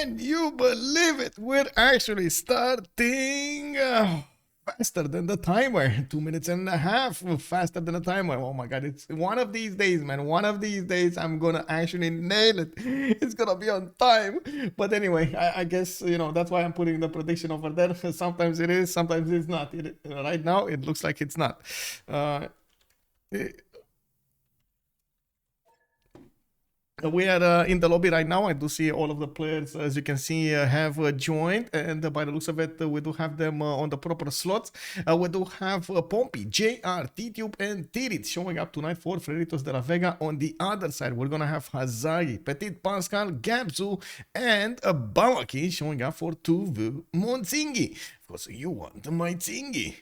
Can you believe it? We're actually starting faster than the timer. 2 minutes and a half faster than the timer. Oh my god, it's one of these days, man. One of these days I'm gonna actually nail it. It's gonna be on time. But anyway, I guess, you know, that's why I'm putting the prediction over there. Sometimes it is, sometimes it's not. Right now, it looks like it's not. We are in the lobby right now. I do see all of the players, as you can see, have joined, and by the looks of it, we do have them on the proper slots. We do have Pompi, JR, Tidube, and Titiits showing up tonight for Freritos de la Vega. On the other side, we're gonna have Hazaggi, Ptitpascal, Gabzou, and Bamaki showing up for veux, Tsingy. Of course, you want my Tsingy.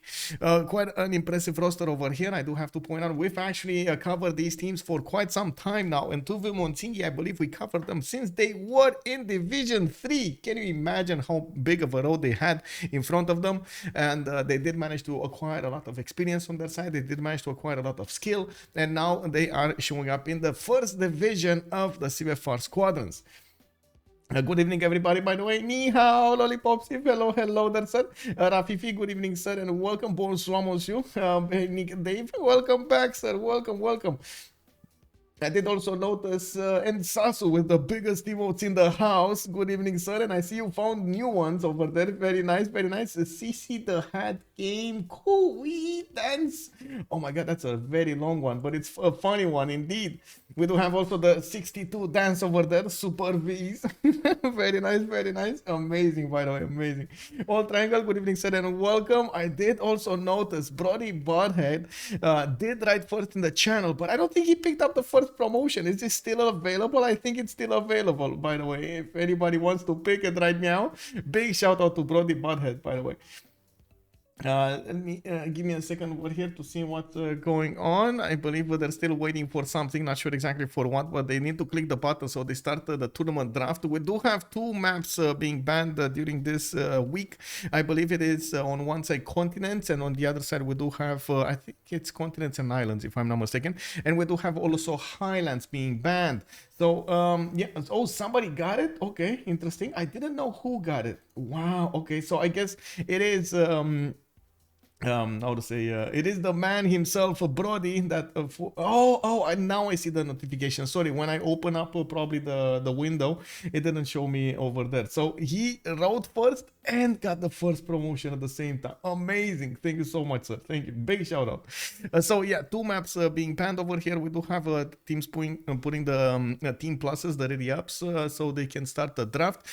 Quite an impressive roster over here. I do have to point out we've actually covered these teams for quite some time now. And veux, Tsingy, I believe we covered them since they were in Division 3. Can you imagine how big of a road they had in front of them? And they did manage to acquire a lot of experience on their side. They did manage to acquire a lot of skill. And now they are showing up in the first division of the CivFR Squadrons. Good evening, everybody. By the way, ni hao, lollipops. Hello there, sir. Rafifi, good evening, sir, and welcome. Bonsoir, monsieur. Nick Dave, welcome back, sir. Welcome. I did also notice and Sasu with the biggest emotes in the house. Good evening, sir. And I see you found new ones over there. Very nice, very nice. CC the Hat Game. Cool dance. Oh my god, that's a very long one, but it's a funny one indeed. We do have also the 62 dance over there. Super V's. Very nice. Amazing, by the way, amazing. All Triangle, good evening, sir, and welcome. I did also notice Brody Butthead did write first in the channel, but I don't think he picked up the first promotion. Is this still available? I think it's still available, by the way. If anybody wants to pick it right now, big shout out to Brody Butthead, by the way. Let me give me a second over here to see what's going on. I believe they're still waiting for something, not sure exactly for what, but they need to click the button so they start the tournament draft. We do have two maps being banned during this week. I believe it is on one side continents, and on the other side we do have I think it's continents and islands, if I'm not mistaken, and we do have also highlands being banned. So yeah, oh, somebody got it. Okay, interesting. I didn't know who got it. Wow. Okay, so I guess it is how to say, it is the man himself, Brody, that now I see the notification. Sorry, when I open up probably the window, it didn't show me over there. So he wrote first and got the first promotion at the same time. Amazing. Thank you so much, sir. Thank you. Big shout out. So yeah, two maps being banned over here. We do have teams putting the team pluses, the ready ups, so they can start the draft.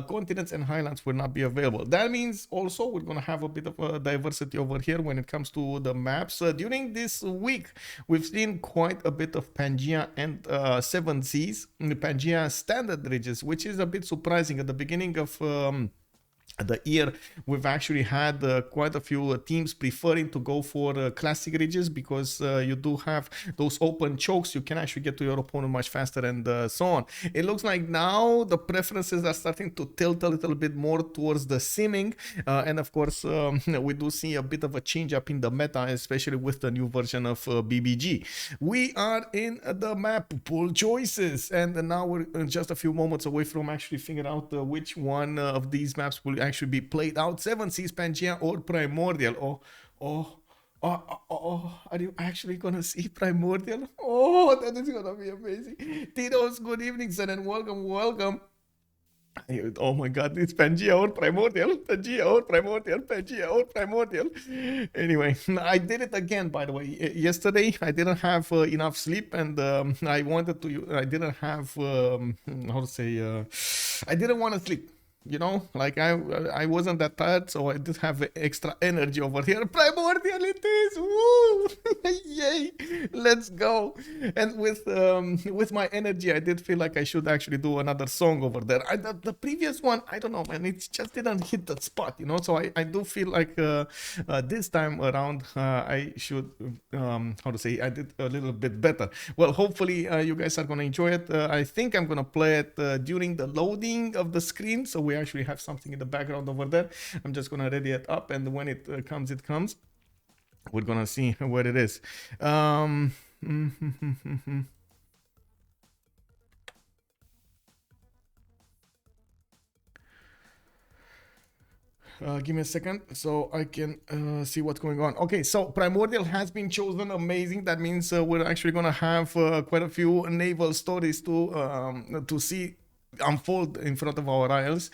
Continents and highlands will not be available. That means also we're gonna have a bit of a diversity over here when it comes to the maps. During this week, we've seen quite a bit of Pangea and 7 Seas, Pangea standard ridges, which is a bit surprising. At the beginning of the year, we've actually had quite a few teams preferring to go for classic ridges because you do have those open chokes. You can actually get to your opponent much faster and so on. It looks like now the preferences are starting to tilt a little bit more towards the simming, and of course we do see a bit of a change up in the meta, especially with the new version of BBG. We are in the map pool choices, and now we're just a few moments away from actually figuring out which one of these maps will actually be played out. 7 Seas, Pangea, or Primordial. Are you actually gonna see Primordial? Oh, that is gonna be amazing. Tidos, good evening, sir, and welcome. Oh my god, it's Pangea or Primordial. Pangea or Primordial. Anyway, I did it again, by the way. Yesterday, I didn't have enough sleep, and I didn't have, how to say, I didn't want to sleep. You know, like I wasn't that tired, so I did have extra energy over here. Primordial it is! Woo! Yay! Let's go! And with my energy, I did feel like I should actually do another song over there. The previous one, I don't know, man, it just didn't hit the spot, you know. So I do feel like this time around, I should, how to say, I did a little bit better. Well, hopefully you guys are gonna enjoy it. I think I'm gonna play it during the loading of the screen, so we actually have something in the background over there. I'm just gonna ready it up, and when it comes, it comes. We're gonna see what it is. Give me a second so I can see what's going on. Okay, so Primordial has been chosen. Amazing. That means we're actually gonna have quite a few naval stories to see unfold in front of our eyes.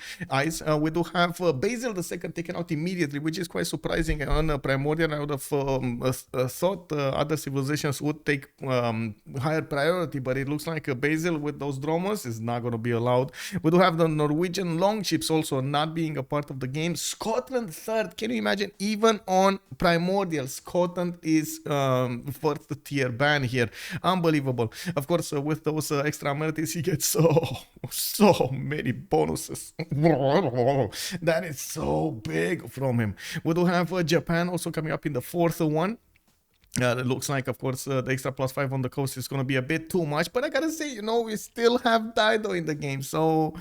We do have Basil the second taken out immediately, which is quite surprising. On Primordial, I would have thought other civilizations would take higher priority, but it looks like Basil with those dromos is not going to be allowed. We do have the Norwegian longships also not being a part of the game. Scotland third. Can you imagine? Even on Primordial, Scotland is first tier ban here. Unbelievable. Of course, with those extra amenities, he gets so many bonuses. That is so big from him. We do have Japan also coming up in the fourth one. It looks like, of course, the extra +5 on the coast is going to be a bit too much. But I gotta say, you know, we still have Dido in the game. So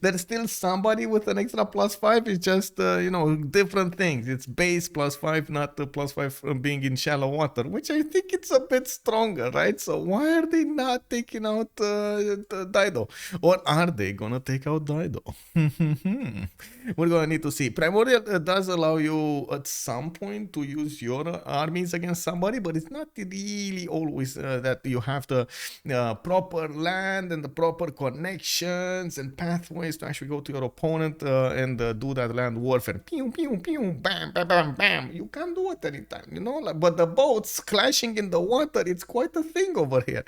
there's still somebody with an extra +5. It's just, you know, different things. It's base +5, not the +5 being in shallow water, which I think it's a bit stronger, right? So why are they not taking out Dido? Or are they going to take out Dido? We're going to need to see. Primordial does allow you at some point to use your armies against somebody, but it's not really always that you have the proper land and the proper connections and pathways to actually go to your opponent and do that land warfare. Pew, pew, pew, bam, bam, bam, bam. You can't do it anytime, you know? Like, but the boats clashing in the water, it's quite a thing over here.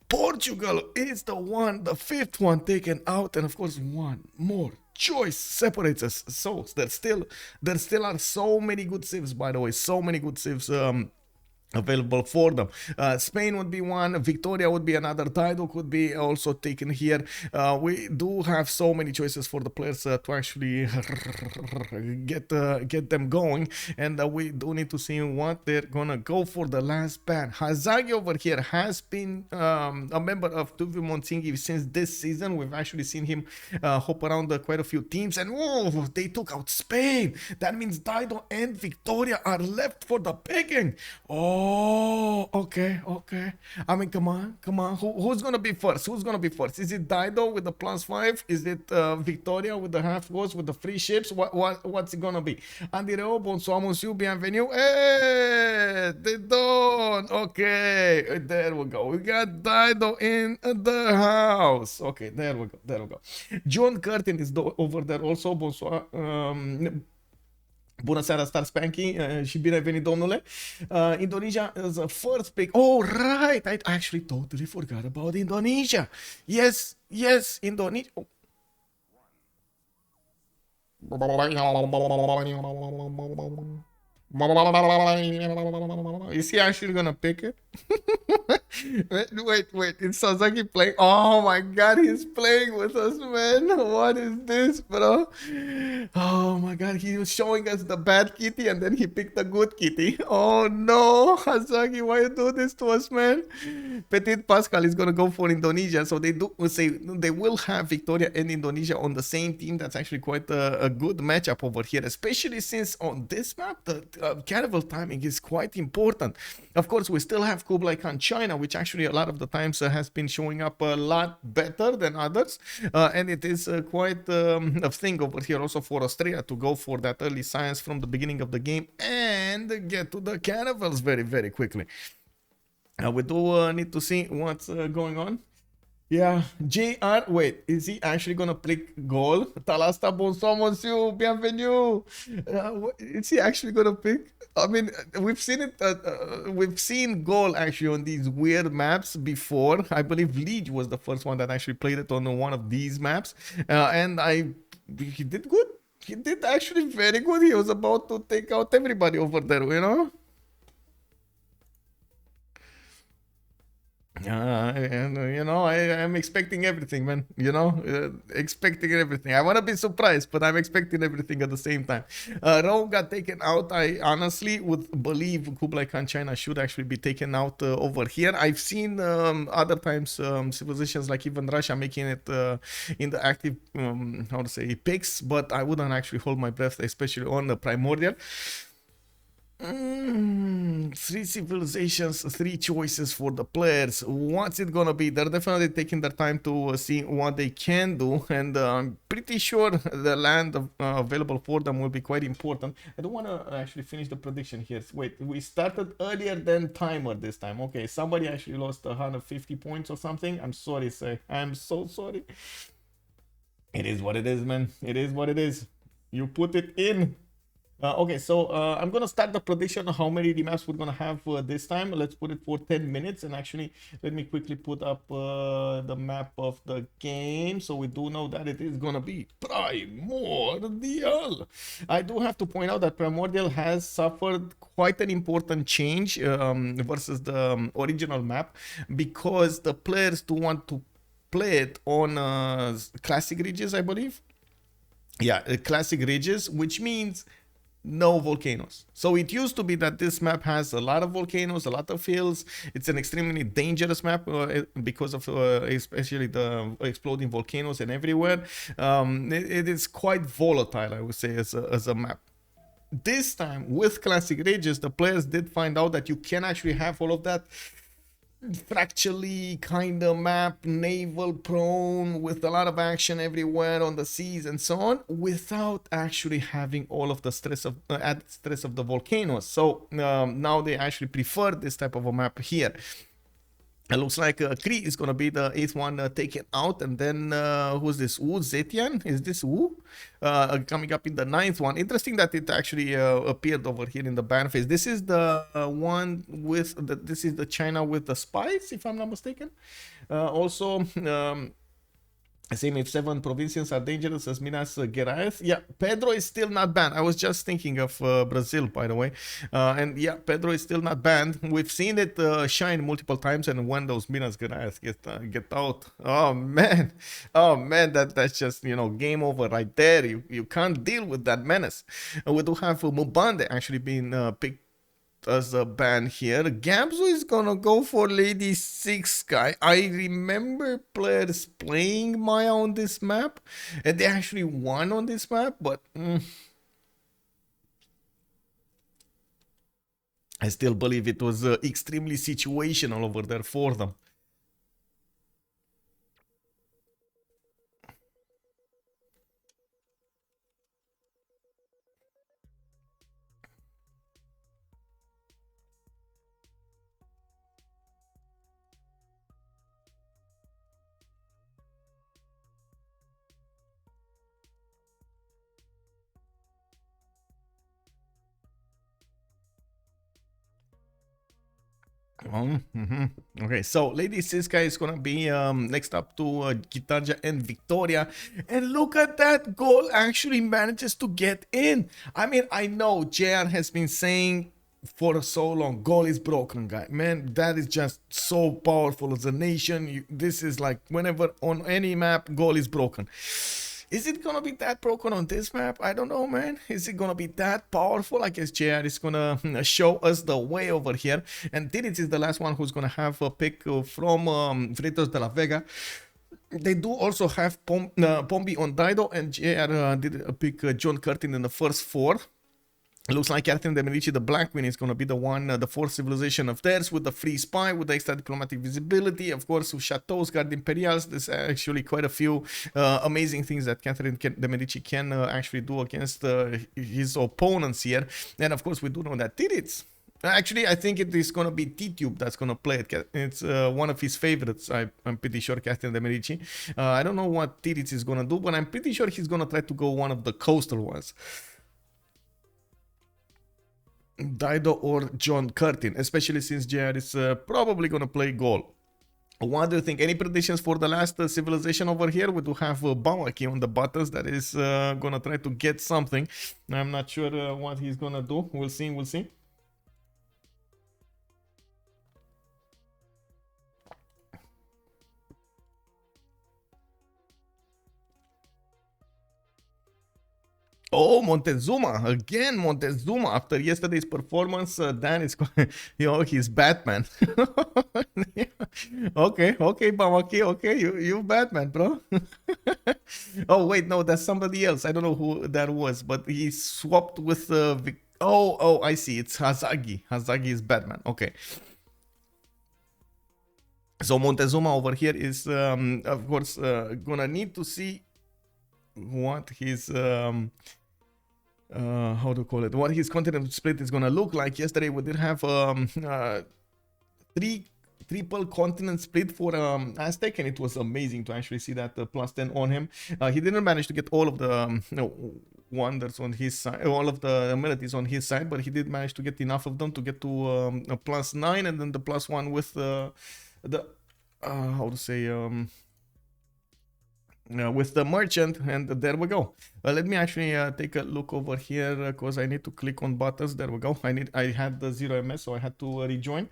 Portugal is the fifth one taken out, and of course one more choice separates us. So there still are so many good civs, by the way, so many good civs available for them. Spain would be one, Victoria would be another, Dido could be also taken here. We do have so many choices for the players to actually get them going, and we do need to see what they're gonna go for the last ban. Hazaggi over here has been a member of Tsingy since this season. We've actually seen him hop around quite a few teams, and whoa, they took out Spain. That means Dido and Victoria are left for the picking. Oh, okay. I mean, come on. Who's gonna be first? Is it Dido with the +5? Is it Victoria with the half goals with the free ships? What's it gonna be? Andireo, bonsoir, monsieur, bienvenue. Hey, they don't. Okay, there we go. We got Dido in the house. Okay, there we go. John Curtin is over there also. Bonsoir. Bună seara, Star Spanky, și bine ai venit, domnule. Indonesia is a first pick. Oh, right. I actually totally forgot about Indonesia. Yes, Indonesia. Oh. Is he actually gonna pick it? wait, it's Hazaggi playing? Oh my god, he's playing with us, man. What is this, bro? Oh my god, he was showing us the bad kitty and then he picked the good kitty. Oh no, Hazaggi, why you do this to us, man? Ptitpascal is gonna go for Indonesia, so they will have Victoria and Indonesia on the same team. That's actually quite a good matchup over here, especially since on this map the caravel timing is quite important. Of course, we still have Kublai Khan China, which actually a lot of the times has been showing up a lot better than others, and it is quite a thing over here also for Australia to go for that early science from the beginning of the game and get to the caravels very, very quickly. We do need to see what's going on. Yeah, JR, wait, is he actually gonna pick Gaul? Talasta, bonsoir, monsieur, bienvenue. Is he actually gonna pick? I mean, we've seen it, we've seen Gaul actually on these weird maps before. I believe Liege was the first one that actually played it on one of these maps. And he did good. He did actually very good. He was about to take out everybody over there, you know? And you know, I'm expecting everything, man. You know, expecting everything. I want to be surprised, but I'm expecting everything at the same time. Rome got taken out. I honestly would believe Kublai Khan China should actually be taken out over here. I've seen other times civilizations like even Russia making it in the active, picks, but I wouldn't actually hold my breath, especially on the Primordial. Three civilizations, three choices for the players. What's it gonna be? They're definitely taking their time to see what they can do, and I'm pretty sure the land available for them will be quite important. I don't want to actually finish the prediction here. Wait, we started earlier than timer this time. Okay, somebody actually lost 150 points or something. I'm sorry, sir. I'm so sorry. It is what it is, man. It is what it is. You put it in. Okay, so I'm gonna start the prediction of how many remaps we're gonna have this time. Let's put it for 10 minutes, and actually let me quickly put up the map of the game, so we do know that it is gonna be Primordial. I do have to point out that Primordial has suffered quite an important change versus the original map, because the players do want to play it on classic ridges, I believe. Yeah, classic ridges, which means no volcanoes. So it used to be that this map has a lot of volcanoes, a lot of hills. It's an extremely dangerous map because of especially the exploding volcanoes and everywhere. It is quite volatile, I would say, as a map. This time with classic ridges, the players did find out that you can actually have all of that fractally kind of map, naval prone, with a lot of action everywhere on the seas and so on, without actually having all of the stress of added stress of the volcanoes. So now they actually prefer this type of a map here. It looks like Kree is going to be the 8th one taken out, and then who's this? Wu Zetian? Is this Wu? Coming up in the 9th one. Interesting that it actually appeared over here in the ban phase. This is the one with this is the China with the spies, if I'm not mistaken. Also, same if 7 provincials are dangerous as Minas Gerais. Yeah, Pedro is still not banned. I was just thinking of Brazil, by the way. And yeah, Pedro is still not banned. We've seen it shine multiple times, and when those Minas Gerais get out, oh man, that's just, you know, game over right there. You can't deal with that menace. We do have Mubande actually being picked as a ban here. Gabzou is gonna go for Lady 6 guy. I remember players playing Maya on this map, and they actually won on this map, but I still believe it was extremely situational over there for them. Okay, so Lady Siska is gonna be next up to Gitarja and Victoria, and look at that, Gaul actually manages to get in. I mean, I know JR has been saying for so long, Gaul is broken, guy. Man, that is just so powerful as a nation. This is like whenever on any map, Gaul is broken. Is it gonna be that broken on this map? I don't know, man. Is it gonna be that powerful? I guess JR is gonna show us the way over here. And Titiits is the last one who's gonna have a pick from Freritos de la Vega. They do also have Pompi on Dido, and JR did pick John Curtin in the first 4. It looks like Catherine de Medici, the Black Queen, is going to be the one, the 4th civilization of theirs, with the free spy, with the extra diplomatic visibility, of course, with chateaus, guard imperials. There's actually quite a few amazing things that Catherine de Medici can actually do against his opponents here. And of course, we do know that Titiits. Actually, I think it is going to be Tidube that's going to play it. It's one of his favorites, I'm pretty sure, Catherine de Medici. I don't know what Titiits is going to do, but I'm pretty sure he's going to try to go one of the coastal ones. Dido or John Curtin, especially since JR is probably going to play Gaul. What do you think? Any predictions for the last civilization over here? We do have Bamaki on the buttons that is going to try to get something. I'm not sure what he's going to do. We'll see, we'll see. Oh, Montezuma again. Montezuma, after yesterday's performance, Dan is, you know, he's Batman. Yeah. Okay, Bamaki, okay, you Batman, bro. Oh wait, no, that's somebody else. I don't know who that was, but he swapped with Oh, I see. It's Hazaggi. Hazaggi is Batman. Okay. So Montezuma over here is, of course, gonna need to see what his how to call it, what his continent split is gonna look like. Yesterday we did have triple continent split for Aztec, and it was amazing to actually see that +10 on him. He didn't manage to get all of the wonders on his side, all of the abilities on his side, but he did manage to get enough of them to get to a +9, and then the +1 with the how to say with the merchant, and there we go. Let me actually take a look over here because I need to click on buttons. There we go. I had the 0 ms, so I had to rejoin,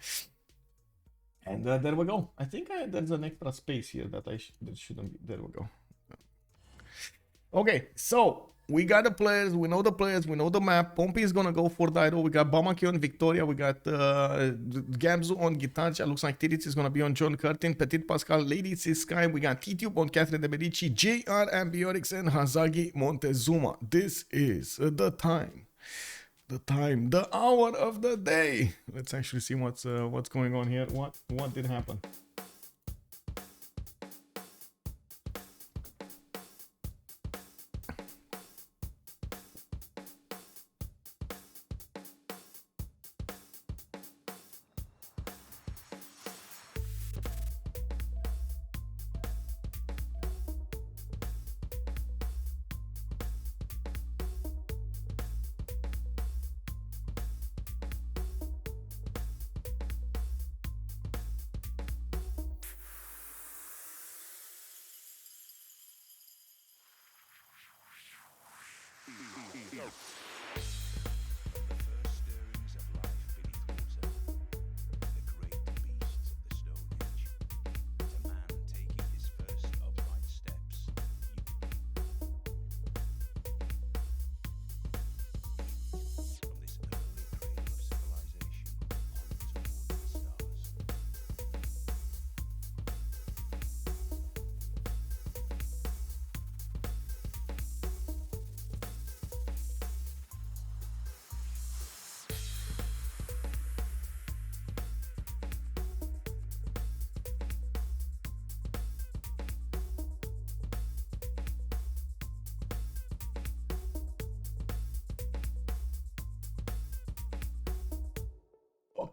and there we go. I think there's an extra space here that that shouldn't be. There we go. Okay, so we got the players, we know the map. Pompi is gonna go for Dido. We got Bamaki on Victoria. We got Gabzou on Guitar. Looks like Titiits is gonna be on John Curtin. Ptitpascal, Lady Sky. We got Tidube on Catherine de Medici, JR Ambiorix, and Hazaggi Montezuma. This is the time, the hour of the day. Let's actually see what's going on here. What did happen?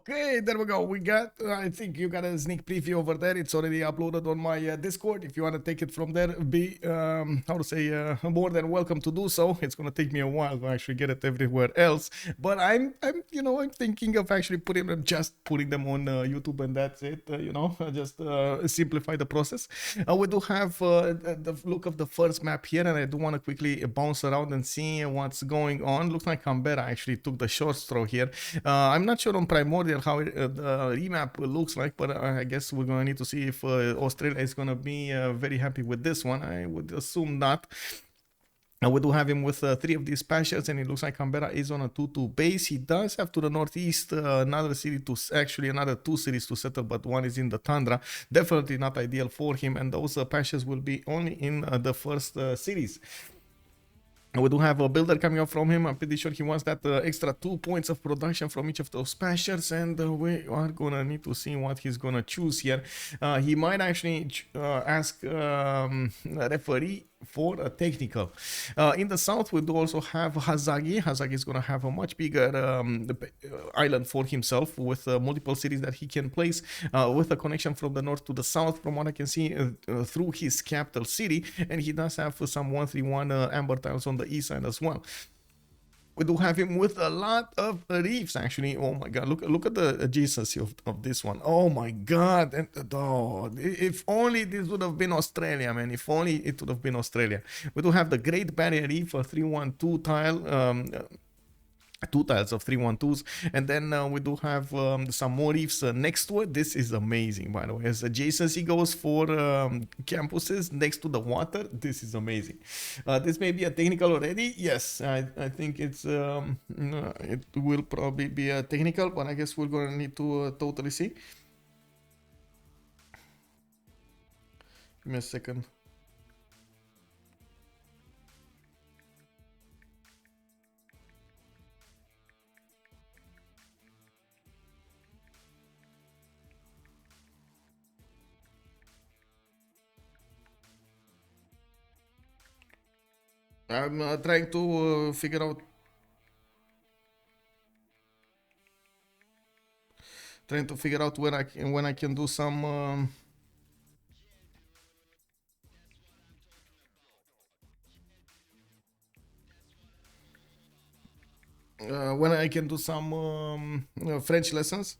Okay, there we go. We got, I think you got a sneak preview over there. It's already uploaded on my Discord. If you want to take it from there, be, how to say, more than welcome to do so. It's going to take me a while to actually get it everywhere else. But I'm thinking of actually putting them on YouTube, and that's it, just simplify the process. We do have the look of the first map here, and I do want to quickly bounce around and see what's going on. Looks like Canberra actually took the short straw here. I'm not sure on Primordial how the remap looks like, but I guess we're gonna need to see if Australia is gonna be very happy with this one. I would assume not. We do have him with 3 of these specials, and it looks like Canberra is on a 2-2 base. He does have to the northeast another 2 cities to settle, but one is in the tundra. Definitely not ideal for him, and those patches will be only in the first cities. We do have a builder coming up from him. I'm pretty sure he wants that extra 2 points of production from each of those specials, and we are gonna need to see what he's gonna choose here. He might actually ask a referee for a technical. In the south, we do also have Hazaggi. Hazaggi is gonna have a much bigger island for himself with multiple cities that he can place with a connection from the north to the south, from what I can see through his capital city, and he does have some 131 amber tiles on the east side as well. We do have him with a lot of reefs, actually. Oh my god, look at the adjacency of this one. Oh my god. And if only this would have been Australia, man. If only it would have been Australia. We do have the Great Barrier Reef, a 312 tile. 2 tiles of 312s, and then we do have some more reefs next to it. This is amazing, by the way. As adjacency goes for campuses next to the water, this is amazing. This may be a technical already. Yes, I think it's it will probably be a technical, but I guess we're gonna need to totally see. Give me a second. I'm trying to figure out. Trying to figure out when I can do some. When I can do some French lessons.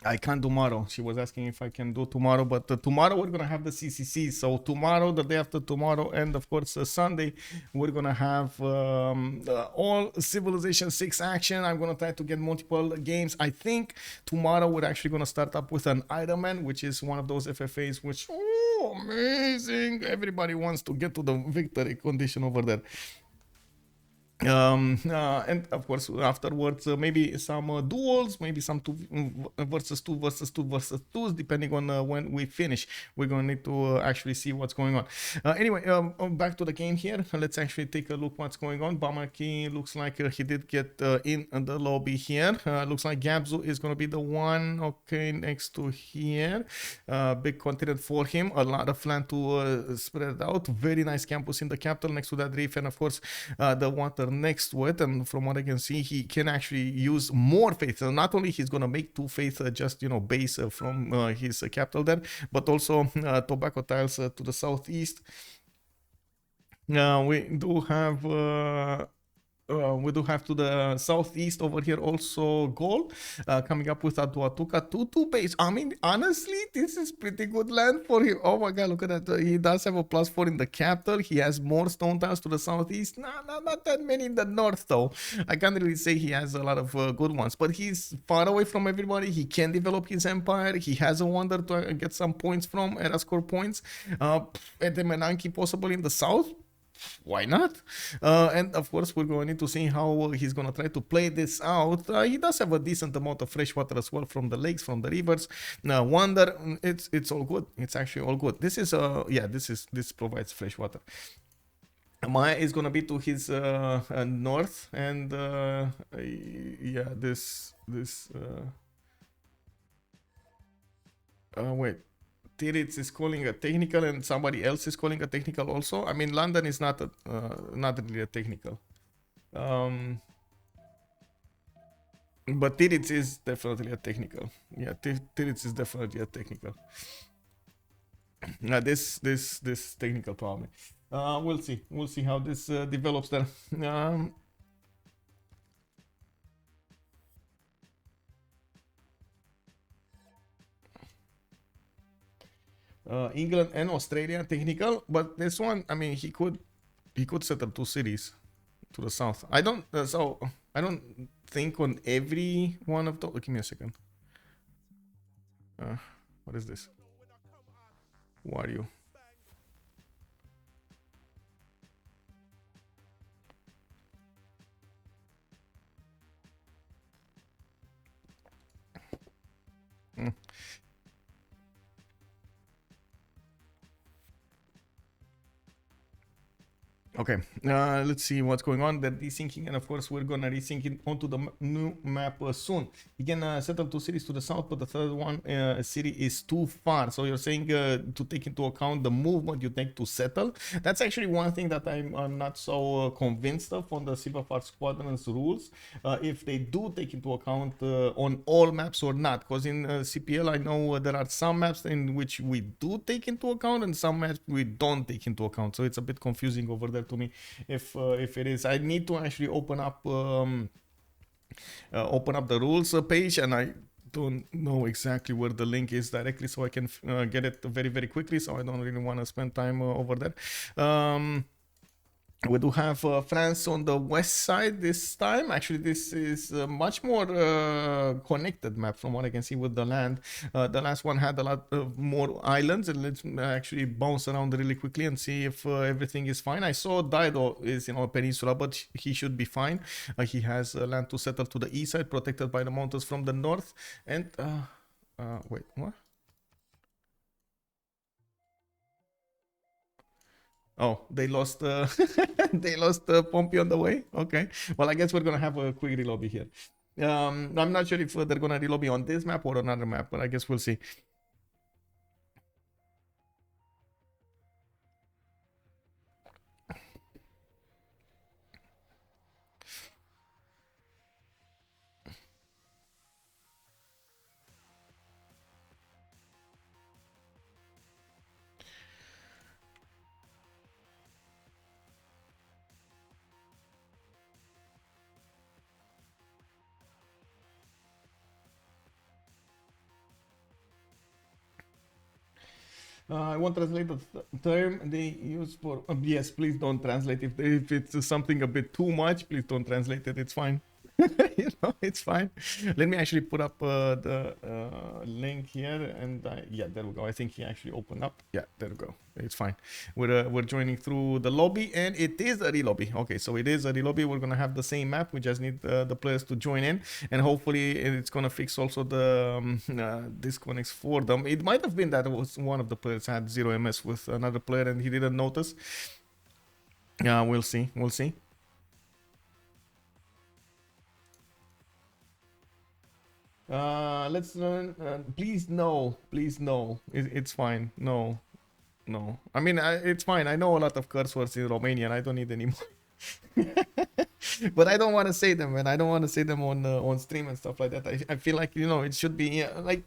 I can't tomorrow. She was asking if I can do tomorrow, but tomorrow we're gonna have the CCC. So tomorrow, the day after tomorrow, and of course Sunday, we're gonna have all Civilization 6 action. I'm gonna try to get multiple games. I think tomorrow we're actually gonna start up with an Iron Man, which is one of those FFAs which amazing. Everybody wants to get to the victory condition over there. And of course afterwards maybe some duels, maybe some two versus twos, depending on when we finish. We're gonna need to actually see what's going on. Anyway, back to the game here. Let's actually take a look what's going on. Bamaki looks like he did get in the lobby here. Looks like Gabzou is gonna be the one, okay, next to here. Big continent for him, a lot of land to spread out. Very nice campus in the capital next to that reef, and of course the water next to it. And from what I can see, he can actually use more faith. So not only he's gonna make two faith just base from his capital there, but also tobacco tiles to the southeast. We do have to the southeast over here also Gaul, coming up with Atuatuca 2 base. I mean, honestly, this is pretty good land for him. Oh my god, look at that. He does have a +4 in the capital. He has more stone tiles to the southeast. Not that many in the north though. I can't really say he has a lot of good ones, but he's far away from everybody. He can develop his empire. He has a wonder to get some points from, era score points. At the Menanki possible in the south. Why not? And of course, we're going to see how he's going to try to play this out. He does have a decent amount of fresh water as well from the lakes, from the rivers. Wonder, it's all good. It's actually all good. This is this provides fresh water. Maya is gonna be to his north, and wait. Titiits is calling a technical, and somebody else is calling a technical also. I mean, London is not really a technical. But Titiits is definitely a technical. Yeah, Titiits is definitely a technical. This technical probably. We'll see. We'll see how this develops there. England and Australia technical, but this one, I mean, he could settle 2 cities to the south. I don't think on every one of those. Give me a second. What is this? Who are you? Okay, let's see what's going on. They're desyncing, and of course we're gonna resync it onto the new map soon. You can settle 2 cities to the south, but the third one city is too far. So you're saying to take into account the movement you take to settle. That's actually one thing that I'm not so convinced of on the CivFR Squadrons rules. If they do take into account on all maps or not, because in CPL I know there are some maps in which we do take into account and some maps we don't take into account. So it's a bit confusing over there to me if it is. I need to actually open up the rules page, and I don't know exactly where the link is directly, so I can get it very, very quickly, so I don't really want to spend time over there. We do have France on the west side this time. Actually, this is a much more connected map from what I can see with the land. The last one had a lot more islands, and let's actually bounce around really quickly and see if everything is fine. I saw Dido is a peninsula, but he should be fine. He has land to settle to the east side, protected by the mountains from the north. And wait, what? Oh, they lost. They lost Pompi on the way. Okay. Well, I guess we're gonna have a quick relobby here. I'm not sure if they're gonna relobby on this map or another map, but I guess we'll see. I won't translate the term they use for. Yes, please don't translate. If it's something a bit too much, please don't translate it. It's fine. You know, it's fine. Let me actually put up the link here, and yeah, there we go. I think he actually opened up. Yeah, there we go. It's fine. We're joining through the lobby, and it is a relobby. Okay, so it is a relobby. We're gonna have the same map. We just need the players to join in, and hopefully it's gonna fix also the disconnects for them. It might have been that it was one of the players had 0 MS with another player, and he didn't notice. Yeah, we'll see. We'll see. Let's learn. Please no, please no. It's fine. No, no. I mean, it's fine. I know a lot of curse words in Romanian. I don't need any more. But I don't want to say them, and I don't want to say them on stream and stuff like that. I feel like, you know, it should be like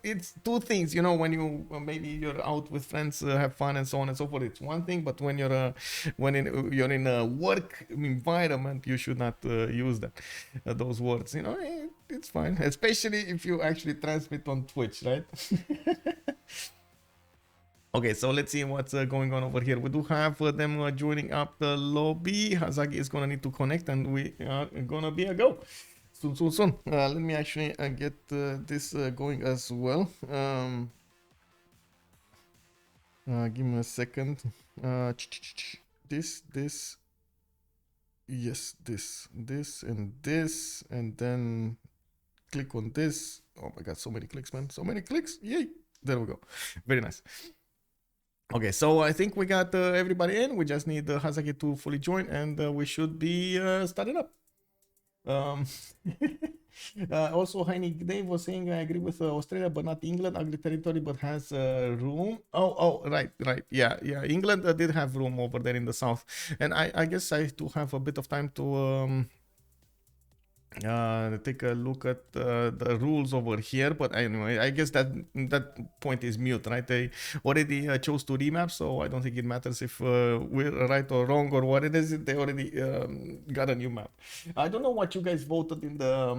it's two things. You know, when you maybe you're out with friends, have fun and so on and so forth. It's one thing, but when you're you're in a work environment, you should not use that those words. You know, it's fine, especially if you actually transmit on Twitch, right? Okay, so let's see what's going on over here. We do have them joining up the lobby. Hazaggi is gonna need to connect, and we are gonna be a go soon. Let me actually get this going as well. Give me a second. This, yes, this, and then click on this. Oh my god, so many clicks, man! So many clicks! Yay! There we go. Very nice. Okay, so I think we got everybody in. We just need Hazaggi to fully join, and we should be starting up. Also, Heini Dave was saying, I agree with Australia, but not England. Ugly territory, but has room. Oh, right. Yeah. England did have room over there in the south, and I guess I do have a bit of time to take a look at the rules over here, but anyway, I guess that point is mute, right? They already chose to remap, so I don't think it matters if we're right or wrong or what it is. They already got a new map. I don't know what you guys voted in the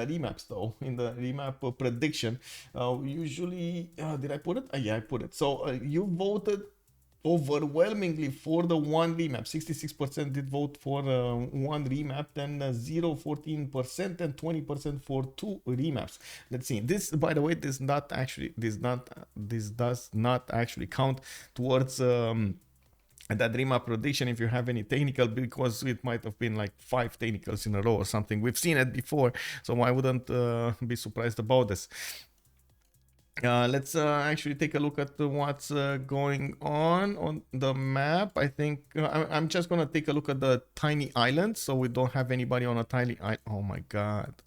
remaps though, in the remap prediction. Usually, did I put it? Yeah, I put it. So you voted overwhelmingly for the one remap. 66% did vote for one remap, then 14%, and 20% for two remaps. Let's see. This, by the way, does not actually count towards that remap prediction if you have any technical, because it might have been like 5 technicals in a row or something. We've seen it before, so I wouldn't be surprised about this. Let's actually take a look at what's going on the map. I think I'm just gonna take a look at the tiny island, so we don't have anybody on a tiny island. Oh my god.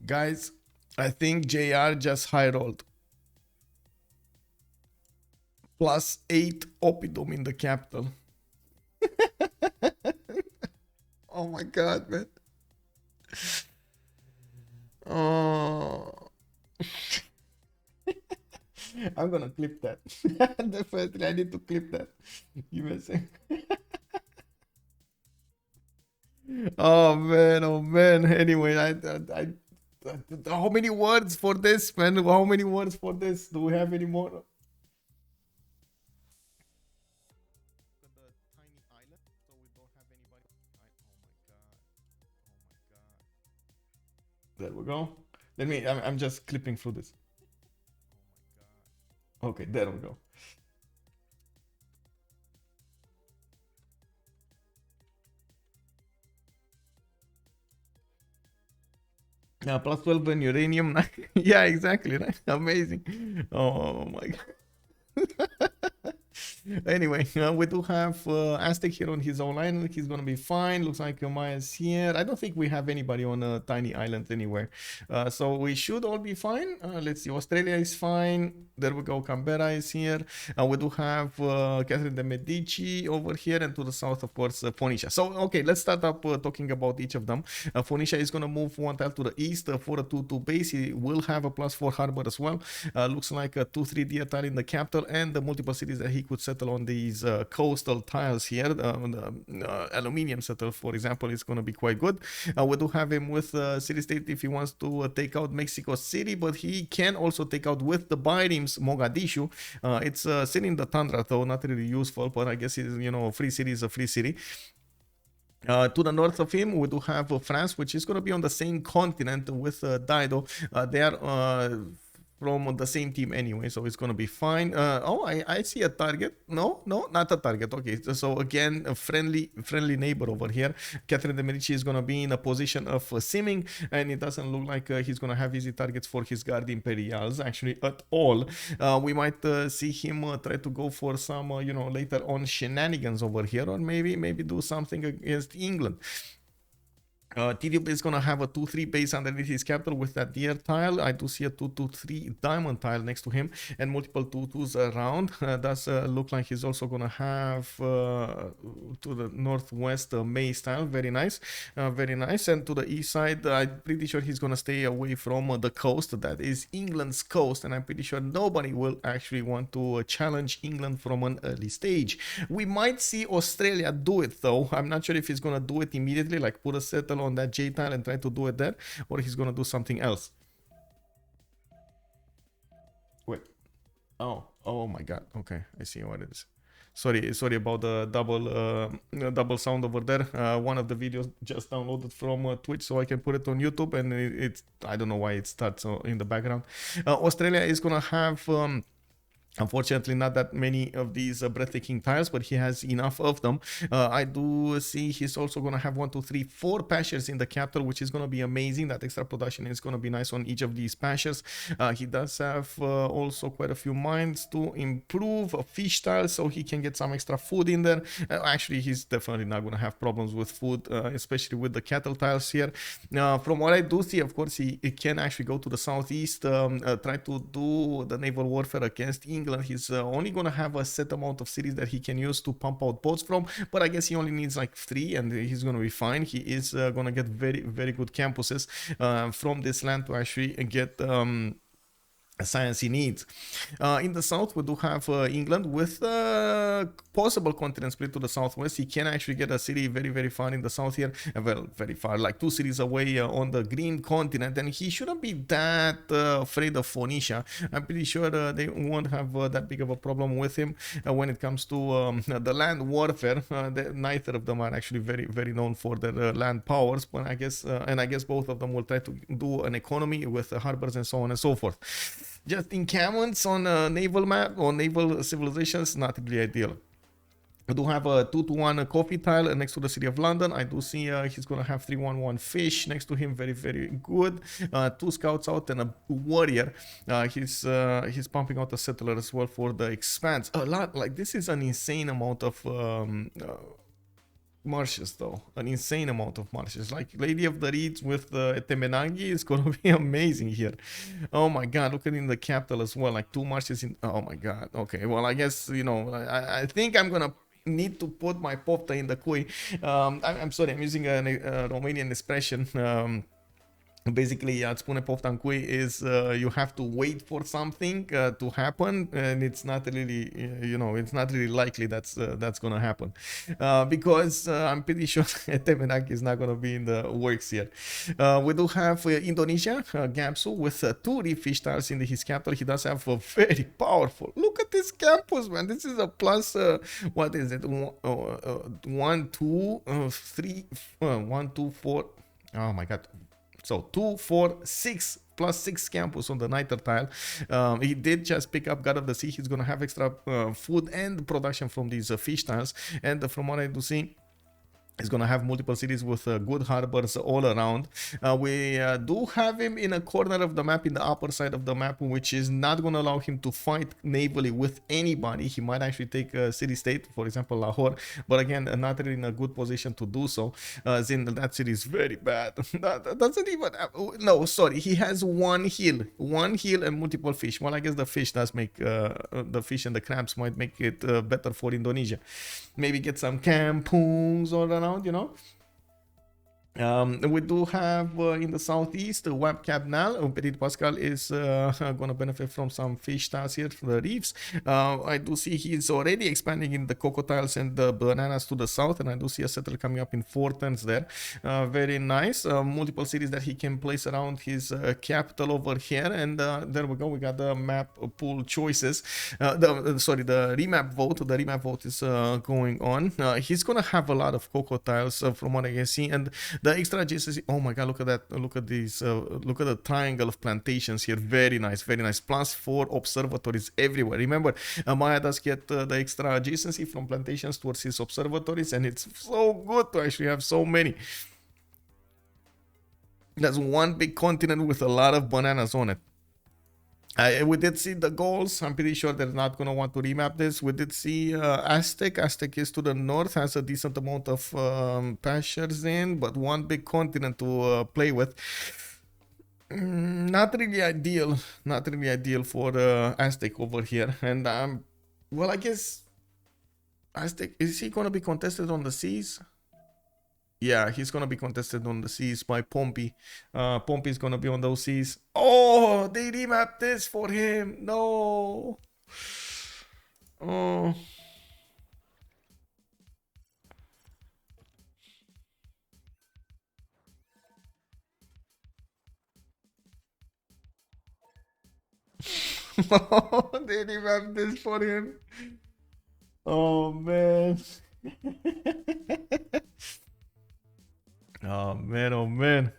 Guys, I think JR just high rolled. +8 Oppidum in the capital. Oh my god, man. Oh. I'm gonna clip that. Definitely, I need to clip that. Give me a second. Oh man. Anyway, I how many words for this, man? How many words for this? Do we have any more? There we go. Let me. I'm just clipping through this. Okay, there we go. Plus 12 in uranium. Yeah, exactly. Right? Amazing. Oh my god. Anyway, we do have Aztec here on his own island. He's gonna be fine. Looks like Maya's here. I don't think we have anybody on a tiny island anywhere. So we should all be fine. Let's see. Australia is fine. There we go. Canberra is here. We do have Catherine de Medici over here, and to the south, of course, Phoenicia. So, okay, let's start up talking about each of them. Phoenicia is gonna move one tile to the east for a 2-2 base. He will have a +4 harbor as well. Looks like a 2-3 deer tile in the capital and the multiple cities that he could settle on these coastal tiles here. The aluminium settle, for example, is going to be quite good. We do have him with city state if he wants to take out Mexico City, but he can also take out with the biremes Mogadishu. It's sitting in the tundra, though not really useful, but I guess it's, you know, a free city is a free city. To the north of him, we do have France, which is going to be on the same continent with Dido. They are from the same team anyway, so it's gonna be fine. Oh, I see a target. No, not a target. Okay, so again, a friendly neighbor over here. Catherine de Medici is gonna be in a position of simming, and it doesn't look like he's gonna have easy targets for his guard imperials actually at all. We might see him try to go for some you know, later on shenanigans over here, or maybe do something against England. Tidube is going to have a 2-3 base underneath his capital with that deer tile. I do see a 2-2-3 diamond tile next to him and multiple 2-2s around. Does look like he's also going to have to the northwest maize tile. Very nice. Very nice. And to the east side, I'm pretty sure he's going to stay away from the coast. That is England's coast. And I'm pretty sure nobody will actually want to challenge England from an early stage. We might see Australia do it, though. I'm not sure if he's going to do it immediately, like put a settle on that J tile and try to do it there, or he's gonna do something else. Wait. Oh my god. Okay, I see what it is. Sorry about the double sound over there. One of the videos just downloaded from Twitch, so I can put it on YouTube, and it's I don't know why it starts in the background. Australia is gonna have unfortunately not that many of these breathtaking tiles, but he has enough of them. I do see he's also going to have 1, 2, 3, 4 pastures in the capital, which is going to be amazing. That extra production is going to be nice on each of these pastures. He does have also quite a few mines to improve, a fish tile, so he can get some extra food in there. Actually, he's definitely not going to have problems with food, especially with the cattle tiles here. From what I do see, of course, he can actually go to the southeast, try to do the naval warfare against England. He's only going to have a set amount of cities that he can use to pump out boats from, but I guess he only needs like 3 and he's going to be fine. He is going to get very good campuses from this land to actually get science he needs. In the south, we do have England with possible continent split to the southwest. He can actually get a city very far in the south here, well, very far, like 2 cities away on the green continent, and he shouldn't be that afraid of Phoenicia. I'm pretty sure they won't have that big of a problem with him when it comes to the land warfare. Neither of them are actually very known for their land powers, but I guess both of them will try to do an economy with harbors and so on and so forth. Just encampments on a naval map or naval civilizations, not really ideal. I do have a 2-1 coffee tile next to the city of London. I do see he's going to have 3-1 fish next to him. Very good. 2 scouts out and a warrior. He's pumping out a settler as well for the expanse. A lot, like this is an insane amount of marshes, though. An insane amount of marshes. Like Lady of the Reeds with Temenangi is gonna be amazing here. Oh my god, look at in the capital as well, like 2 marshes in. Oh my god. Okay, well, I guess, you know, I think I'm gonna need to put my popta in the cui. I'm sorry, I'm using a Romanian expression. Basically, a-ți spune pofta în cui is you have to wait for something to happen, and it's not really, you know, it's not really likely that's gonna happen, because I'm pretty sure Temenak is not gonna be in the works here. We do have Indonesia, Gabzou with 2 reef fish tiles in his capital. He does have a very powerful. Look at this campus, man. This is a plus. What is it? 1, 2, 3, 1, 2, 4. Oh my god. So 2, 4, 6 plus 6 campus on the niter tile. He did just pick up God of the Sea. He's going to have extra food and production from these fish tiles. And from what I do see, He's gonna have multiple cities with good harbors all around. We do have him in a corner of the map, in the upper side of the map, which is not gonna allow him to fight navally with anybody. He might actually take a city-state, for example, Lahore, but again, not really in a good position to do so. Zin, that city is very bad. That doesn't even have, no, sorry, he has one hill and multiple fish. Well, I guess the fish does make, the fish and the crabs might make it better for Indonesia. Maybe get some kampungs all around, you know. We do have in the southeast Web Canal. Ptitpascal is going to benefit from some fish stars here from the reefs. I do see he's already expanding in the crocodiles and the bananas to the south, and I do see a settler coming up in Fortens there. Very nice. Multiple cities that he can place around his capital over here, and there we go. We got the map pool choices. The remap vote. The remap vote is going on. He's going to have a lot of crocodiles from what I can see, and the extra adjacency. Oh my god, look at that. Look at these. Look at the triangle of plantations here. Very nice, very nice. +4 observatories everywhere. Remember, Maya does get the extra adjacency from plantations towards his observatories, and it's so good to actually have so many. That's one big continent with a lot of bananas on it. We did see the Gauls. I'm pretty sure they're not going to want to remap this. We did see Aztec. Aztec is to the north, has a decent amount of pastures in, but one big continent to play with. Not really ideal. Not really ideal for Aztec over here. And, well, I guess Aztec, is he going to be contested on the seas? Yeah, he's gonna be contested on the seas by Pompi. Pompi is gonna be on those seas. Oh, they remapped this for him. No. Oh. They remapped this for him. Oh man. Oh man, oh man.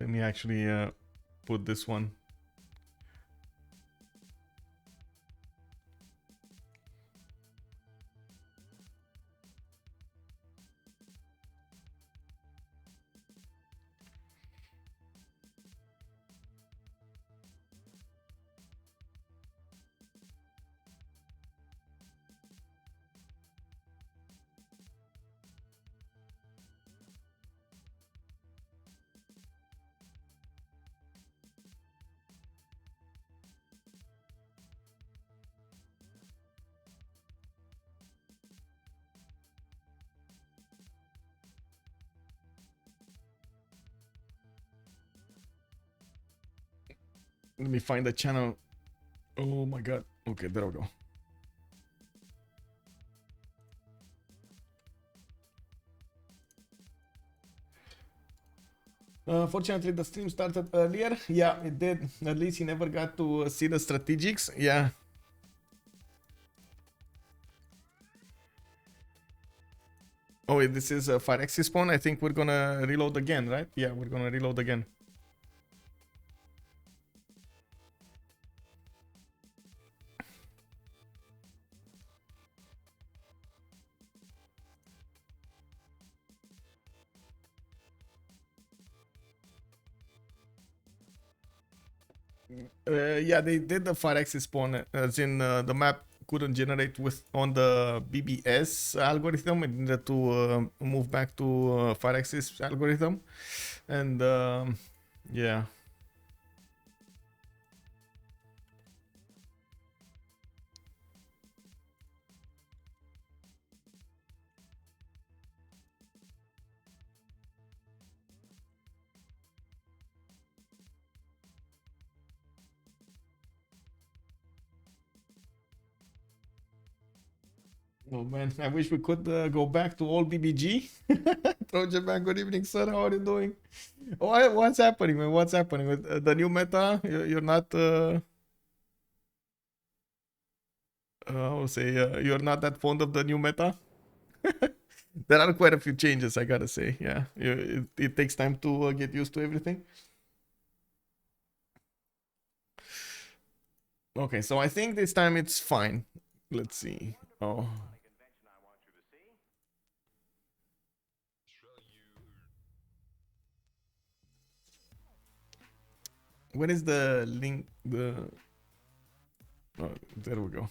Let me actually put this one. Let me find the channel. Oh my god. Okay, there we go. Fortunately, the stream started earlier. Yeah, it did. At least he never got to see the strategics. Yeah. Oh, this is a fire axis spawn. I think we're gonna reload again, right? Yeah, we're gonna reload again. Yeah, they did the fire axis spawn, as in the map couldn't generate with on the BBS algorithm. It needed to move back to fire axis algorithm, and yeah. Oh man, I wish we could go back to old BBG. Trojan man, good evening, sir. How are you doing? What's happening, man? What's happening with the new meta? You're not, I would say, you're not that fond of the new meta. There are quite a few changes, I gotta say. Yeah, it takes time to get used to everything. Okay, so I think this time it's fine. Let's see. Oh. What is the link? Oh, there we go.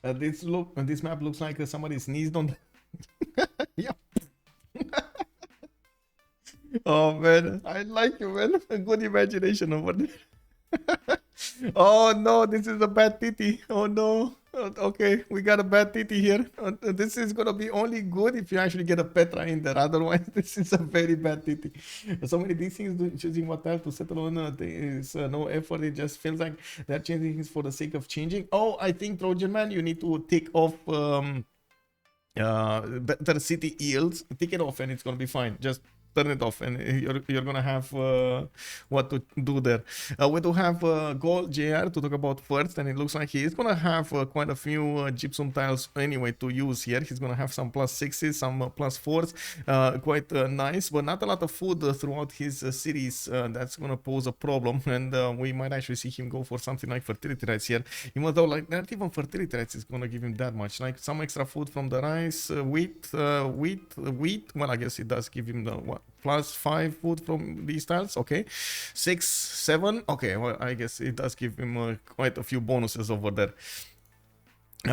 This map looks like somebody sneezed on. Yeah. Oh man, I like you, man. A good imagination over there. Oh no, this is a bad titty. Oh no. Okay, we got a bad titty here. This is gonna be only good if you actually get a Petra in there. Otherwise, this is a very bad titty. So many these things choosing what tile to settle on is no effort. It just feels like they're changing things for the sake of changing. Oh, I think Trojan Man, you need to take off better city yields. Take it off and it's gonna be fine. Just turn it off and you're gonna have what to do there. We do have Gaul JR to talk about first, and it looks like he is gonna have quite a few gypsum tiles anyway to use here. He's gonna have some +6s, some +4s, quite nice, but not a lot of food throughout his cities. That's gonna pose a problem, and we might actually see him go for something like fertility rights here, even though like not even fertility rights is gonna give him that much. Like some extra food from the rice, wheat. Well, I guess it does give him the what, +5 food from these tiles. Okay, 6, 7. Okay, well, I guess it does give him quite a few bonuses over there.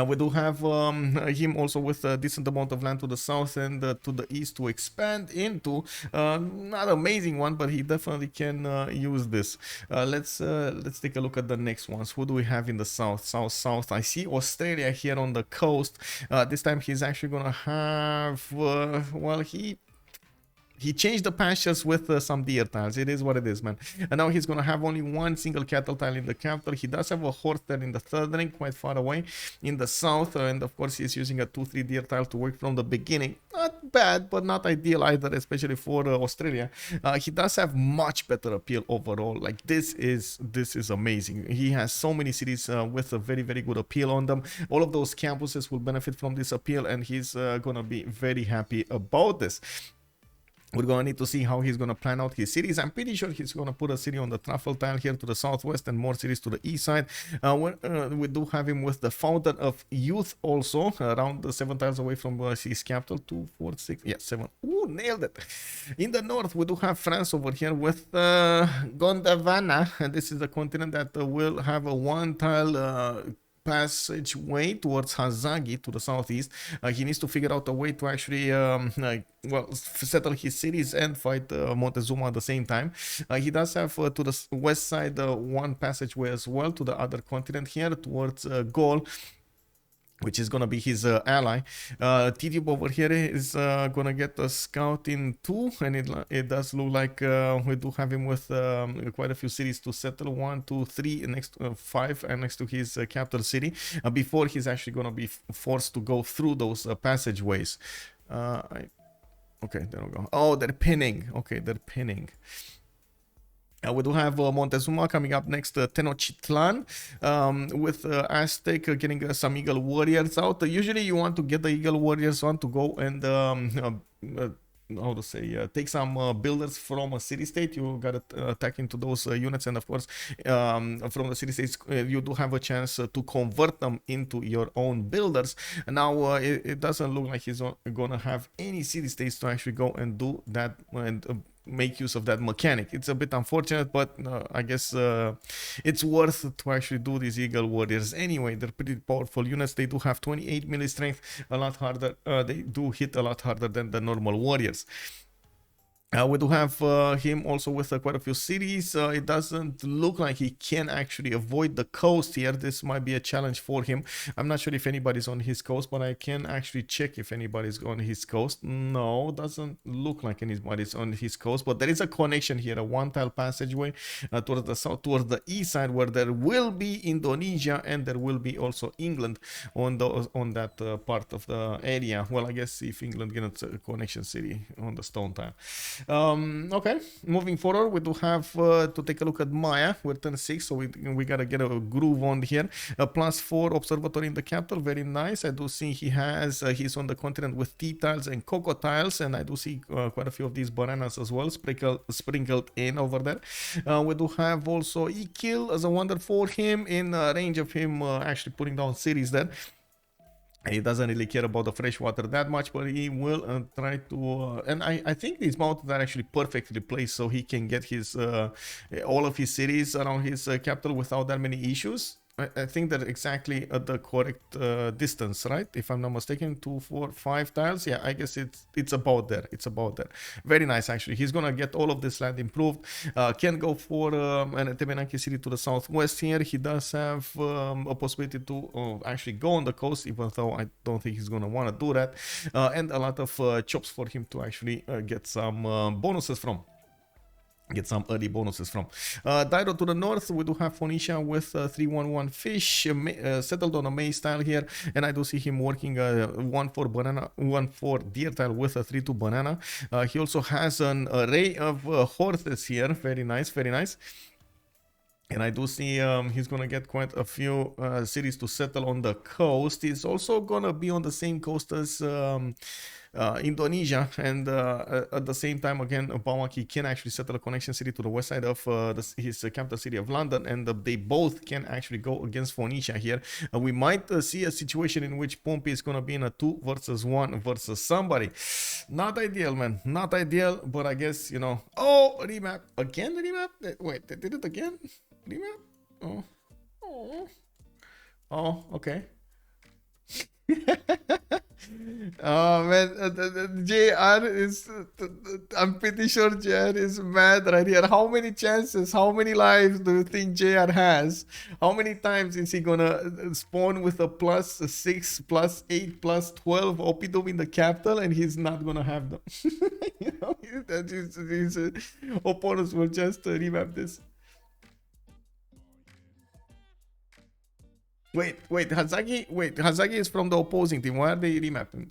We do have him also with a decent amount of land to the south and to the east to expand into. Not amazing one, but he definitely can use this. Let's take a look at the next ones. Who do we have in the south? I see Australia here on the coast. This time he's actually gonna have well, he changed the pastures with some deer tiles. It is what it is, man. And now he's gonna have only one single cattle tile in the capital. He does have a horse tile in the third ring, quite far away in the south, and of course he's using a 2-3 deer tile to work from the beginning. Not bad, but not ideal either, especially for Australia. He does have much better appeal overall. Like this is amazing. He has so many cities with a very good appeal on them. All of those campuses will benefit from this appeal, and he's gonna be very happy about this. We're gonna need to see how he's gonna plan out his cities. I'm pretty sure he's gonna put a city on the truffle tile here to the southwest and more cities to the east side. We do have him with the Fountain of Youth also, around the 7 tiles away from his capital. 2, 4, 6, yeah, 7. Ooh, nailed it. In the north, we do have France over here with Gondwana, and this is a continent that will have a 1 tile passageway towards Hazaggi to the southeast. He needs to figure out a way to actually well, settle his cities and fight Montezuma at the same time. He does have to the west side 1 passageway as well to the other continent here towards Gaul, which is gonna be his ally. Tidube over here is gonna get a scout in 2, and it does look like we do have him with quite a few cities to settle. 1, 2, 3, next 5, and next to his capital city before he's actually gonna be forced to go through those passageways. Okay, there we go. Oh, they're pinning. Okay, they're pinning. We do have Montezuma coming up next, Tenochtitlan, with Aztec getting some Eagle Warriors out. Usually you want to get the Eagle Warriors on to go and how to say, take some builders from a city-state. You gotta attack into those units, and of course from the city-states you do have a chance to convert them into your own builders. And now it doesn't look like he's gonna have any city-states to actually go and do that and make use of that mechanic. It's a bit unfortunate, but I guess it's worth to actually do these Eagle Warriors anyway. They're pretty powerful units. They do have 28 melee strength, a lot harder. They do hit a lot harder than the normal warriors. We do have him also with quite a few cities. It doesn't look like he can actually avoid the coast here. This might be a challenge for him. I'm not sure if anybody's on his coast, but I can actually check if anybody's on his coast. No, doesn't look like anybody's on his coast, but there is a connection here, a one-tile passageway towards the south, towards the east side, where there will be Indonesia and there will be also England on that part of the area. Well, I guess if England gets a connection city on the stone tile. Okay, moving forward, we do have to take a look at Maya. We're turn 6, so we gotta get a groove on here. +4 observatory in the capital, very nice. I do see he has he's on the continent with tea tiles and cocoa tiles, and I do see quite a few of these bananas as well sprinkled in over there. We do have also Ikil as a wonder for him, in range of him actually putting down cities there. He doesn't really care about the fresh water that much, but he will try to and I think these mountains are actually perfectly placed, so he can get his all of his cities around his capital without that many issues. I think that exactly at the correct distance, right? If I'm not mistaken, 2, 4, 5 tiles. Yeah, I guess it's about there. It's about there. Very nice, actually. He's gonna get all of this land improved. Can go for an Bamaki city to the southwest here. He does have a possibility to actually go on the coast, even though I don't think he's gonna want to do that. And a lot of chops for him to actually get some bonuses from. Get some early bonuses from. Dido to the north, we do have Phoenicia with 311 fish settled on a maize tile here, and I do see him working 1-4 banana, 1-4 deer tile with a 3-2 banana. He also has an array of horses here. Very nice, very nice. And I do see he's gonna get quite a few cities to settle on the coast. He's also gonna be on the same coast as Indonesia, and at the same time, again, Bamaki can actually settle a connection city to the west side of his capital city of London, and they both can actually go against Phoenicia here. We might see a situation in which Pompi is going to be in a 2 versus 1 versus somebody. Not ideal, man. Not ideal, but I guess, you know. Oh, remap. Again, remap? Wait, they did it again? Remap? Oh. Oh. Oh, okay. Oh man, JR is, I'm pretty sure JR is mad right here. How many chances, how many lives do you think JR has? How many times is he gonna spawn with a +6, +8, +12 Opidum in the capital, and he's not gonna have them? You know, his opponents will just remap this. Hazaggi is from the opposing team. Why are they remapping?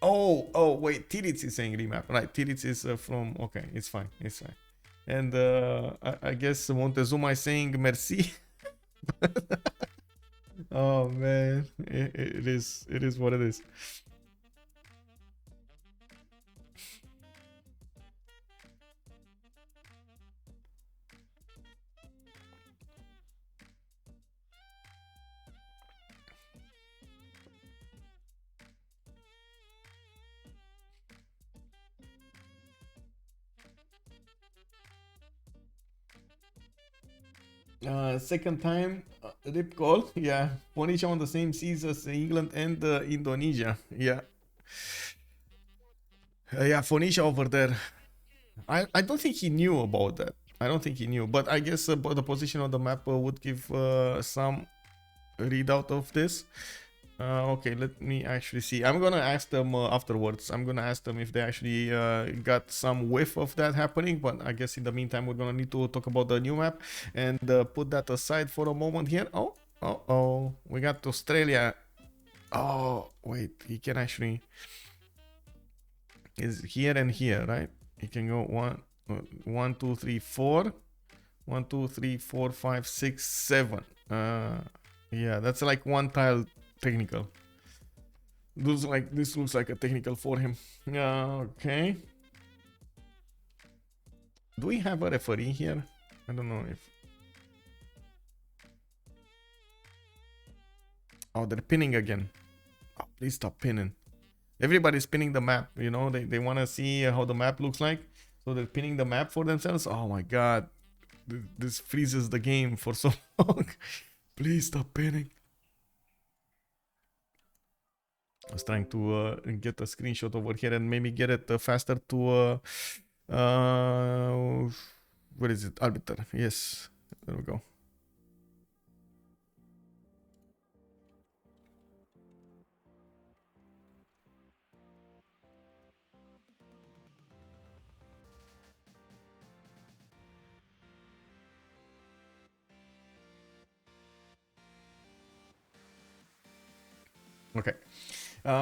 Oh, wait, Titiits is saying remap. Right, Titiits is from, okay, it's fine. And I guess Montezuma is saying merci. Oh man, it is what it is. Second time, Rip Gaul. Yeah, Phoenicia on the same seas as England and Indonesia. Yeah. Yeah, Phoenicia over there. I don't think he knew about that. I don't think he knew, but I guess the position on the map would give some readout of this. Okay, let me actually see. I'm gonna ask them afterwards. I'm gonna ask them if they actually got some whiff of that happening, but I guess in the meantime we're gonna need to talk about the new map and put that aside for a moment here. Oh, we got Australia. Oh, wait, he can actually is here and here, right? He can go 1, 2, 3, 4. 1, 2, 3, 4, 5, 6, 7. Yeah, that's like one tile technical. This looks like a technical for him. Okay. Do we have a referee here? I don't know if. Oh, they're pinning again. Oh, please stop pinning. Everybody's pinning the map. You know, they want to see how the map looks like, so they're pinning the map for themselves. Oh my god, this freezes the game for so long. Please stop pinning. I was trying to get a screenshot over here and maybe get it faster to what is it? Arbiter. Yes. There we go. Okay.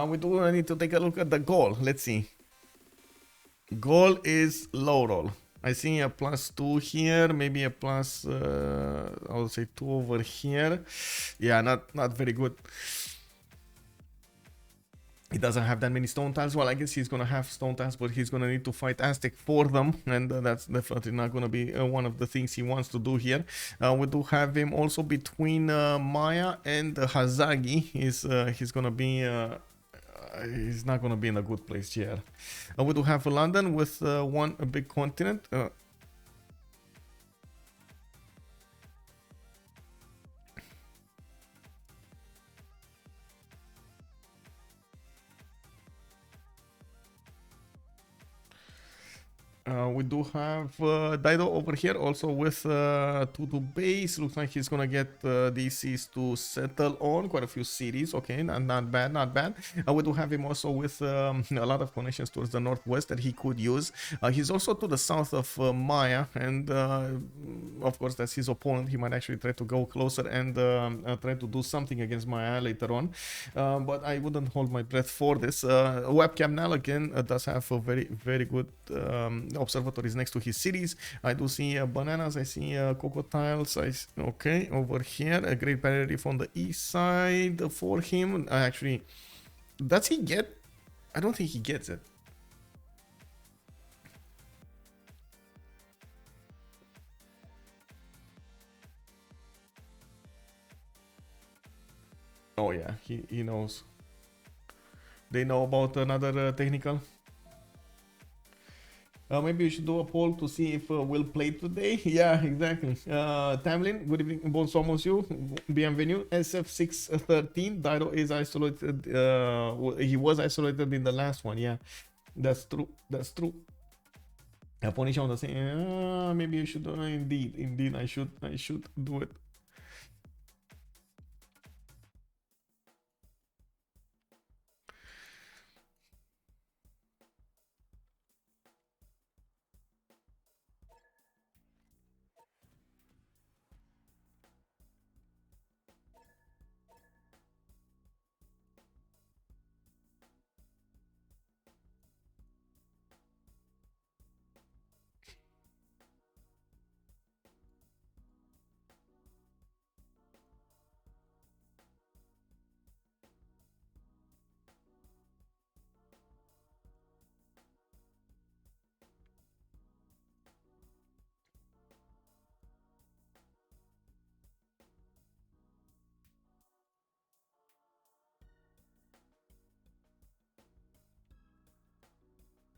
We do need to take a look at the goal. Let's see. Goal is low roll. I see a +2 here, maybe a plus, I would say 2 over here. Yeah, not very good. He doesn't have that many stone tiles. Well, I guess he's gonna have stone tiles, but he's gonna need to fight Aztec for them, and that's definitely not gonna be one of the things he wants to do here. We do have him also between Maya and Hazaggi. He's gonna be. He's not gonna be in a good place here. We do have London with one big continent. We do have Dido over here also with 2 base. Looks like he's gonna get DCs to settle on quite a few cities. Okay, not bad, not bad. We do have him also with a lot of connections towards the northwest that he could use. He's also to the south of Maya, and of course that's his opponent. He might actually try to go closer and try to do something against Maya later on. But I wouldn't hold my breath for this. Webcam now again does have a very good observatories next to his cities. I do see bananas, I see cocoa tiles. Okay, over here a great barrier reef on the east side for him. Actually, does he get? I don't think he gets it. Oh yeah, he knows. They know about another technical. Maybe you should do a poll to see if we'll play today. Yeah, exactly. Tamlin, good evening. Bon somos you. Bienvenue. SF613. Dido is isolated. He was isolated in the last one. Yeah, that's true. That's true. Punish on the same. Maybe you should. Indeed. I should do it.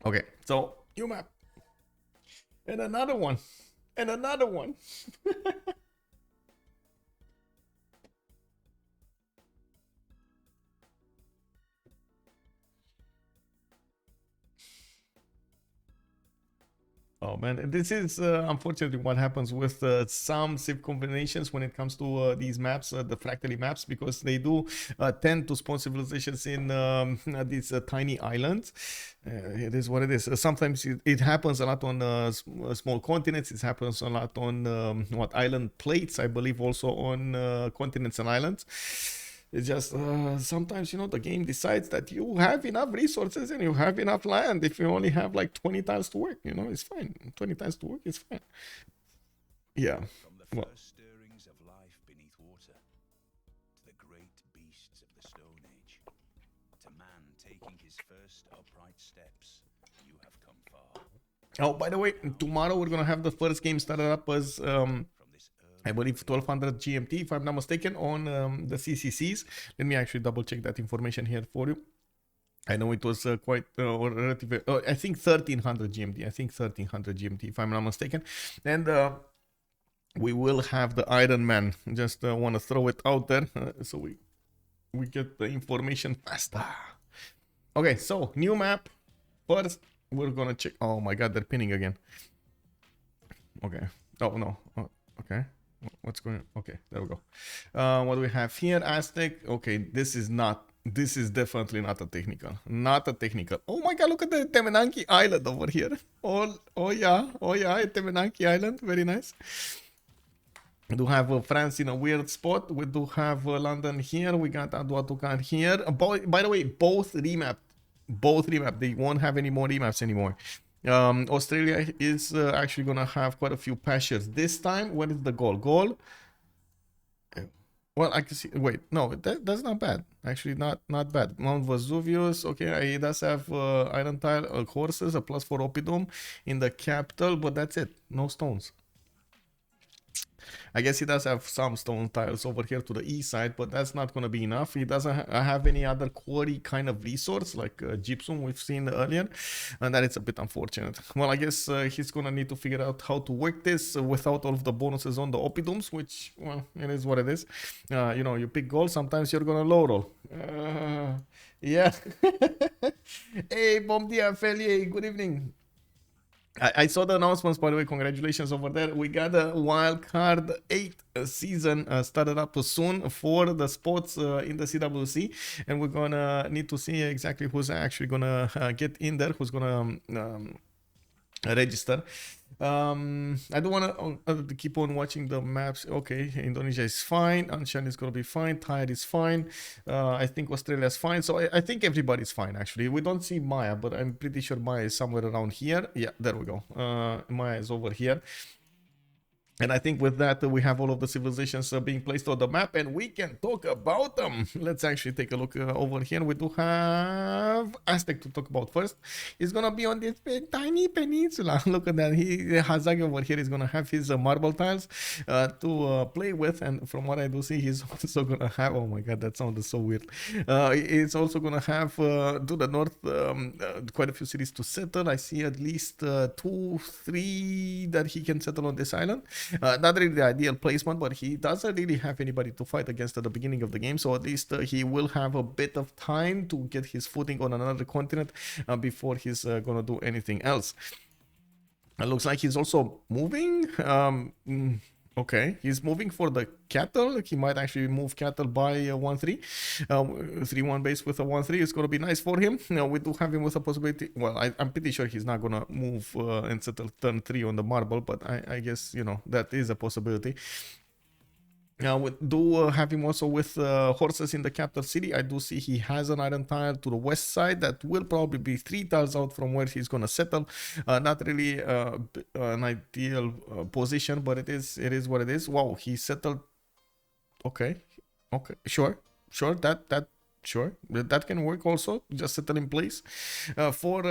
Okay, so new map. And another one. And another one. Oh man, this is unfortunately what happens with some Civ combinations when it comes to these maps, the fractally maps, because they do tend to spawn civilizations in these tiny islands. It is what it is. Sometimes it happens a lot on small continents. It happens a lot on what island plates, I believe, also on continents and islands. It's just sometimes, the game decides that you have enough resources and you have enough land. If you only have like 20 tiles to work, it's fine. 20 tiles to work is fine. Yeah. From the first stirrings of life beneath water to the great beasts of the Stone Age to man taking his first upright steps, you have come far. Oh, by the way, tomorrow we're gonna have the first game started up as I believe 1200 GMT, if I'm not mistaken, on the CCCs. Let me actually double check that information here for you. I know it was quite relatively, I think 1300 GMT. I think 1300 GMT, if I'm not mistaken. And we will have the Iron Man. Just want to throw it out there so we get the information faster. Okay, so new map. First, we're gonna check. Oh my god, they're pinning again. Okay. Oh no. Oh, okay. What's going on? Okay, there we go. What do we have here? Aztec. Okay, this is not. This is definitely not a technical. Not a technical. Oh my god, look at the Temenanki Island over here. Oh yeah. Oh yeah, Temenanki Island. Very nice. We do have France in a weird spot. We do have London here. We got Aduatucan here. By the way, both remapped. Both remapped. They won't have any more remaps anymore. Australia is actually gonna have quite a few pastures this time. What is the goal? Goal. Well, I can see. Wait, no, that's not bad. Actually, not bad. Mount Vesuvius. Okay, he does have iron tile horses, a +4 Oppidum in the capital, but that's it. No stones. I guess he does have some stone tiles over here to the east side, but that's not going to be enough. He doesn't have any other quarry kind of resource like gypsum we've seen earlier, and that is a bit unfortunate. Well, I guess he's going to need to figure out how to work this without all of the bonuses on the Oppidums, which, well, it is what it is. You know, you pick gold, sometimes you're going to low roll. Yeah. Hey, Pompi, Feli, good evening. I saw the announcements, by the way. Congratulations over there. We got a wildcard 8 season started up soon for the spots in the CWC, and we're gonna need to see exactly who's actually gonna get in there, who's gonna register. I don't want to keep on watching the maps. Okay, Indonesia is fine. Anshan is going to be fine. Thailand is fine. I think Australia is fine. So I think everybody's fine, actually. We don't see Maya, but I'm pretty sure Maya is somewhere around here. Yeah, there we go. Maya is over here. And I think with that, we have all of the civilizations being placed on the map, and we can talk about them. Let's actually take a look over here. We do have Aztec to talk about first. He's going to be on this tiny peninsula. Look at that. Hazaggi over here is going to have his marble tiles to play with. And from what I do see, he's also going to have... Oh my god, that sounded so weird. He's also going to have to the north quite a few cities to settle. I see at least 2, 3 that he can settle on this island. Not really the ideal placement, but he doesn't really have anybody to fight against at the beginning of the game, so at least he will have a bit of time to get his footing on another continent before he's gonna do anything else. It looks like he's also moving. Okay, he's moving for the cattle. He might actually move cattle by 1-3. 3-1 base with a 1-3 is going to be nice for him. We do have him with a possibility. Well, I'm pretty sure he's not going to move and settle turn 3 on the marble, but I guess, you know, that is a possibility. We do have him also with horses in the capital city. I do see he has an iron tile to the west side that will probably be 3 tiles out from where he's gonna settle. Not really an ideal position, but it is what it is. Wow, he settled. Okay, sure, that can work also. Just settle in place for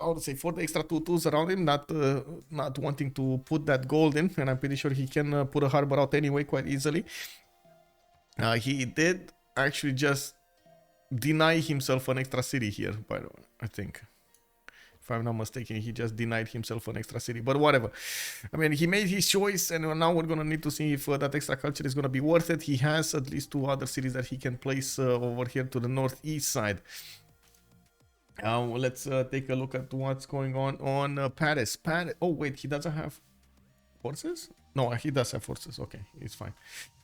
I would say for the extra 2/2s around him, not wanting to put that gold in, and I'm pretty sure he can put a harbor out anyway quite easily. He did actually just deny himself an extra city here, by the way, I think. If I'm not mistaken, he just denied himself an extra city, but whatever. I mean, he made his choice, and now we're going to need to see if that extra culture is going to be worth it. He has at least 2 other cities that he can place over here to the northeast side. Let's take a look at what's going on Paris. Oh, wait, he doesn't have horses? No, he does have horses. Okay, it's fine.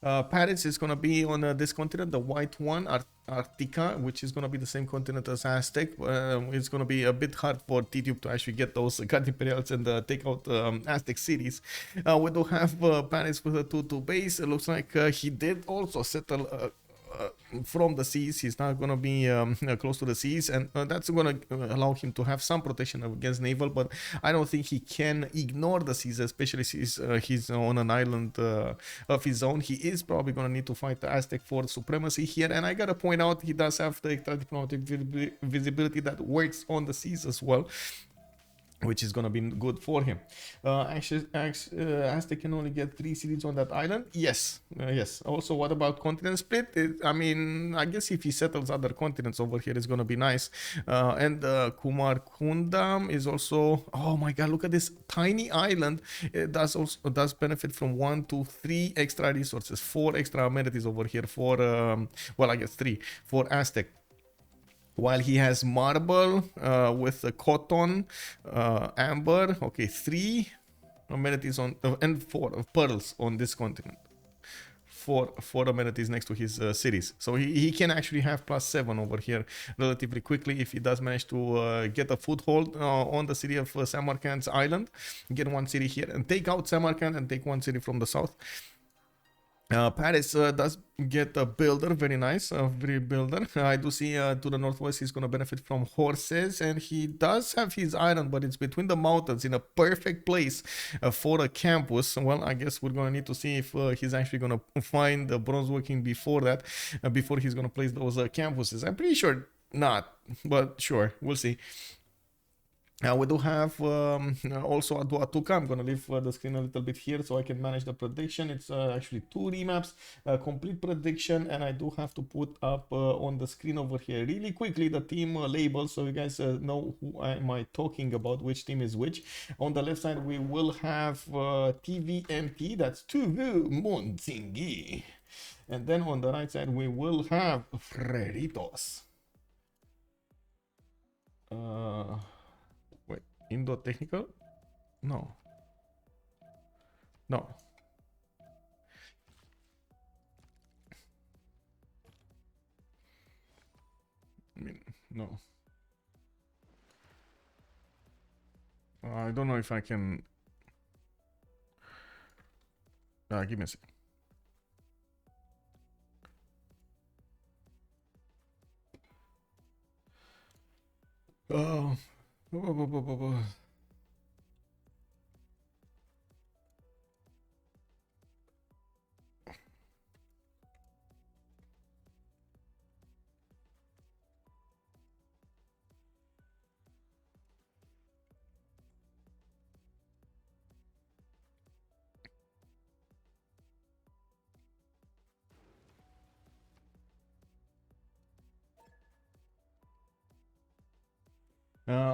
Paris is going to be on this continent, the white one, Arctica, which is going to be the same continent as Aztec. It's going to be a bit hard for Tidube to actually get those God Imperials and take out Aztec cities. We do have Paris with a 2/2 base. It looks like he did also settle from the seas. He's not going to be close to the seas, and that's going to allow him to have some protection against naval, but I don't think he can ignore the seas, especially since he's on an island of his own. He is probably going to need to fight the Aztec for supremacy here, and I gotta point out he does have the extra diplomatic visibility that works on the seas as well, which is going to be good for him. Actually, Aztec can only get 3 cities on that island. Yes. Also, what about continent split? I mean, I guess if he settles other continents over here, it's going to be nice. And Kumar Kundam is also... Oh my god, look at this tiny island. It does benefit from 1 to 3 extra resources, 4 extra amenities over here for... well, I guess 3 for Aztec. while he has marble with cotton, amber. Okay, 3 amenities on and 4 pearls on this continent. Four amenities next to his cities, so he can actually have +7 over here relatively quickly if he does manage to get a foothold on the city of Samarkand's island, get 1 city here and take out Samarkand and take 1 city from the south. Paris does get a builder, very nice, a very builder. I do see to the northwest he's going to benefit from horses, and he does have his island, but it's between the mountains in a perfect place for a campus. Well, I guess we're going to need to see if he's actually going to find the bronze working before that, before he's going to place those campuses. I'm pretty sure not, but sure, we'll see. We do have also Atuka. I'm going to leave the screen a little bit here so I can manage the prediction. It's actually 2 remaps, complete prediction, and I do have to put up on the screen over here really quickly the team labels so you guys know who am I talking about, which team is which. On the left side we will have TVMT, that's veux, Tsingy. And then on the right side we will have Freritos. Indo technical? No. No. I mean, no. I don't know if I can... give me a second.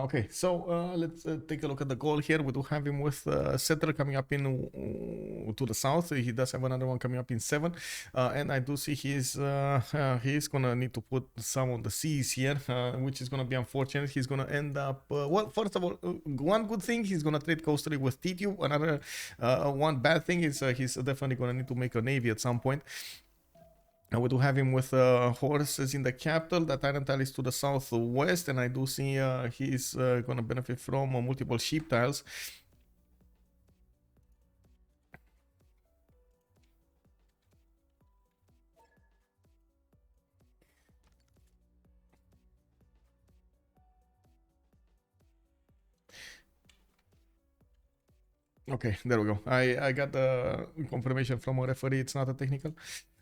Okay, so let's take a look at the goal here. We do have him with settler coming up in to the south. He does have another one coming up in 7, and I do see he's gonna need to put some on the seas here, which is gonna be unfortunate. He's gonna end up well. First of all, one good thing, he's gonna trade coastally with Tidube. Another one bad thing is he's definitely gonna need to make a navy at some point. And we do have him with horses in the capital. That iron tile is to the southwest, and I do see he's going to benefit from multiple sheep tiles. Okay, there we go. I got the confirmation from a referee. It's not a technical.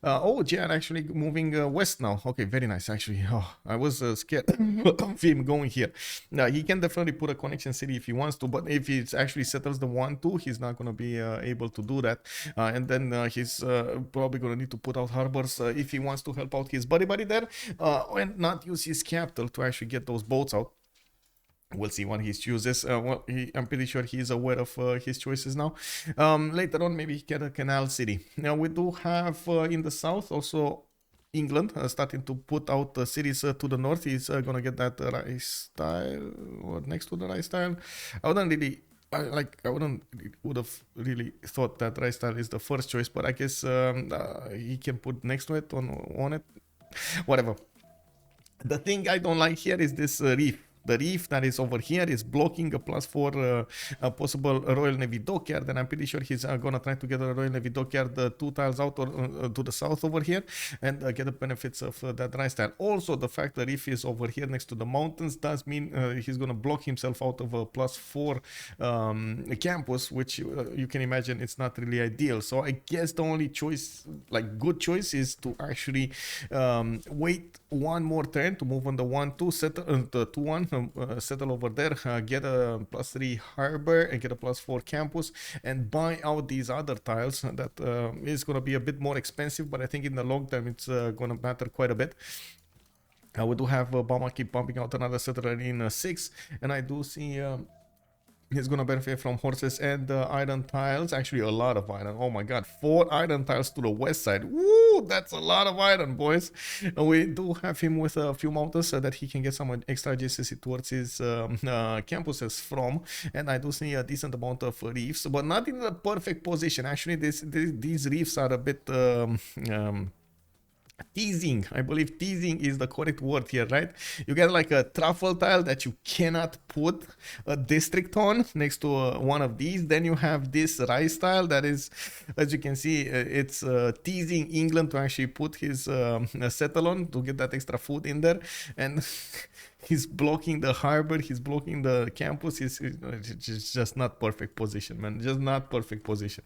Oh, Jan actually moving west now. Okay, very nice. Actually, I was scared of him going here. Now he can definitely put a connection city if he wants to, but if he actually settles the 1-2, he's not going to be able to do that. And then he's probably going to need to put out harbors if he wants to help out his buddy there, and not use his capital to actually get those boats out. We'll see what he chooses. Well, I'm pretty sure he's aware of his choices now. Later on, maybe he get a canal city. Now we do have in the south also England starting to put out cities to the north. He's gonna get that rice tile or next to the rice tile. I would have really thought that rice tile is the first choice, but I guess he can put next to it on it. Whatever. The thing I don't like here is this reef. The reef that is over here is blocking a +4 possible Royal Navy dockyard, and I'm pretty sure he's gonna try to get a Royal Navy dockyard 2 tiles out or to the south over here and get the benefits of that rice tile. Also, the fact the reef is over here next to the mountains does mean he's gonna block himself out of a +4 campus, which you can imagine it's not really ideal. So I guess the only choice, like good choice, is to actually wait one more turn to move on the 1-2, settle the 2-1. Settle over there, get a +3 harbor and get a +4 campus, and buy out these other tiles. That is going to be a bit more expensive, but I think in the long term it's going to matter quite a bit. We do have Bamaki pumping out another settler in 6, and I do see he's gonna benefit from horses and iron tiles. Actually, a lot of iron. Oh my god, 4 iron tiles to the west side. Woo, that's a lot of iron, boys. We do have him with a few mountains so that he can get some extra GCC towards his campuses from. And I do see a decent amount of reefs, but not in the perfect position. Actually, these reefs are a bit teasing. I believe teasing is the correct word here, right? You get like a truffle tile that you cannot put a district on next to one of these. Then you have this rice tile that is, as you can see, it's teasing England to actually put his settle on to get that extra food in there. And he's blocking the harbor, he's blocking the campus. It's just not perfect position, man. Just not perfect position.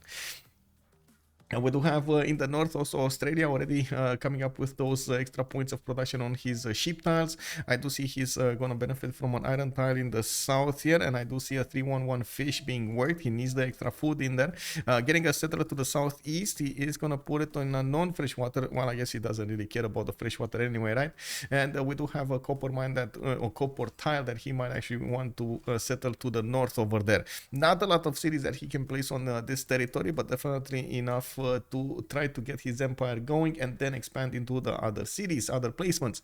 And we do have in the north also Australia already coming up with those extra points of production on his sheep tiles. I do see he's going to benefit from an iron tile in the south here, and I do see a 311 fish being worked. He needs the extra food in there. Getting a settler to the southeast, he is going to put it on a non-freshwater. Well, I guess he doesn't really care about the freshwater anyway, right? And we do have a copper mine that, or copper tile that he might actually want to settle to the north over there. Not a lot of cities that he can place on this territory, but definitely enough to try to get his empire going and then expand into the other cities, other placements.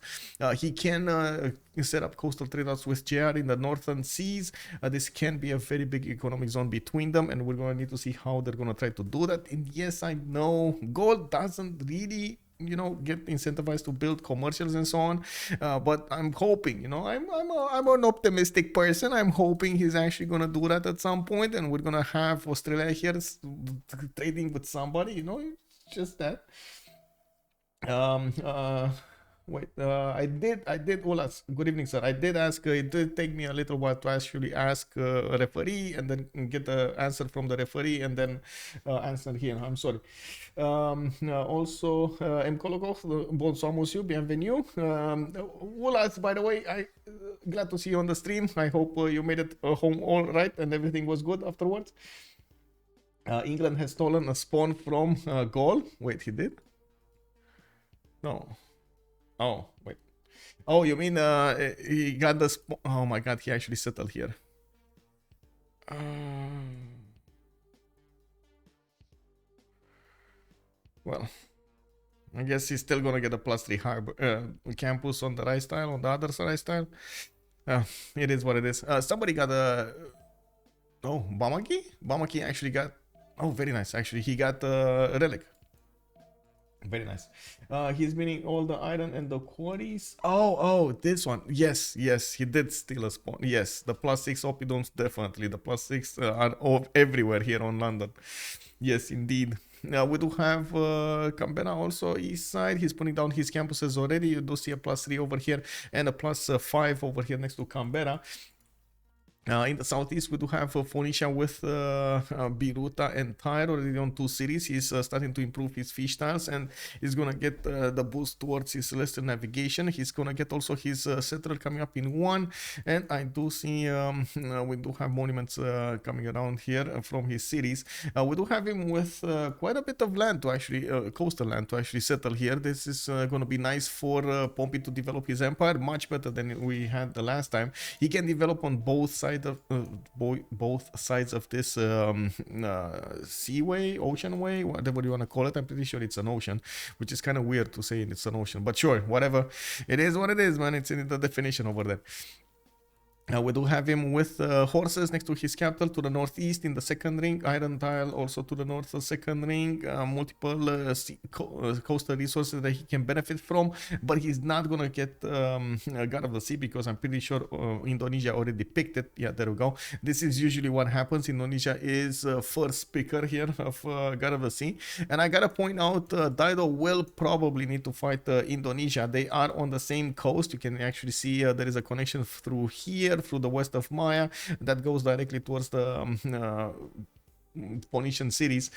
He can set up coastal trade routes with JR in the northern seas. This can be a very big economic zone between them, and we're going to need to see how they're going to try to do that. And yes, I know Gaul doesn't really, you know, get incentivized to build commercials and so on, but I'm hoping, you know, I'm an optimistic person. I'm hoping he's actually gonna do that at some point, and we're gonna have Australia here trading with somebody, you know, just that. Wait, I did, Olas, good evening, sir. I did ask, it did take me a little while to actually ask a referee and then get the answer from the referee and then answer here. I'm sorry. Also, Mkolokov, bonsoir monsieur, bienvenue. Olas, by the way, glad to see you on the stream. I hope you made it home all right and everything was good afterwards. England has stolen a spawn from Gaul. Wait, he did? No. Oh, wait. Oh, you mean he got the oh my god, he actually settled here. Well, I guess he's still gonna get a +3 harbor campus on the right style, on the other side style. It is what it is. Somebody got a oh, Bamaki? Bamaki actually got, oh, very nice. Actually, he got a relic. Very nice. He's meaning all the iron and the quarries. Oh, this one. Yes, he did steal a spawn. Yes, the +6 opidomes, definitely. The +6 are everywhere here on London. Yes, indeed. We do have Canberra also east side. He's putting down his campuses already. You do see a +3 over here and a +5 over here next to Canberra. In the southeast, we do have Phoenicia with Biruta and Tyre already on 2 cities. He's starting to improve his fish tiles, and he's gonna get the boost towards his celestial navigation. He's gonna get also his settler coming up in 1, and I do see we do have monuments coming around here from his cities. We do have him with quite a bit of land to actually coastal land to actually settle here. This is gonna be nice for Pompi to develop his empire, much better than we had the last time. He can develop on both sides of both sides of this seaway, ocean way, whatever you want to call it. I'm pretty sure it's an ocean, which is kind of weird to say it's an ocean, but sure, whatever. It is what it is, man. It's in the definition over there. We do have him with horses next to his capital to the northeast in the second ring, iron tile also to the north of second ring, multiple coastal resources that he can benefit from, but he's not gonna get God of the Sea because I'm pretty sure Indonesia already picked it. Yeah, there we go. This is usually what happens. Indonesia is first picker here of God of the Sea, and I gotta point out Dido will probably need to fight Indonesia. They are on the same coast. You can actually see there is a connection through here, through the west of Maya, that goes directly towards the Phoenician cities.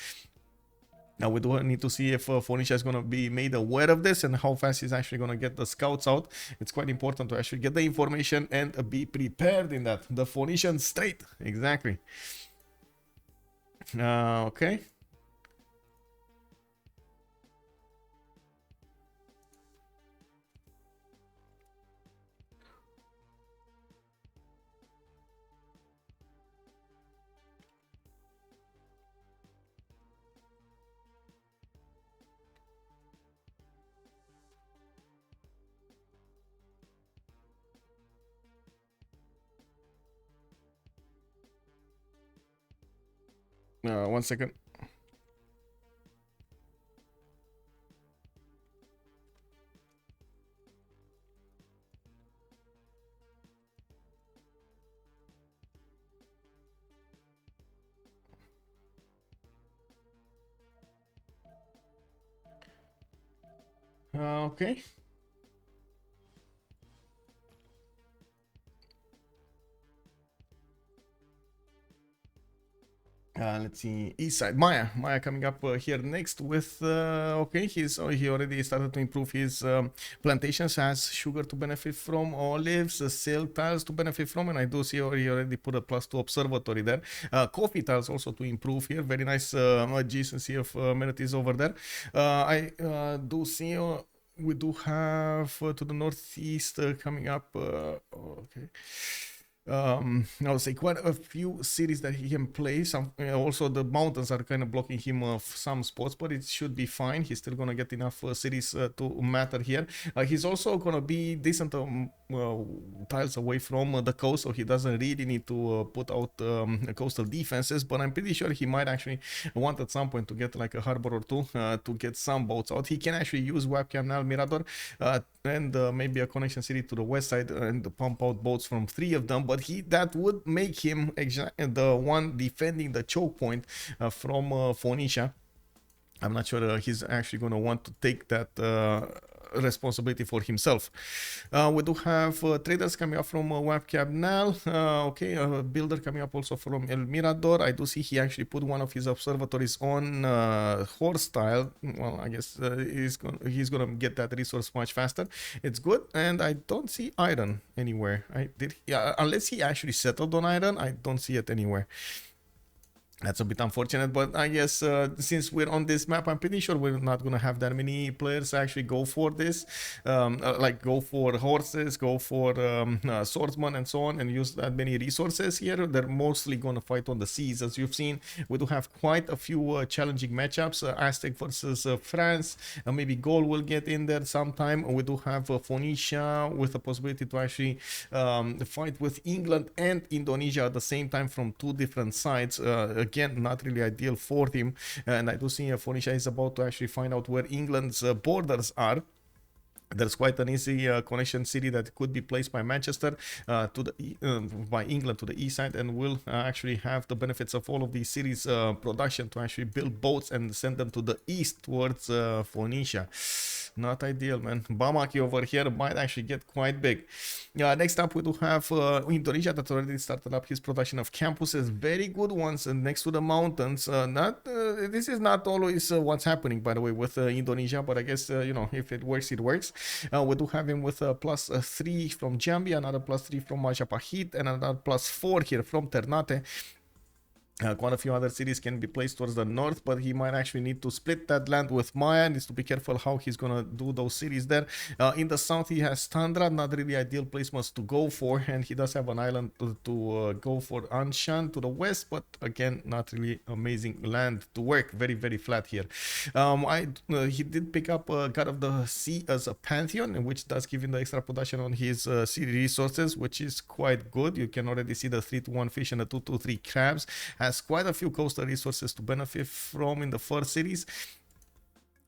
Now we do need to see if Phoenicia is going to be made aware of this and how fast he's actually going to get the scouts out. It's quite important to actually get the information and be prepared in that. The Phoenician Strait, exactly. Okay. 1 second. Okay. Let's see, east side. Maya coming up here next with okay, he already started to improve his plantations, has sugar to benefit from, olives, sail tiles to benefit from, and I do see he already put a +2 observatory there. Coffee tiles also to improve here. Very nice adjacency of amenities over there. I do see we do have to the northeast coming up. Okay. I would say quite a few cities that he can play. Some also the mountains are kind of blocking him of some spots, but it should be fine. He's still gonna get enough cities to matter here. He's also gonna be decent tiles away from the coast, so he doesn't really need to put out coastal defenses. But I'm pretty sure he might actually want at some point to get like a harbor or two to get some boats out. He can actually use Canal Mirador and maybe a connection city to the west side and pump out boats from 3 of them. But that would make him the one defending the choke point from Phoenicia. I'm not sure he's actually going to want to take that responsibility for himself. We do have traders coming up from Canal. Okay, a builder coming up also from El Mirador. I do see he actually put one of his observatories on horse style. Well, I guess he's gonna get that resource much faster. It's good, and I don't see iron anywhere. Unless he actually settled on iron, I don't see it anywhere. That's a bit unfortunate, but I guess since we're on this map, I'm pretty sure we're not going to have that many players actually go for this. Like go for horses, go for swordsmen and so on, and use that many resources here. They're mostly going to fight on the seas. As you've seen, we do have quite a few challenging matchups. Aztec versus France. Maybe Gaul will get in there sometime. We do have Phoenicia with the possibility to actually fight with England and Indonesia at the same time from 2 different sides. Again, not really ideal for him, and I do see Phoenicia is about to actually find out where England's borders are. There's quite an easy connection city that could be placed by Manchester by England to the east side, and will actually have the benefits of all of these cities production to actually build boats and send them to the east towards Phoenicia. Not ideal, man. Bamaki over here might actually get quite big. Next up, we do have Indonesia that already started up his production of campuses, very good ones next to the mountains. This is not always what's happening, by the way, with Indonesia, but I guess you know, if it works, it works. We do have him with a +3 from Jambi, another +3 from Majapahit, and another +4 here from Ternate. Quite a few other cities can be placed towards the north, but he might actually need to split that land with Maya. Needs to be careful how he's gonna do those cities there. In the south, he has Tundra, not really ideal placements to go for, and he does have an island to go for Anshan to the west, but again, not really amazing land to work. Very, very flat here. He did pick up God of the Sea as a pantheon, which does give him the extra production on his sea resources, which is quite good. You can already see the 3-1 fish and the 2-3 crabs. Has quite a few coastal resources to benefit from in the first cities.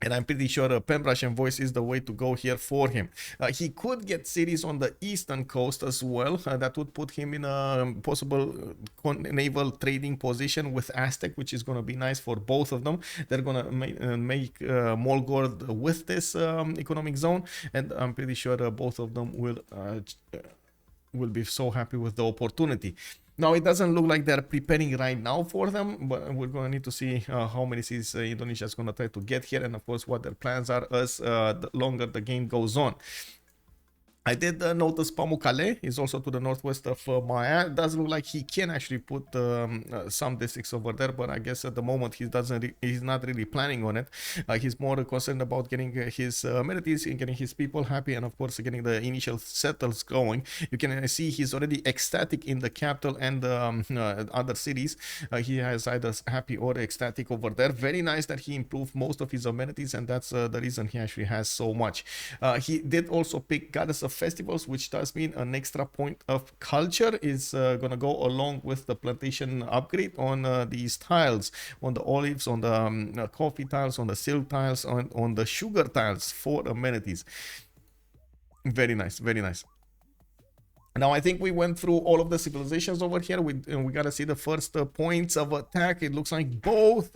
And I'm pretty sure Pembrokeshire Voice is the way to go here for him. He could get cities on the eastern coast as well. That would put him in a possible naval trading position with Aztec, which is going to be nice for both of them. They're going to make Molgord with this economic zone. And I'm pretty sure both of them will be so happy with the opportunity. Now, it doesn't look like they're preparing right now for them, but we're going to need to see how many cities Indonesia is going to try to get here, and of course what their plans are as the longer the game goes on. I did notice Pamukkale is also to the northwest of Maya. It does look like he can actually put some districts over there, but I guess at the moment he's not really planning on it. He's more concerned about getting his amenities and getting his people happy, and of course getting the initial settles going. You can see he's already ecstatic in the capital and other cities. He has either happy or ecstatic over there. Very nice that he improved most of his amenities, and that's the reason he actually has so much. He did also pick Goddess of festivals, which does mean an extra point of culture is gonna go along with the plantation upgrade on these tiles, on the olives, on the coffee tiles, on the silk tiles, on the sugar tiles for amenities. Very nice, very nice. Now I think we went through all of the civilizations over here. We gotta see the first points of attack. It looks like both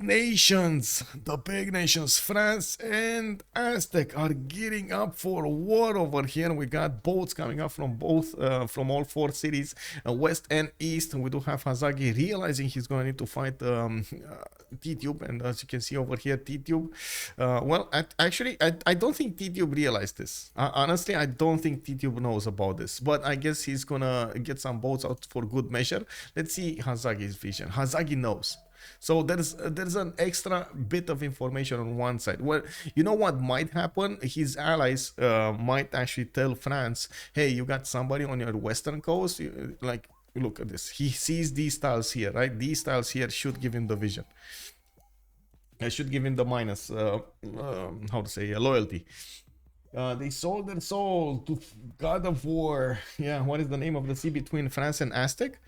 nations, the big nations, France and Aztec, are gearing up for war over here. We got boats coming up from from all four cities, west and east. We do have Hazaggi realizing he's going to need to fight Tidube, and as you can see over here, Tidube. Well, I don't think Tidube realized this. Honestly, I don't think Tidube knows about this, but I guess he's gonna get some boats out for good measure. Let's see Hazaggi's vision. Hazaggi knows. So there's an extra bit of information on one side. Well, you know what might happen? His allies might actually tell France, hey, you got somebody on your western coast, like, look at this. He sees these tiles here, right? These tiles here should give him the vision. I should give him the minus, how to say, loyalty. They sold their soul to God of War. Yeah, what is the name of the sea between France and Aztec?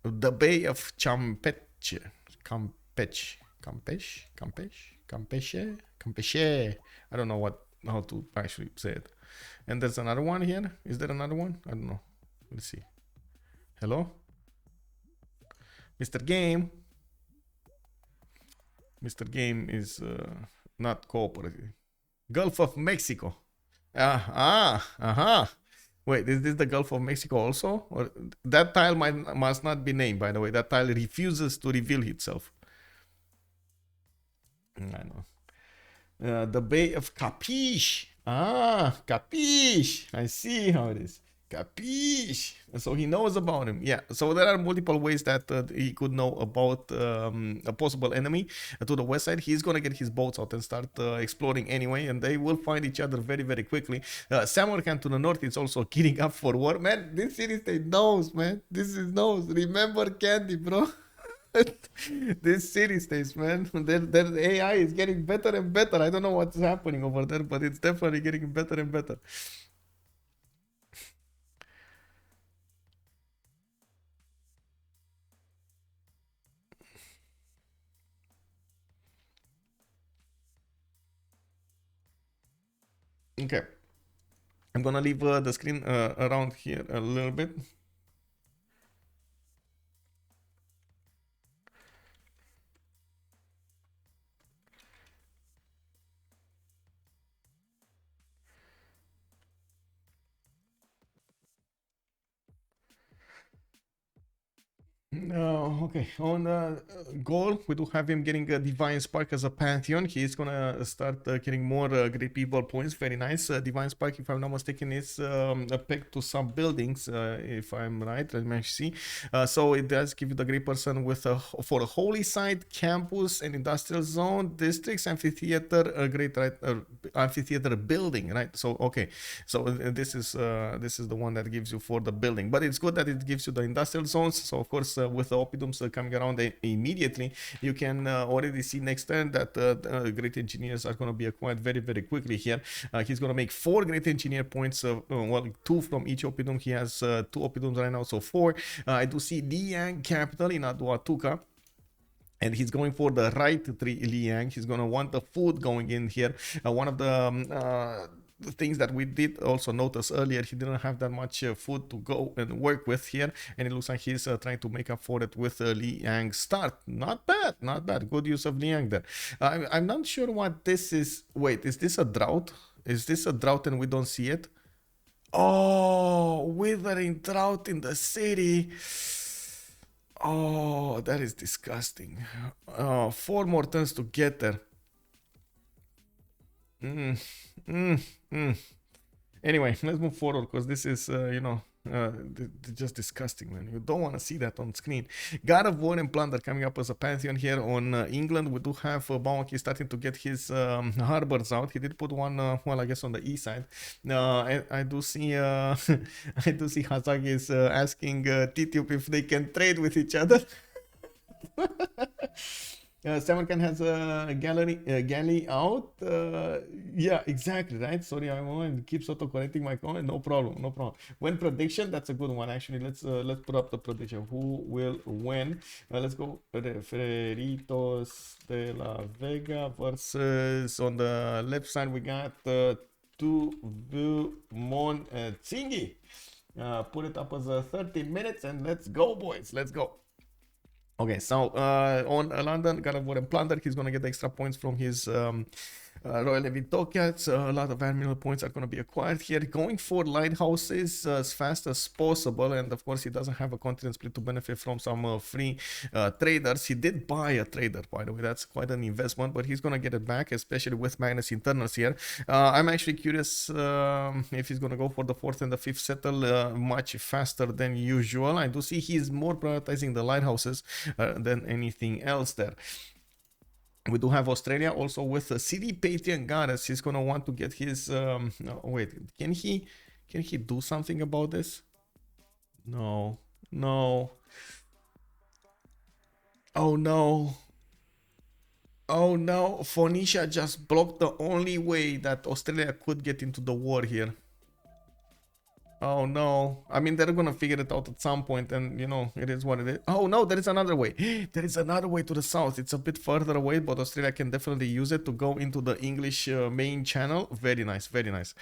The Bay of Campeche. I don't know how to actually say it. And there's another one here. Is there another one? I don't know. Let's see. Hello? Mr. Game. Mr. Game is not cooperative. Gulf of Mexico. Wait, is this the Gulf of Mexico also? Or that tile must not be named, by the way. That tile refuses to reveal itself. I know. The Bay of Capiche. Capiche. I see how it is. Capiche. So he knows about him. Yeah. So there are multiple ways that he could know about a possible enemy to the west side. He's gonna get his boats out and start exploring anyway, and they will find each other very, very quickly. Samarkand to the north is also gearing up for war. Man, this city state knows, man. This is knows. Remember Candy, bro. This city states, man. Their AI is getting better and better. I don't know what's happening over there, but it's definitely getting better and better. Okay, I'm gonna leave the screen around here a little bit. Okay, on Gaul, we do have him getting a Divine Spark as a Pantheon. He is gonna start getting more great people points. Very nice. Divine Spark, if I'm not mistaken, is pegged to some buildings, if I'm right. Let me see. So it does give you the great person with for a holy site, campus, and industrial zone, districts, amphitheater, a great right amphitheater building, right? So okay, so this is the one that gives you for the building, but it's good that it gives you the industrial zones. So of course, with the Oppidums coming around immediately, you can already see next turn that great engineers are going to be acquired very, very quickly here. He's going to make 4 great engineer points, well, 2 from each Oppidum. He has 2 Oppidums right now, so 4. I do see Liang capital in Aduatuca. And he's going for the right 3 Liang. He's going to want the food going in here. One of the things that we did also notice earlier, he didn't have that much food to go and work with here, and it looks like he's trying to make up for it with Liang start. Not bad, not bad. Good use of Liang there. I'm not sure what this is. Wait, is this a drought? Is this a drought and we don't see it? Oh, withering drought in the city. Oh, that is disgusting. 4 more turns to get there. Anyway, let's move forward, because this is, just disgusting, man. You don't want to see that on screen. God of War and Plunder coming up as a Pantheon here on England. We do have Bamaki starting to get his harbors out. He did put one, well, I guess on the east side. I do see I do see Hazaggi is asking Titiub if they can trade with each other. Samarkand has a galley out. Yeah, exactly, right? Sorry, it keeps auto-correcting my comment. No problem, no problem. When prediction, that's a good one, actually. Let's put up the prediction. Who will win? Let's go. Freritos de la Vega versus, on the left side, we got veux, Tsingy. Put it up as 30 minutes and let's go, boys. Let's go. Okay, so on London, God of War and Plunder, he's going to get extra points from his Royal Navy Tokats. A lot of admiral points are going to be acquired here. Going for lighthouses as fast as possible, and of course he doesn't have a continent split to benefit from some free traders. He did buy a trader, by the way. That's quite an investment, but he's going to get it back, especially with Magnus internals here. I'm actually curious if he's going to go for the 4th and the 5th settle much faster than usual. I do see he's more prioritizing the lighthouses than anything else there. We do have Australia also with the City Patreon Goddess. He's gonna want to get his no, wait, can he do something about this? No. Oh no. Oh no, Phoenicia just blocked the only way that Australia could get into the war here. Oh no. I mean, they're gonna figure it out at some point, and you know, it is what it is. Oh no, there is another way. There is another way to the south. It's a bit further away, but Australia can definitely use it to go into the English main channel. Very nice, very nice.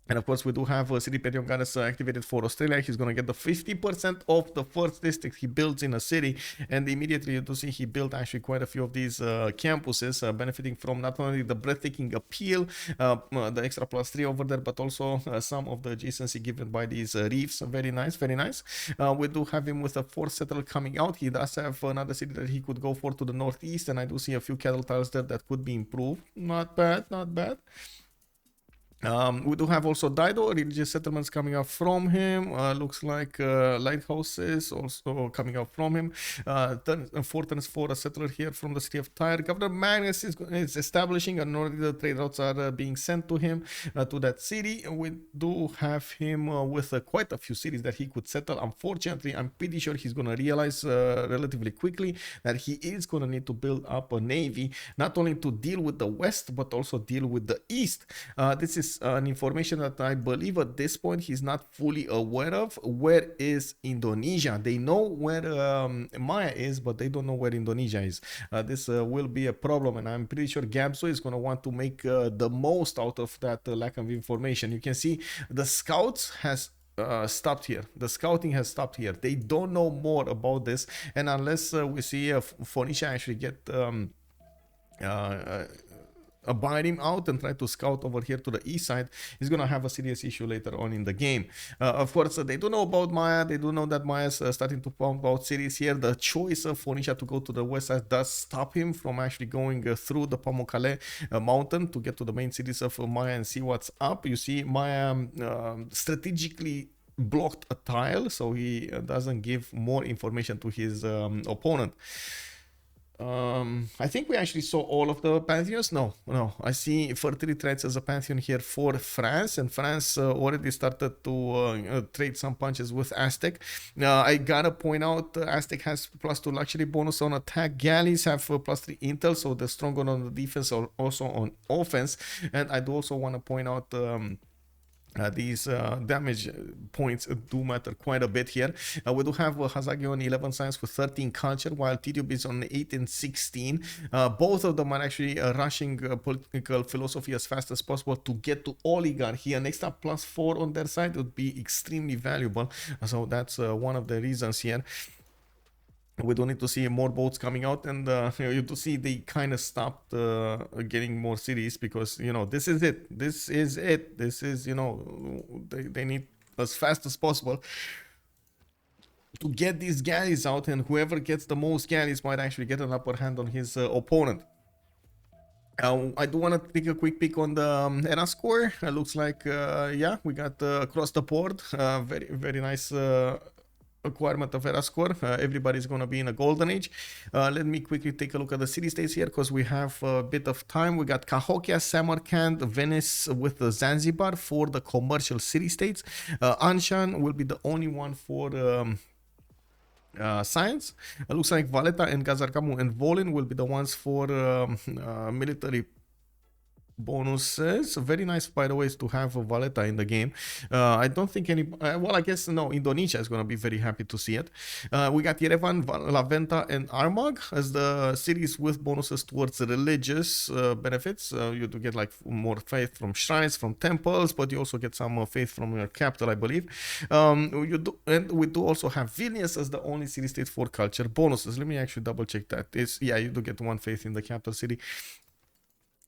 And of course, we do have City Patreon Goddess activated for Australia. He's going to get the 50% of the first district he builds in a city. And immediately you do see he built actually quite a few of these campuses, benefiting from not only the breathtaking appeal, the extra +3 over there, but also some of the adjacency given by these reefs. Very nice, very nice. We do have him with a 4th settler coming out. He does have another city that he could go for to the northeast. And I do see a few cattle tiles there that could be improved. Not bad, not bad. We do have also Dido, religious settlements coming up from him. Looks like lighthouses also coming up from him. Fortress for a settler here from the city of Tyre. Governor Magnus is establishing, and already the trade routes are being sent to him to that city. We do have him with quite a few cities that he could settle. Unfortunately, I'm pretty sure he's going to realize relatively quickly that he is going to need to build up a navy, not only to deal with the west, but also deal with the east. This is an information that I believe at this point he's not fully aware of. Where is Indonesia? They know where Maya is, but they don't know where Indonesia is. This will be a problem, and I'm pretty sure Gabzou is going to want to make the most out of that lack of information. You can see the scouts has stopped here. The scouting has stopped here. They don't know more about this, and unless we see Phoenicia actually get abide him out and try to scout over here to the east side, he's gonna have a serious issue later on in the game. Of course, they do know about Maya. They do know that Maya's starting to pump out cities here. The choice of Phoenicia to go to the west side does stop him from actually going through the Pamukkale mountain to get to the main cities of Maya and see what's up. You see Maya strategically blocked a tile, so he doesn't give more information to his opponent. I think we actually saw all of the pantheons. No, I see fertility traits as a pantheon here for France, and France already started to trade some punches with Aztec. I gotta point out, Aztec has +2 luxury bonus on attack. Galleys have +3 intel, so they're stronger on the defense or also on offense. And I do also want to point out these damage points do matter quite a bit here. We do have Hazaggi on 11 science with 13 culture, while Tidube is on 8 and 16. Both of them are actually rushing political philosophy as fast as possible to get to oligarchy. An extra +4 on their side would be extremely valuable. So that's one of the reasons here. We don't need to see more boats coming out, and you do see they kind of stopped getting more cities because, you know, this is it. This is, you know, they need as fast as possible to get these galleys out, and whoever gets the most galleys might actually get an upper hand on his opponent. I do want to take a quick peek on the era score. Looks like, yeah, we got across the board. Very nice acquirement of era score. Everybody's going to be in a golden age. Let me quickly take a look at the city states here because we have a bit of time. We got Cahokia, Samarkand, Venice with the Zanzibar for the commercial city states. Anshan will be the only one for science. It looks like Valletta and Gazarcamu and Volin will be the ones for military bonuses. Very nice, by the way, is to have a Valletta in the game. I don't think any, well, I guess no, Indonesia is going to be very happy to see it. We got Yerevan, La Venta, and Armagh as the cities with bonuses towards religious benefits. You do get like more faith from shrines, from temples, but you also get some faith from your capital, I believe. And we do also have Vilnius as the only city state for culture bonuses. Let me actually double check that. Yeah, you do get one faith in the capital city.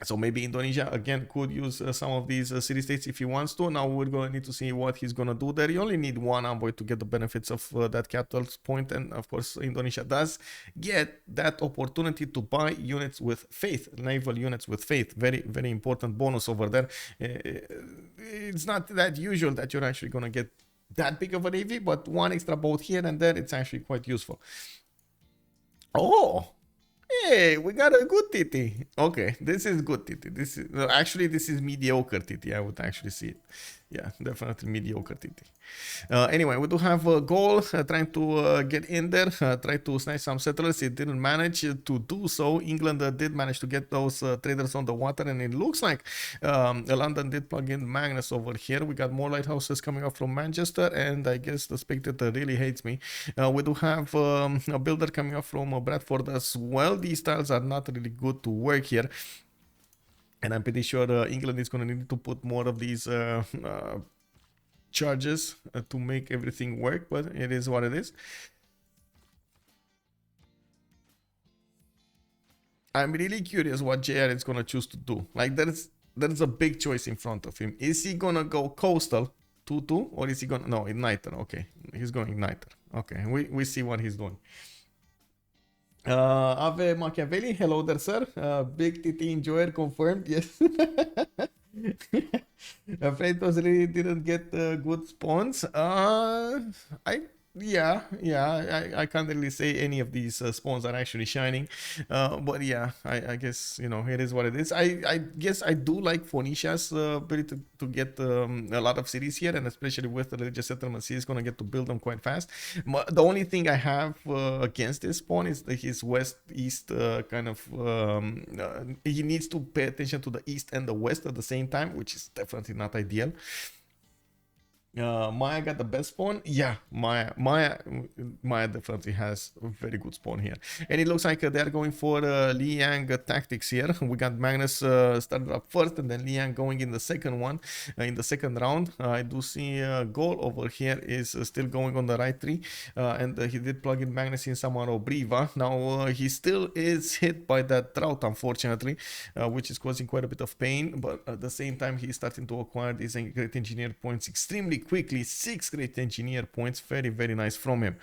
So maybe Indonesia, again, could use some of these city-states if he wants to. Now we're going to need to see what he's going to do there. You only need one envoy to get the benefits of that capital point. And of course, Indonesia does get that opportunity to buy units with faith, naval units with faith. Very, very important bonus over there. It's not that usual that you're actually going to get that big of a navy, but one extra boat here and there, it's actually quite useful. Oh! Hey, we got a good Titi. Okay, this is good Titi. This is actually this is mediocre Titi. I would actually see it. Yeah, definitely mediocre Titi. Anyway, we do have Gaul trying to get in there, try to snatch some settlers. It didn't manage to do so. England did manage to get those traders on the water, and it looks like London did plug in Magnus over here. We got more lighthouses coming up from Manchester, and I guess the spectator really hates me. We do have a builder coming up from Bradford as well. These tiles are not really good to work here. And I'm pretty sure England is going to need to put more of these charges to make everything work, but it is what it is. I'm really curious what JR is going to choose to do. Like, there's a big choice in front of him. Is he going to go coastal 2-2, or is he going to... No, igniter. Okay, he's going igniter. Okay, we see what he's doing. Ave Machiavelli, hello there, sir. Big TT enjoyer confirmed, yes. Freritos really didn't get good spawns. I can't really say any of these spawns are actually shining, but yeah, I guess, you know, it is what it is. I guess I do like Phoenicia's ability to get a lot of cities here, and especially with the religious settlements, he's gonna get to build them quite fast. But the only thing I have against this spawn is his west-east kind of he needs to pay attention to the east and the west at the same time, which is definitely not ideal. Maya got the best spawn. Yeah, Maya definitely has a very good spawn here, and it looks like they're going for Liang tactics here. We got Magnus started up first, and then Liang going in the second one, in the second round. I do see Gaul over here is still going on the right tree, and he did plug in Magnus in Samaro Briva. Now he still is hit by that drought, unfortunately, which is causing quite a bit of pain, but at the same time he's starting to acquire these great engineer points extremely quickly. 6 great engineer points, very, very nice from him.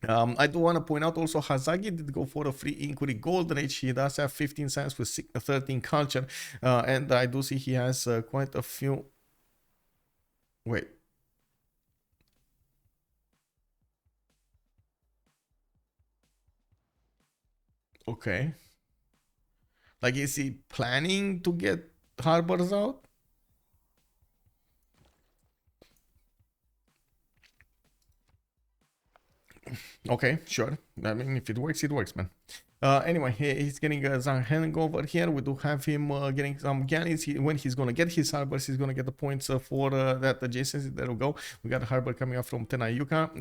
I do want to point out also Hazaggi did go for a free inquiry golden age. He does have 15 science with 13 culture, and I do see he has quite a few. Wait. Okay. Like, is he planning to get harbors out? Okay, sure. I mean, if it works, man. Anyway, he's getting Zhang Heng over here. We do have him getting some galleys. When he's going to get his harbors, he's going to get the points for that adjacency. There we go. We got a harbor coming up from Tenayuka.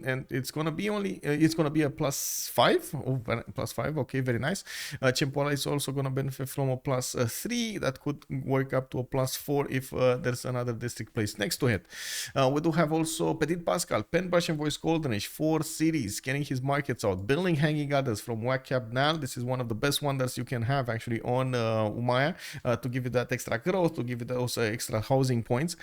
And it's going to be it's going to be a +5. Oh, +5. Okay, very nice. Chempola is also going to benefit from a +3. That could work up to a +4 if there's another district placed next to it. We do have also Ptitpascal, Penbrush and Voice Golden Age, 4 cities, getting his markets out, building hanging gardens from Wakab. Now this is one of the best wonders you can have actually on Umaya, to give you that extra growth, to give you those extra housing points.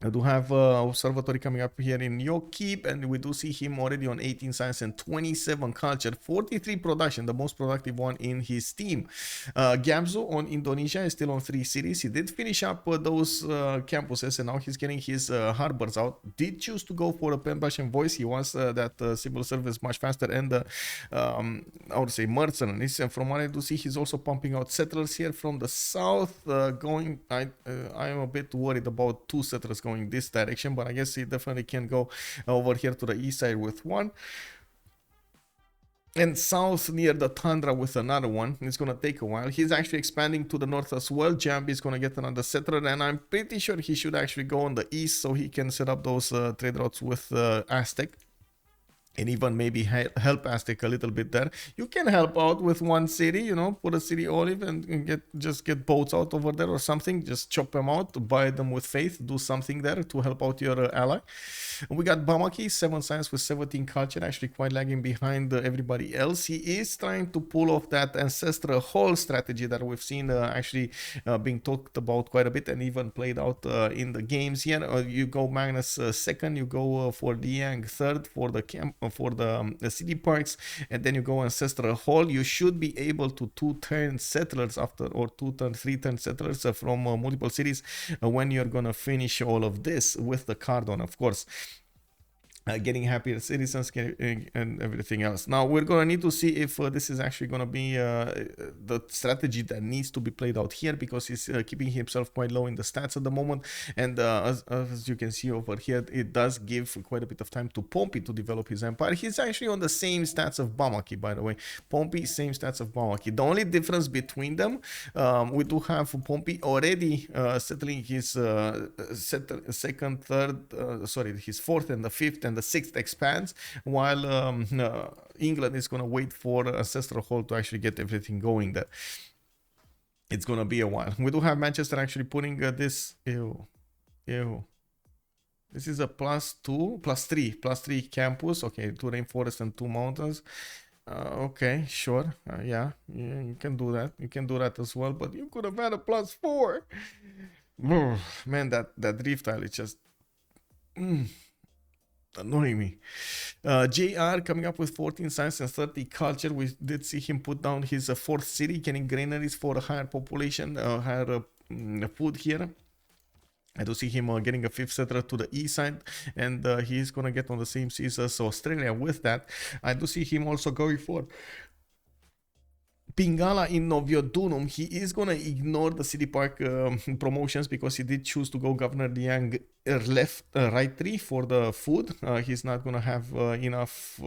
I do have Observatory coming up here in Yokip, and we do see him already on 18 science and 27 culture, 43 production, the most productive one in his team. Gabzou on Indonesia is still on 3 cities. He did finish up those campuses, and now he's getting his harbors out. Did choose to go for a Penbash and Voice. He wants that civil service much faster, and I would say mercenaries. And from what I do see, he's also pumping out settlers here from the south. I am a bit worried about 2 settlers going going this direction, but I guess he definitely can go over here to the east side with one. And south near the tundra with another one. It's gonna take a while. He's actually expanding to the north as well. Jambi is gonna get another settler, and I'm pretty sure he should actually go on the east so he can set up those trade routes with Aztec. And even maybe help Aztec a little bit there. You can help out with one city, you know, put a city olive and just get boats out over there or something. Just chop them out, buy them with faith, do something there to help out your ally. We got Bamaki, 7 science with 17 culture, actually quite lagging behind everybody else. He is trying to pull off that ancestral hall strategy that we've seen actually being talked about quite a bit and even played out in the games here. You go Magnus second, you go for Liang third for the camp, for the city parks, and then you go ancestral hall. You should be able to 2-turn settlers after, or 3-turn settlers from multiple cities when you're gonna finish all of this with the cardon, of course. Getting happier citizens and everything else. Now we're gonna need to see if this is actually gonna be the strategy that needs to be played out here, because he's keeping himself quite low in the stats at the moment, and as you can see over here, it does give quite a bit of time to Pompi to develop his empire. He's actually on the same stats of Bamaki, by the way. Pompi, same stats of Bamaki. The only difference between them, we do have Pompi already settling his second, third, sorry, his fourth and the fifth and the sixth expands, while England is going to wait for Ancestral Hall to actually get everything going there. It's going to be a while. We do have Manchester actually putting this, this is a +3 campus. Okay, 2 rainforests and 2 mountains. Okay, sure. Yeah, you can do that. You can do that as well, but you could have had a +4. Man, that drift tile is just annoying me. JR coming up with 14 science and 30 culture. We did see him put down his 4th city, getting granaries for a higher population, higher food here. I do see him getting a 5th settler to the east side, and he's gonna get on the same seas as Australia with that. I do see him also going for Pingala in Noviodunum. He is gonna ignore the city park promotions because he did choose to go Governor Liang right 3 for the food. He's not gonna have enough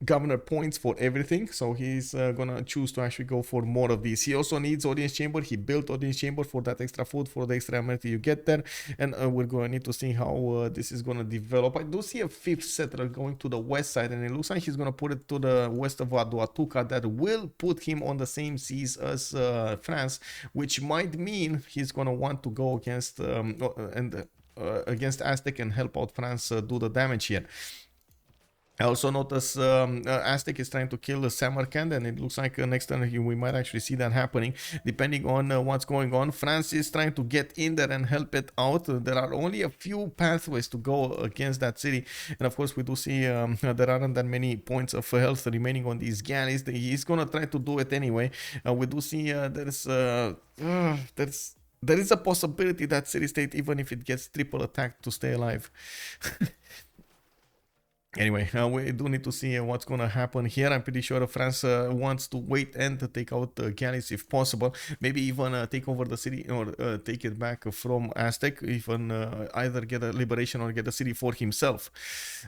governor points for everything, so he's gonna choose to actually go for more of these. He also needs audience chamber. He built audience chamber for that extra food, for the extra amenity you get there, and we're gonna need to see how this is gonna develop. I do see a 5th settler going to the west side, and it looks like he's gonna put it to the west of Aduatuca. That will put him on the same seas as France, which might mean he's gonna want to go against against Aztec and help out France do the damage here. I also notice Aztec is trying to kill Samarkand, and it looks like next turn we might actually see that happening, depending on what's going on. France is trying to get in there and help it out. There are only a few pathways to go against that city, and of course we do see there aren't that many points of health remaining on these galleys. He's gonna try to do it anyway. We do see there is a possibility that city-state, even if it gets triple attacked, to stay alive. Anyway, we do need to see what's going to happen here. I'm pretty sure France wants to wait and to take out the galleys if possible. Maybe even take over the city, or take it back from Aztec. Even either get a liberation or get a city for himself.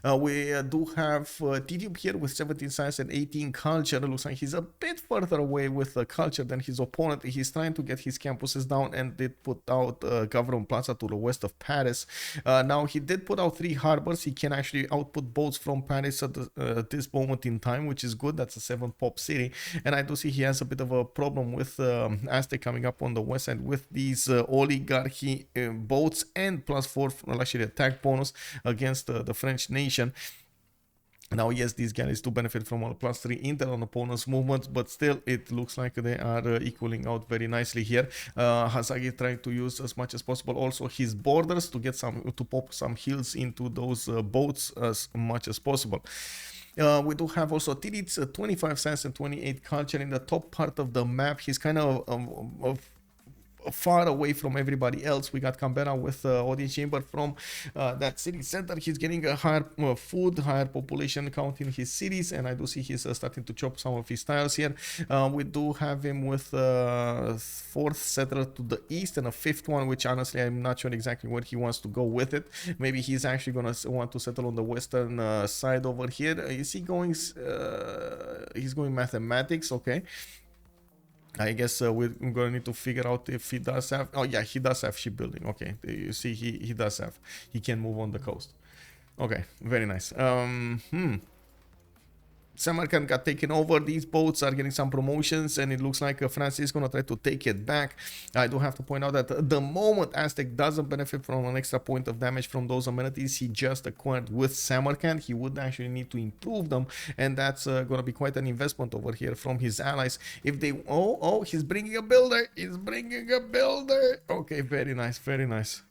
We do have Tidube here with 17 science and 18 culture. It looks like he's a bit further away with culture than his opponent. He's trying to get his campuses down, and did put out Gavron Plaza to the west of Paris. Now he did put out 3 harbors. He can actually output boats from Paris at this moment in time, which is good. That's a 7 pop city, and I do see he has a bit of a problem with Aztec coming up on the west side with these oligarchy boats and +4 luxury attack bonus against the French nation. Now, yes, these galleys do benefit from a +3 intel on opponent's movements, but still, it looks like they are equaling out very nicely here. Hazaggi trying to use as much as possible also his borders to get to pop some heals into those boats as much as possible. We do have also Titiits, 25 science and 28 culture in the top part of the map. He's kind of far away from everybody else. We got Canberra with audience chamber from that city center. He's getting a higher food, higher population count in his cities, and I do see he's starting to chop some of his tiles here. We do have him with fourth settler to the east and a fifth one, which honestly I'm not sure exactly where he wants to go with it. Maybe he's actually gonna want to settle on the western side over here. Is he going? He's going mathematics. Okay. I guess we're gonna need to figure out if he does have. Oh yeah, he does have shipbuilding. Okay, you see, he does have. He can move on the coast. Okay, very nice. Samarkand got taken over. These boats are getting some promotions, and it looks like France is going to try to take it back. I do have to point out that the moment Aztec doesn't benefit from an extra point of damage from those amenities he just acquired with Samarkand, he would actually need to improve them, and that's going to be quite an investment over here from his allies. If they... Oh, he's bringing a builder. He's bringing a builder. Okay, very nice, very nice.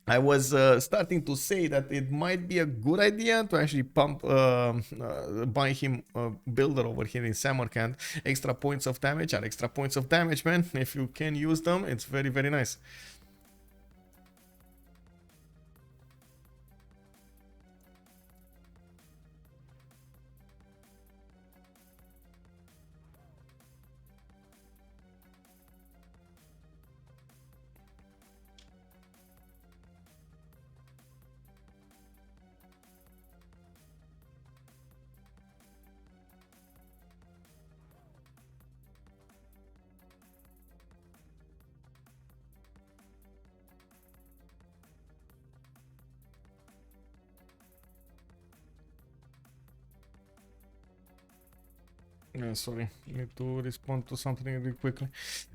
I was starting to say that it might be a good idea to actually buy him a builder over here in Samarkand. Extra points of damage are extra points of damage, man. If you can use them, it's very, very nice. Sorry, need to respond to something really quickly.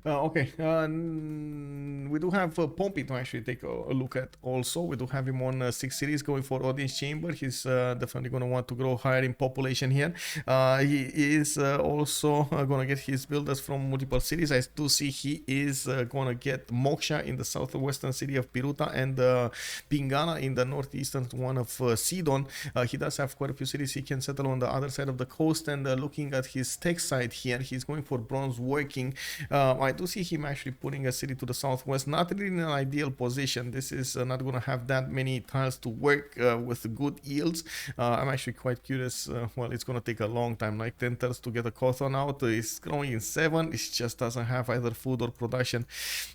Okay, we do have Pompi to actually take a look at also. We do have him on 6 cities going for audience chamber. He's definitely going to want to grow higher in population here. He is also going to get his builders from multiple cities. I do see he is going to get Moksha in the southwestern city of Piruta and Pingana in the northeastern one of Sidon. He does have quite a few cities he can settle on the other side of the coast, and looking at his tech side here, he's going for bronze working. I do see him actually putting a city to the southwest, not really in an ideal position. This is not going to have that many tiles to work with good yields. I'm actually quite curious. Well, it's going to take a long time, like 10 turns to get a Cawthon out. It's growing in 7. It just doesn't have either food or production.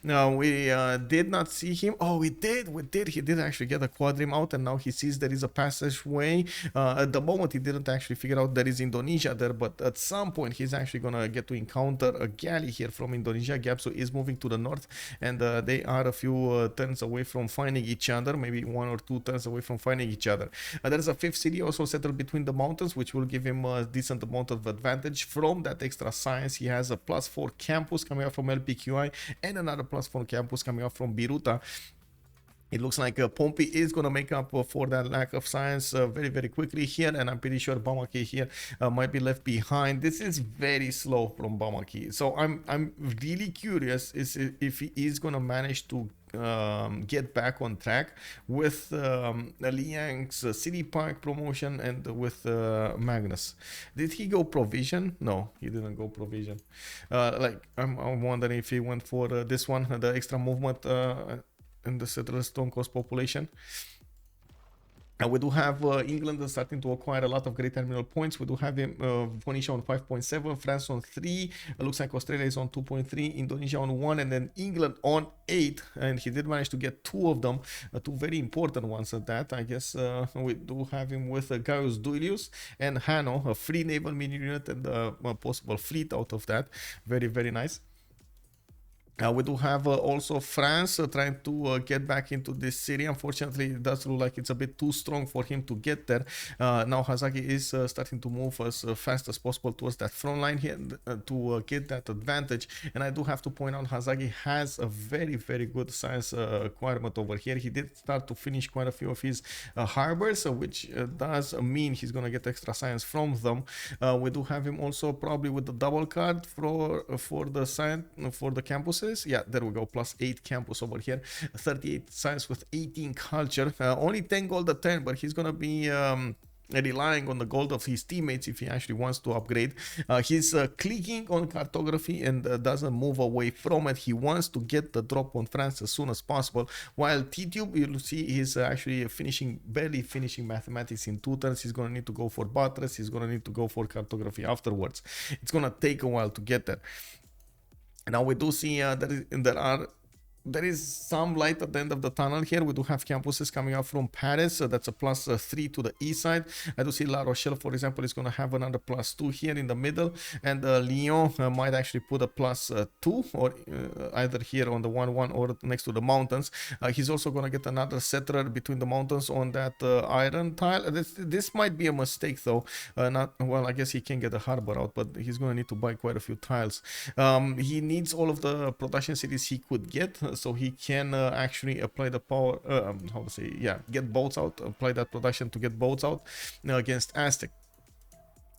We did not see him. Oh, we did. He did actually get a Quadrim out, and now he sees there is a passageway. At the moment, he didn't actually figure out there is Indonesia there, but at some point he's actually gonna get to encounter a galley here from Indonesia. Gabzou is moving to the north, and they are a few turns away from finding each other, maybe 1 or 2 turns away from finding each other. There's a 5th city also settled between the mountains, which will give him a decent amount of advantage from that extra science. He has a +4 campus coming out from LPQI and another +4 campus coming out from Biruta. It looks like Pompi is going to make up for that lack of science very, very quickly here, and I'm pretty sure Bamaki here might be left behind. This is very slow from Bamaki, so I'm really curious if he is going to manage to get back on track with Liang's City Park promotion and with Magnus. Did he go provision? No, he didn't go provision. I'm wondering if he went for this one, the extra movement and the settlers don't cost population. We do have England starting to acquire a lot of great terminal points. We do have Indonesia on 5.7, France on 3. Looks like Australia is on 2.3, Indonesia on 1, and then England on 8. And he did manage to get 2 of them, 2 very important ones at that. I guess we do have him with Gaius Duilius and Hanno, a free naval mini unit and a possible fleet out of that. Very, very nice. We do have also France trying to get back into this city. Unfortunately, it does look like it's a bit too strong for him to get there. Now Hazaggi is starting to move as fast as possible towards that front line here to get that advantage. And I do have to point out Hazaggi has a very, very good science requirement over here. He did start to finish quite a few of his harbors, which does mean he's going to get extra science from them. We do have him also probably with the double card for the science for the campuses. Yeah, there we go, +8 campus over here, 38 science with 18 culture, only 10 gold a turn, but he's gonna be relying on the gold of his teammates if he actually wants to upgrade. He's clicking on cartography and doesn't move away from it. He wants to get the drop on France as soon as possible, while Tidube, you'll see he's actually barely finishing mathematics in 2 turns. He's going to need to go for buttress, he's going to need to go for cartography afterwards. It's going to take a while to get there. Now we do see there is some light at the end of the tunnel here. We do have campuses coming out from Paris. That's a +3 to the east side. I do see La Rochelle, for example, is going to have another +2 here in the middle. And Lyon might actually put a +2 or either here on the 1-1 or next to the mountains. He's also going to get another settler between the mountains on that iron tile. This might be a mistake though. Well, I guess he can get a harbor out, but he's going to need to buy quite a few tiles. He needs all of the production cities he could get, so he can actually apply the power, get boats out, apply that production to get boats out against Aztec.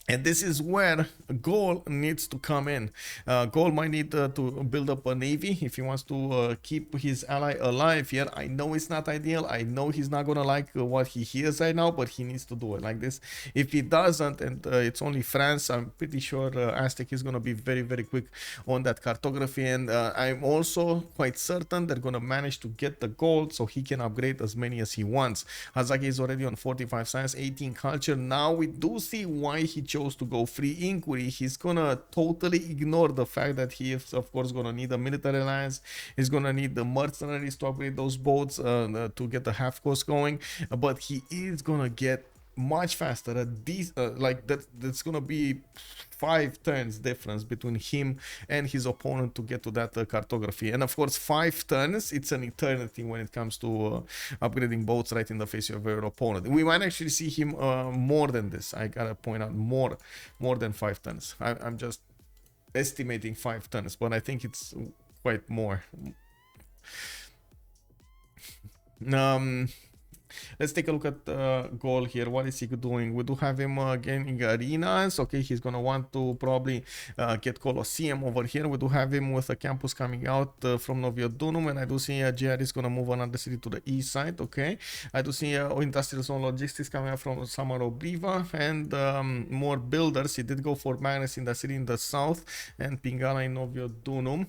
And this is where Gaul needs to come in. Gaul might need to build up a navy if he wants to keep his ally alive here. I know it's not ideal. I know he's not going to like what he hears right now, but he needs to do it like this. If he doesn't, and it's only France, I'm pretty sure Aztec is going to be very, very quick on that cartography. And I'm also quite certain they're going to manage to get the gold so he can upgrade as many as he wants. Hazaggi is already on 45 science, 18 culture. Now we do see why he chose to go free inquiry. He's gonna totally ignore the fact that he is of course gonna need a military alliance. He's gonna need the mercenaries to upgrade those boats to get the half coast going, but he is gonna get much faster at these that's gonna be 5 turns difference between him and his opponent to get to that cartography. And of course 5 turns, it's an eternity when it comes to upgrading boats right in the face of your opponent. We might actually see him more than this. I gotta point out more than 5 turns. I'm just estimating 5 turns, but I think it's quite more. Let's take a look at Gaul here. What is he doing? We do have him gaining arenas. Okay, he's gonna want to probably get Colosseum over here. We do have him with a campus coming out from Noviodunum, and I do see JR is gonna move another city to the east side. Okay, I do see industrial zone logistics coming out from Samarobriva and more builders. He did go for Magnus in the city in the south and Pingala in Noviodunum.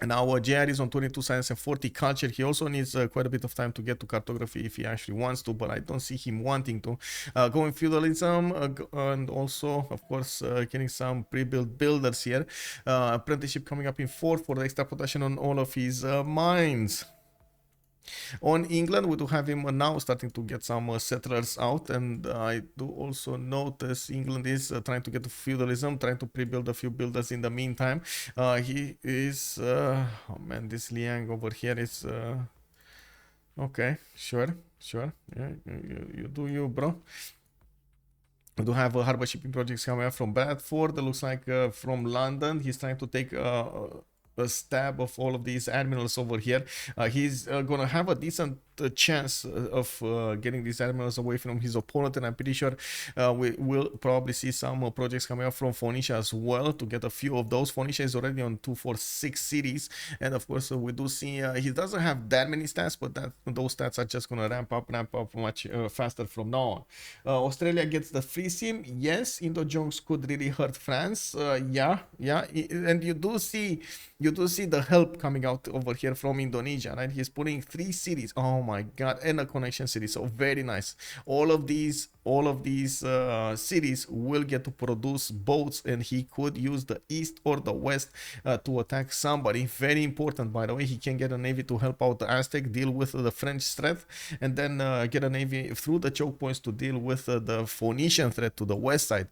Now JR is on 22 science and 40 culture. He also needs quite a bit of time to get to cartography if he actually wants to, but I don't see him wanting to. Going feudalism and also of course getting some pre-built builders here. Apprenticeship coming up in 4 for the extra production on all of his mines. On England, we do have him now starting to get some settlers out, and I do also notice England is trying to get to feudalism, trying to pre-build a few builders in the meantime. He is oh man, this Liang over here is okay, sure, yeah, you do you, bro. We do have harbor shipping projects coming up from Bradford. It looks like from London he's trying to take a stab of all of these admirals over here. He's gonna have a decent chance of getting these admirals away from his opponent, and I'm pretty sure we will probably see some projects coming up from Phoenicia as well to get a few of those. Phoenicia is already on 246 cities, and of course we do see he doesn't have that many stats, but those stats are just gonna ramp up much faster from now on. Australia gets the free sim. Yes, Indo-Jonks could really hurt France. Yeah, and you do see the help coming out over here from Indonesia, right? He's putting 3 cities. Oh my god, and a connection city. So very nice. All of these cities will get to produce boats, and he could use the east or the west to attack somebody. Very important, by the way. He can get a navy to help out the Aztec, deal with the French threat, and then get a navy through the choke points to deal with the Phoenician threat to the west side.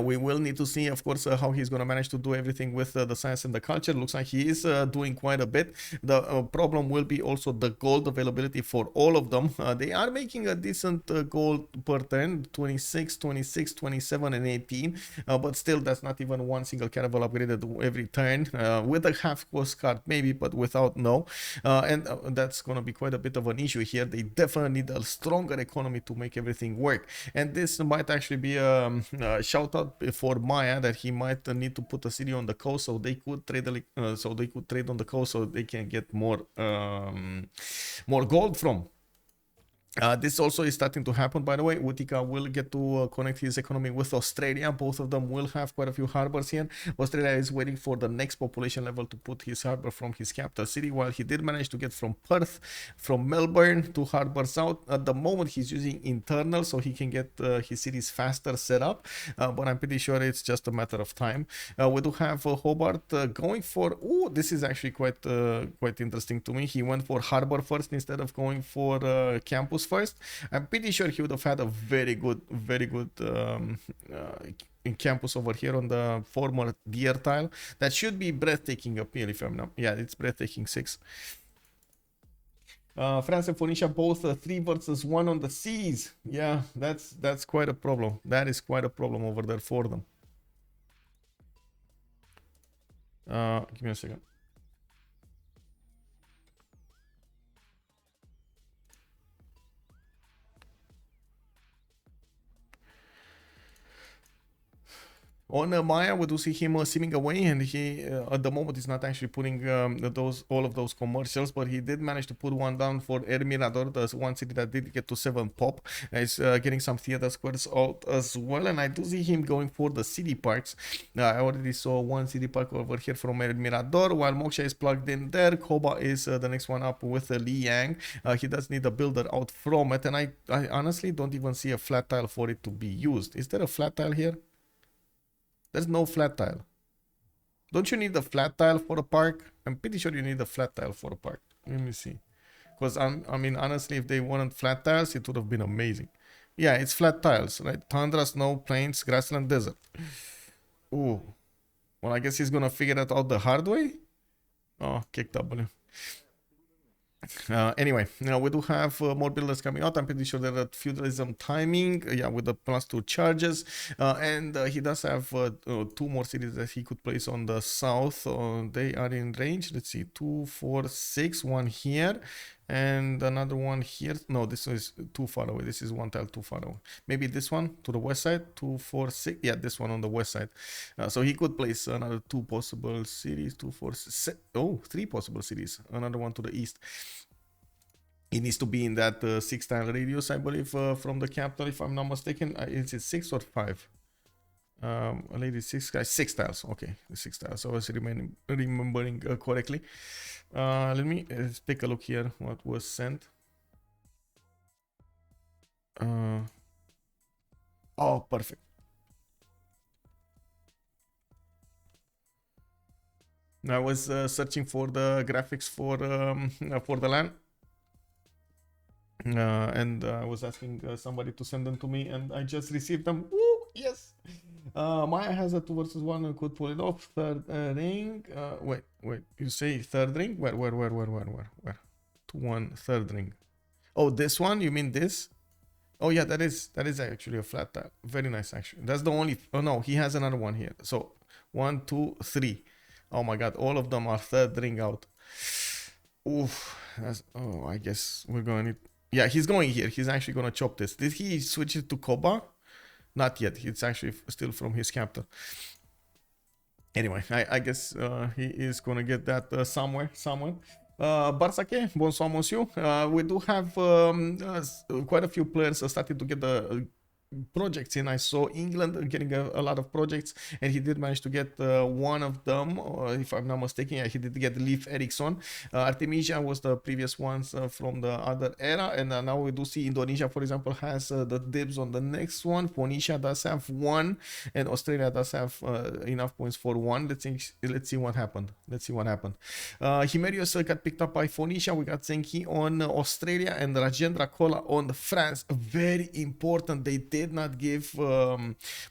We will need to see, of course, how he's going to manage to do everything with the science and the culture. Looks like he is doing quite a bit. The problem will be also the gold availability for all of them. They are making a decent gold per turn, 26, 26, 27, and 18. But still, that's not even one single caravel upgraded every turn. With a half cost card, maybe, but without, no. And that's going to be quite a bit of an issue here. They definitely need a stronger economy to make everything work. And this might actually be a shout out for Maya that he might need to put a city on the coast so they could trade on the coast so they can get more gold from. This also is starting to happen, by the way. Utica will get to connect his economy with Australia. Both of them will have quite a few harbors here. Australia is waiting for the next population level to put his harbor from his capital city, while he did manage to get from Perth, from Melbourne to harbors out. At the moment, he's using internal, so he can get his cities faster set up, but I'm pretty sure it's just a matter of time. We do have Hobart going for... Oh, this is actually quite interesting to me. He went for harbor first instead of going for campus first. I'm pretty sure he would have had a very good campus over here on the former deer tile. That should be breathtaking appeal if I'm not... Yeah, it's breathtaking 6. France and Phoenicia both 3 versus 1 on the seas. Yeah, that's quite a problem. That is quite a problem over there for them. Give me a second. On Maya, we do see him seeming away, and he at the moment is not actually putting all of those commercials, but he did manage to put one down for El Mirador, the one city that did get to 7 pop. He's getting some theater squares out as well, and I do see him going for the city parks. I already saw one city park over here from El Mirador, while Moksha is plugged in there. Koba is the next one up with Liang. He does need a builder out from it, and I honestly don't even see a flat tile for it to be used. Is there a flat tile here? There's no flat tile. Don't you need a flat tile for a park? I'm pretty sure you need a flat tile for a park. Let me see. Because I mean, honestly, if they wanted flat tiles, it would have been amazing. Yeah, it's flat tiles, right? Tundra, snow, plains, grassland, desert. Ooh. Well, I guess he's gonna figure that out the hard way. Oh, kick W. Anyway, we do have more builders coming out. I'm pretty sure they're at feudalism timing, yeah, with the +2 charges, and he does have 2 more cities that he could place on the south. They are in range. Let's see, 2, 4, 6, one here and another one here. No, this is too far away. This is one tile too far away. Maybe this one to the west side, 2, 4, 6. Yeah, this one on the west side. So he could place another 2 possible cities, 2, 4, 6. Oh, 3 possible cities. Another one to the east. It needs to be in that 6 tile radius, I believe, from the capital, if I'm not mistaken. Is it 6 or 5? Lady 6 guys, 6 tiles. Okay, 6 tiles. So I was remembering correctly. Let me take a look here. What was sent? Oh, perfect. I was searching for the graphics for the land. And I was asking somebody to send them to me, and I just received them. Woo, yes. Maya has a 2 versus 1 and could pull it off. Third ring. Wait. You say third ring? Where? 2-1 third ring. Oh, this one? You mean this? Oh yeah, that is actually a flat tile. Very nice, actually. That's the only. Oh no, he has another one here. So 1, 2, 3. Oh my God, all of them are third ring out. Oof. Oh, I guess we're going to need. Yeah, he's going here. He's actually going to chop this. Did he switch it to Koba? Not yet. It's actually still from his capital. Anyway, I guess he is going to get that somewhere. Barsake, bonsoir monsieur. We do have quite a few players starting to get the projects in. I saw England getting a lot of projects, and he did manage to get one of them, if I'm not mistaken. Yeah, he did get Leif Erikson. Artemisia was the previous ones from the other era, and now we do see Indonesia, for example, has the dibs on the next one. Phoenicia does have 1, and Australia does have enough points for 1. Let's see what happened. Himerius got picked up by Phoenicia. We got Tsingy on Australia and Rajendra Kola on France. Very important. They did not give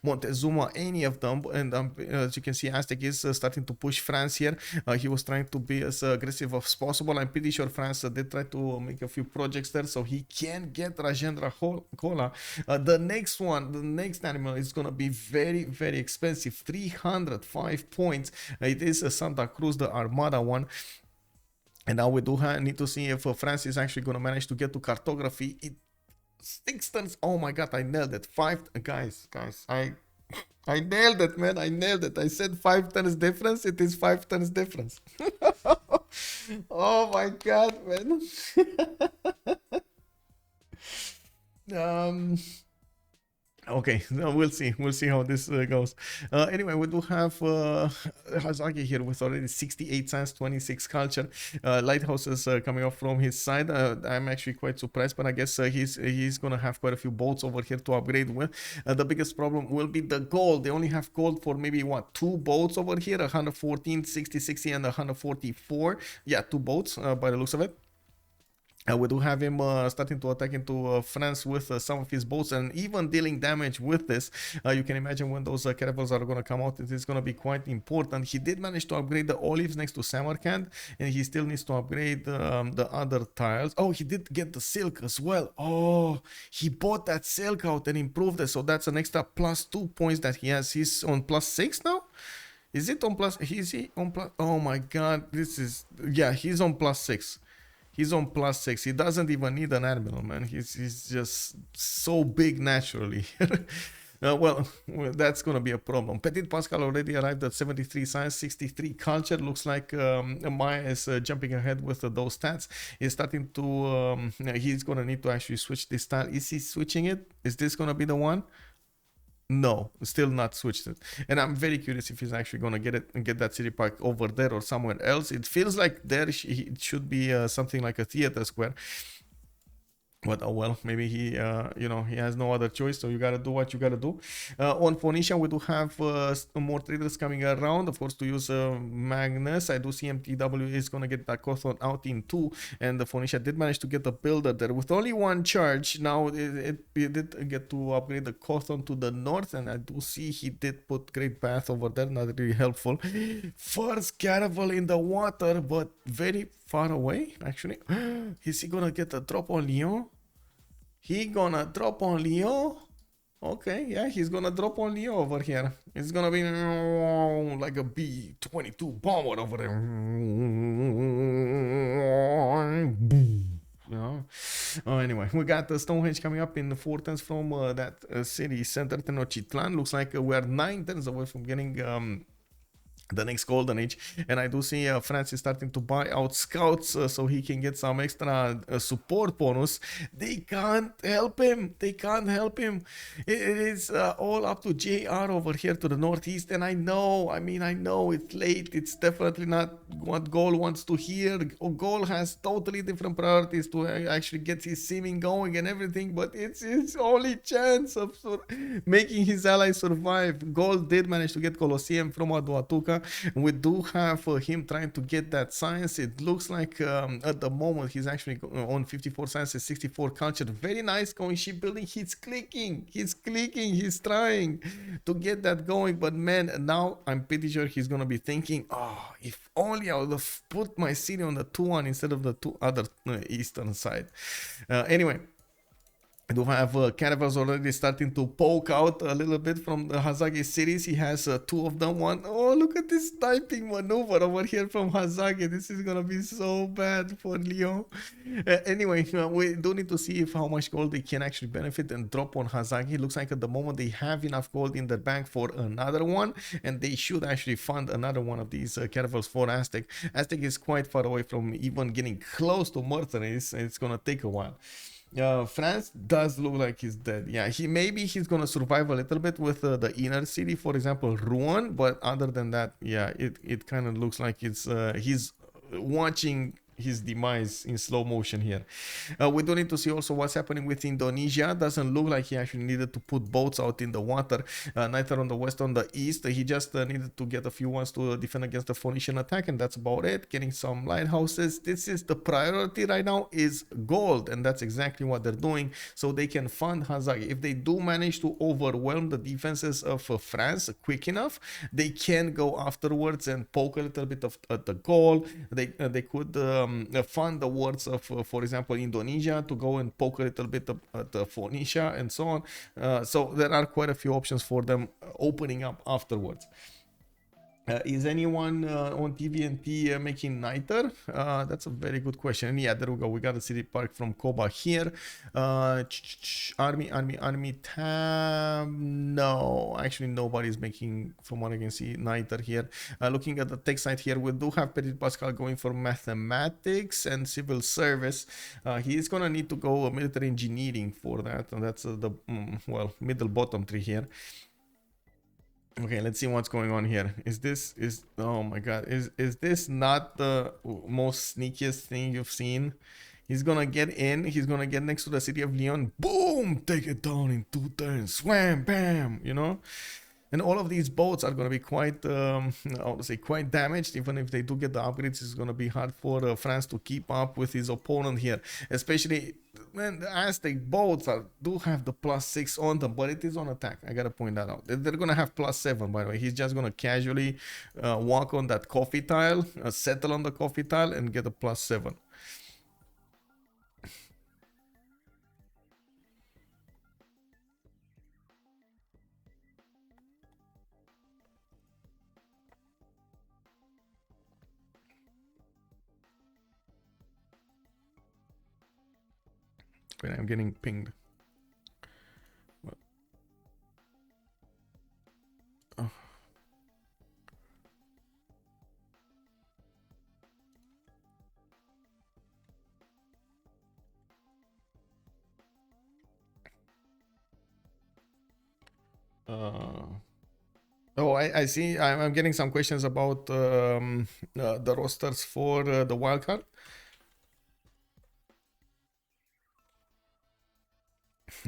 Montezuma any of them, and as you can see, Aztec is starting to push France here. He was trying to be as aggressive as possible. I'm pretty sure France did try to make a few projects there, so he can get Rajendra Kola. The next animal is gonna be very, very expensive. 305 points. It is Santa Cruz, the Armada one. And now we do need to see if France is actually gonna manage to get to cartography. 6 turns. Oh my God, I nailed it. 5 guys, I nailed it, man. I nailed it. I said 5 turns difference. It is 5 turns difference. Oh my God, man. Um, Okay, no, we'll see how this goes. Anyway, we do have Hazaggi here with already 68 science, 26 culture, lighthouses coming up from his side. I'm actually quite surprised, but I guess he's gonna have quite a few boats over here to upgrade with. The biggest problem will be the gold. They only have gold for maybe what, 2 boats over here, 114, 60, 60, and 144. Yeah, 2 boats by the looks of it. We do have him starting to attack into France with some of his boats and even dealing damage with this. You can imagine when those caravels are going to come out, it is going to be quite important. He did manage to upgrade the olives next to Samarkand, and he still needs to upgrade the other tiles. Oh, he did get the silk as well. Oh, he bought that silk out and improved it, so that's an extra +2 points that he has. He's on +6 now. Is it on plus? Is he on plus? Oh my god, this is, yeah, he's on +6. He's on +6. He doesn't even need an admiral, man. He's just so big naturally. Well, that's gonna be a problem. Ptitpascal already arrived at 73 science, 63 culture. Looks like Maya is jumping ahead with those stats. He's starting to. He's gonna need to actually switch this style. Is he switching it? Is this gonna be the one? No, still not switched it, and I'm very curious if he's actually gonna get it and get that city park over there or somewhere else. It feels like there it should be something like a theater square. But oh well, maybe he, you know, he has no other choice, so you gotta do what you gotta do. On Phoenicia, we do have more traders coming around, of course, to use Magnus. I do see MTW is gonna get that Cawthon out in 2, and the Phoenicia did manage to get the builder there with only 1 charge. Now it did get to upgrade the Cawthon to the north, and I do see he did put Great Path over there, not really helpful. First caravel in the water, but very far away, actually. Is he gonna get a drop on Lyon? He gonna drop on Lyon? Okay, yeah, he's gonna drop on Lyon over here. It's gonna be like a B-22 bomber over there. Yeah. Oh, anyway, we got the Stonehenge coming up in the 4 turns from that city center, Tenochtitlan. Looks like we're 9 turns away from getting the next golden age, and I do see France is starting to buy out scouts so he can get some extra support bonus. They can't help him. They can't help him. It is all up to JR over here to the northeast, and I know, I mean, I know it's late. It's definitely not what Gaul wants to hear. Gaul has totally different priorities to actually get his simming going and everything, but it's his only chance of making his allies survive. Gaul did manage to get Colosseum from Aduatuca. We do have him trying to get that science. It looks like at the moment he's actually on 54 sciences, 64 culture. Very nice going shipbuilding. He's clicking, he's trying to get that going, but man, now I'm pretty sure he's gonna be thinking, oh, if only I would have put my city on the 2-1 instead of the 2 other eastern side. Anyway, I do have caravels already starting to poke out a little bit from the Hazaggi cities. He has 2 of them. One, oh, look at this sniping maneuver over here from Hazaggi. This is gonna be so bad for Lyon. Anyway, we do need to see if how much gold they can actually benefit and drop on Hazaggi. Looks like at the moment they have enough gold in their bank for another one, and they should actually fund another one of these caravels for Aztec. Aztec is quite far away from even getting close to mercenaries. It's gonna take a while. France does look like he's dead. Yeah, maybe he's gonna survive a little bit with the inner city, for example, Rouen. But other than that, yeah, it kind of looks like it's he's watching his demise in slow motion here. We do need to see also what's happening with Indonesia. Doesn't look like he actually needed to put boats out in the water, neither on the west or on the east. He just needed to get a few ones to defend against the Phoenician attack, and that's about it. Getting some lighthouses. This is the priority right now, is gold, and that's exactly what they're doing, so they can fund Hazaggi. If they do manage to overwhelm the defenses of France quick enough, they can go afterwards and poke a little bit at the Gaul. They could fund the words of, for example, Indonesia, to go and poke a little bit at Phoenicia and so on. So there are quite a few options for them opening up afterwards. Is anyone on TVMT making niter? That's a very good question. And yeah, there we go. We got a city park from Koba here. Army tab. No, actually nobody's making, from what I can see, niter here. Looking at the tech side here, we do have Ptitpascal going for mathematics and civil service. He is gonna need to go military engineering for that, and that's the well, middle bottom tree here. Okay, let's see what's going on here. Oh my god, is this not the most sneakiest thing you've seen? He's gonna get in, he's gonna get next to the city of Lyon, boom, take it down in 2 turns, swam, bam, you know? And all of these boats are going to be quite, I would say, quite damaged. Even if they do get the upgrades, it's going to be hard for France to keep up with his opponent here. Especially when the Aztec boats do have the +6 on them, but it is on attack. I got to point that out. They're going to have +7, by the way. He's just going to casually walk on that coffee tile, settle on the coffee tile, and get a +7. Wait, I'm getting pinged. What? Oh. Oh, I see. I'm getting some questions about the rosters for the wildcard.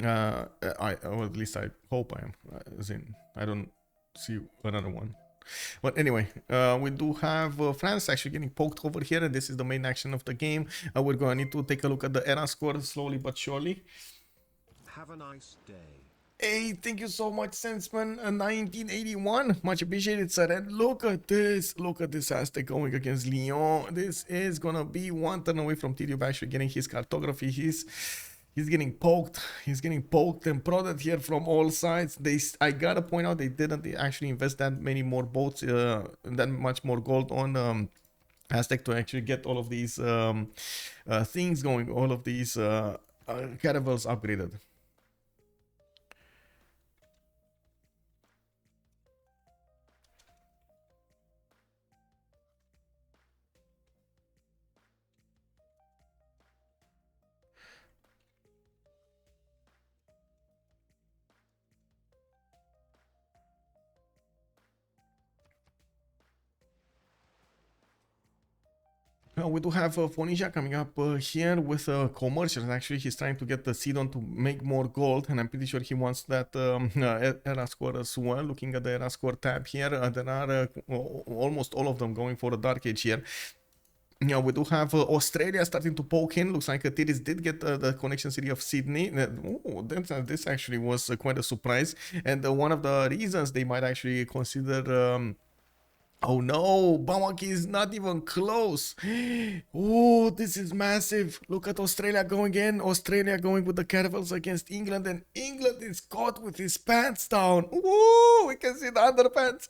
Or at least I hope I am. As in, I don't see another one. But anyway, we do have France actually getting poked over here, and this is the main action of the game. We're going to need to take a look at the era score slowly but surely. Have a nice day. Hey, thank you so much, Sensman. 1981, much appreciated, sir. And look at this Aztec going against Lyon. This is gonna be one turn away from Tidube actually getting his cartography. He's getting poked. He's getting poked and prodded here from all sides. I gotta point out, they didn't actually invest that many more boats, that much more gold on Aztec to actually get all of these things going, all of these caravels upgraded. We do have Phoenicia coming up here with commercials. Actually, he's trying to get the Sidon to make more gold, and I'm pretty sure he wants that era score as well. Looking at the era score tab here, there are almost all of them going for the Dark Age here. Yeah, we do have Australia starting to poke in. Looks like Titiits did get the connection city of Sydney. This actually was quite a surprise, and one of the reasons they might actually consider. Oh no, Bamaki is not even close. Oh, this is massive. Look at Australia going in. Australia going with the caravels against England, and England is caught with his pants down. Ooh, we can see the underpants.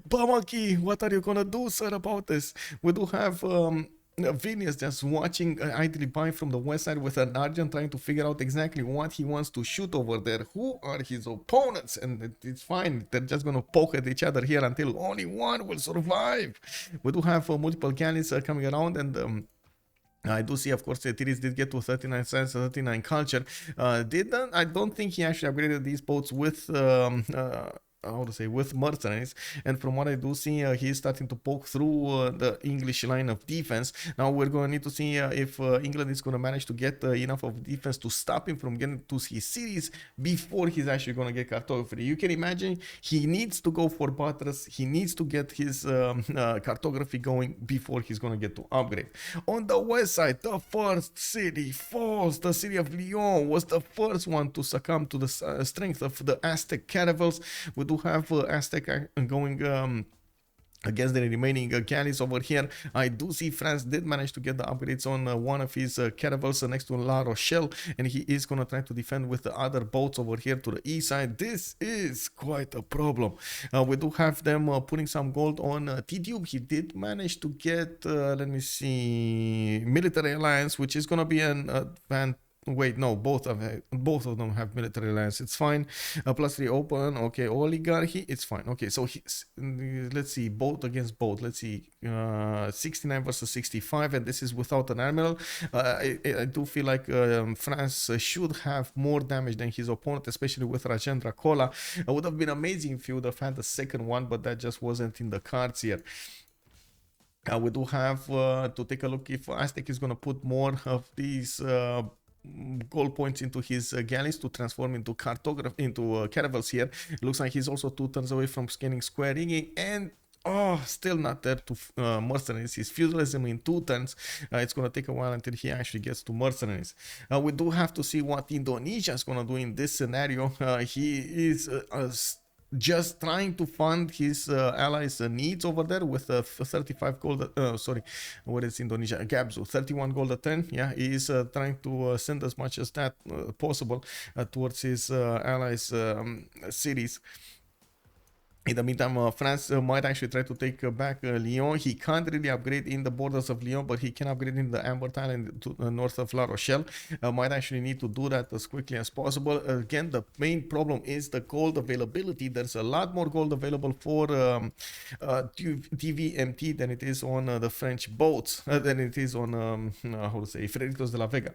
Bamaki, what are you gonna do, sir, about this? We do have Vilnius just watching idly by from the west side with an Argent trying to figure out exactly what he wants to shoot over there. Who are his opponents? And it's fine. They're just going to poke at each other here until only one will survive. We do have multiple galleys coming around, and I do see, of course, Titiits did get to 39 science, 39 culture. I don't think he actually upgraded these boats with how to say, with mercenaries, and from what I do see, he's starting to poke through the English line of defense. Now we're going to need to see if England is going to manage to get enough of defense to stop him from getting to his cities before he's actually going to get cartography. You can imagine he needs to go for buttress, he needs to get his cartography going before he's going to get to upgrade. On the west side, the first city falls. The city of Lyon was the first one to succumb to the strength of the Aztec caravels. We do have Aztec going against the remaining galleys over here. I do see France did manage to get the upgrades on one of his caravels next to La Rochelle, and he is going to try to defend with the other boats over here to the east side. This is quite a problem. We do have them putting some gold on Tidube. He did manage to get, let me see, military alliance, which is going to be an advantage. Wait, no, both of them have military alliance. It's fine. +3 open. Okay, oligarchy. It's fine. Okay, so let's see, both against both. Let's see, 69 versus 65, and this is without an admiral. I do feel like France should have more damage than his opponent, especially with Rajendra Kola. It would have been amazing if he would have had the second one, but that just wasn't in the cards here. We do have to take a look if Aztec is going to put more of these gold points into his galleys to transform into caravels here. It looks like he's also 2 turns away from scanning square rigging, and still not there to mercenaries. His feudalism in 2 turns. It's going to take a while until he actually gets to mercenaries. We do have to see what Indonesia is going to do in this scenario. He is just trying to fund his allies' needs over there with 35 gold. Sorry, what is Indonesia? Gabzou, 31 gold a turn. Yeah, he is trying to send as much as that possible towards his allies' cities. In the meantime, France might actually try to take back Lyon. He can't really upgrade in the borders of Lyon, but he can upgrade in the Ambert Island to north of La Rochelle. Might actually need to do that as quickly as possible. Again, the main problem is the gold availability. There's a lot more gold available for TVMT than it is on the French boats, than it is on, how to say, Freritos de la Vega.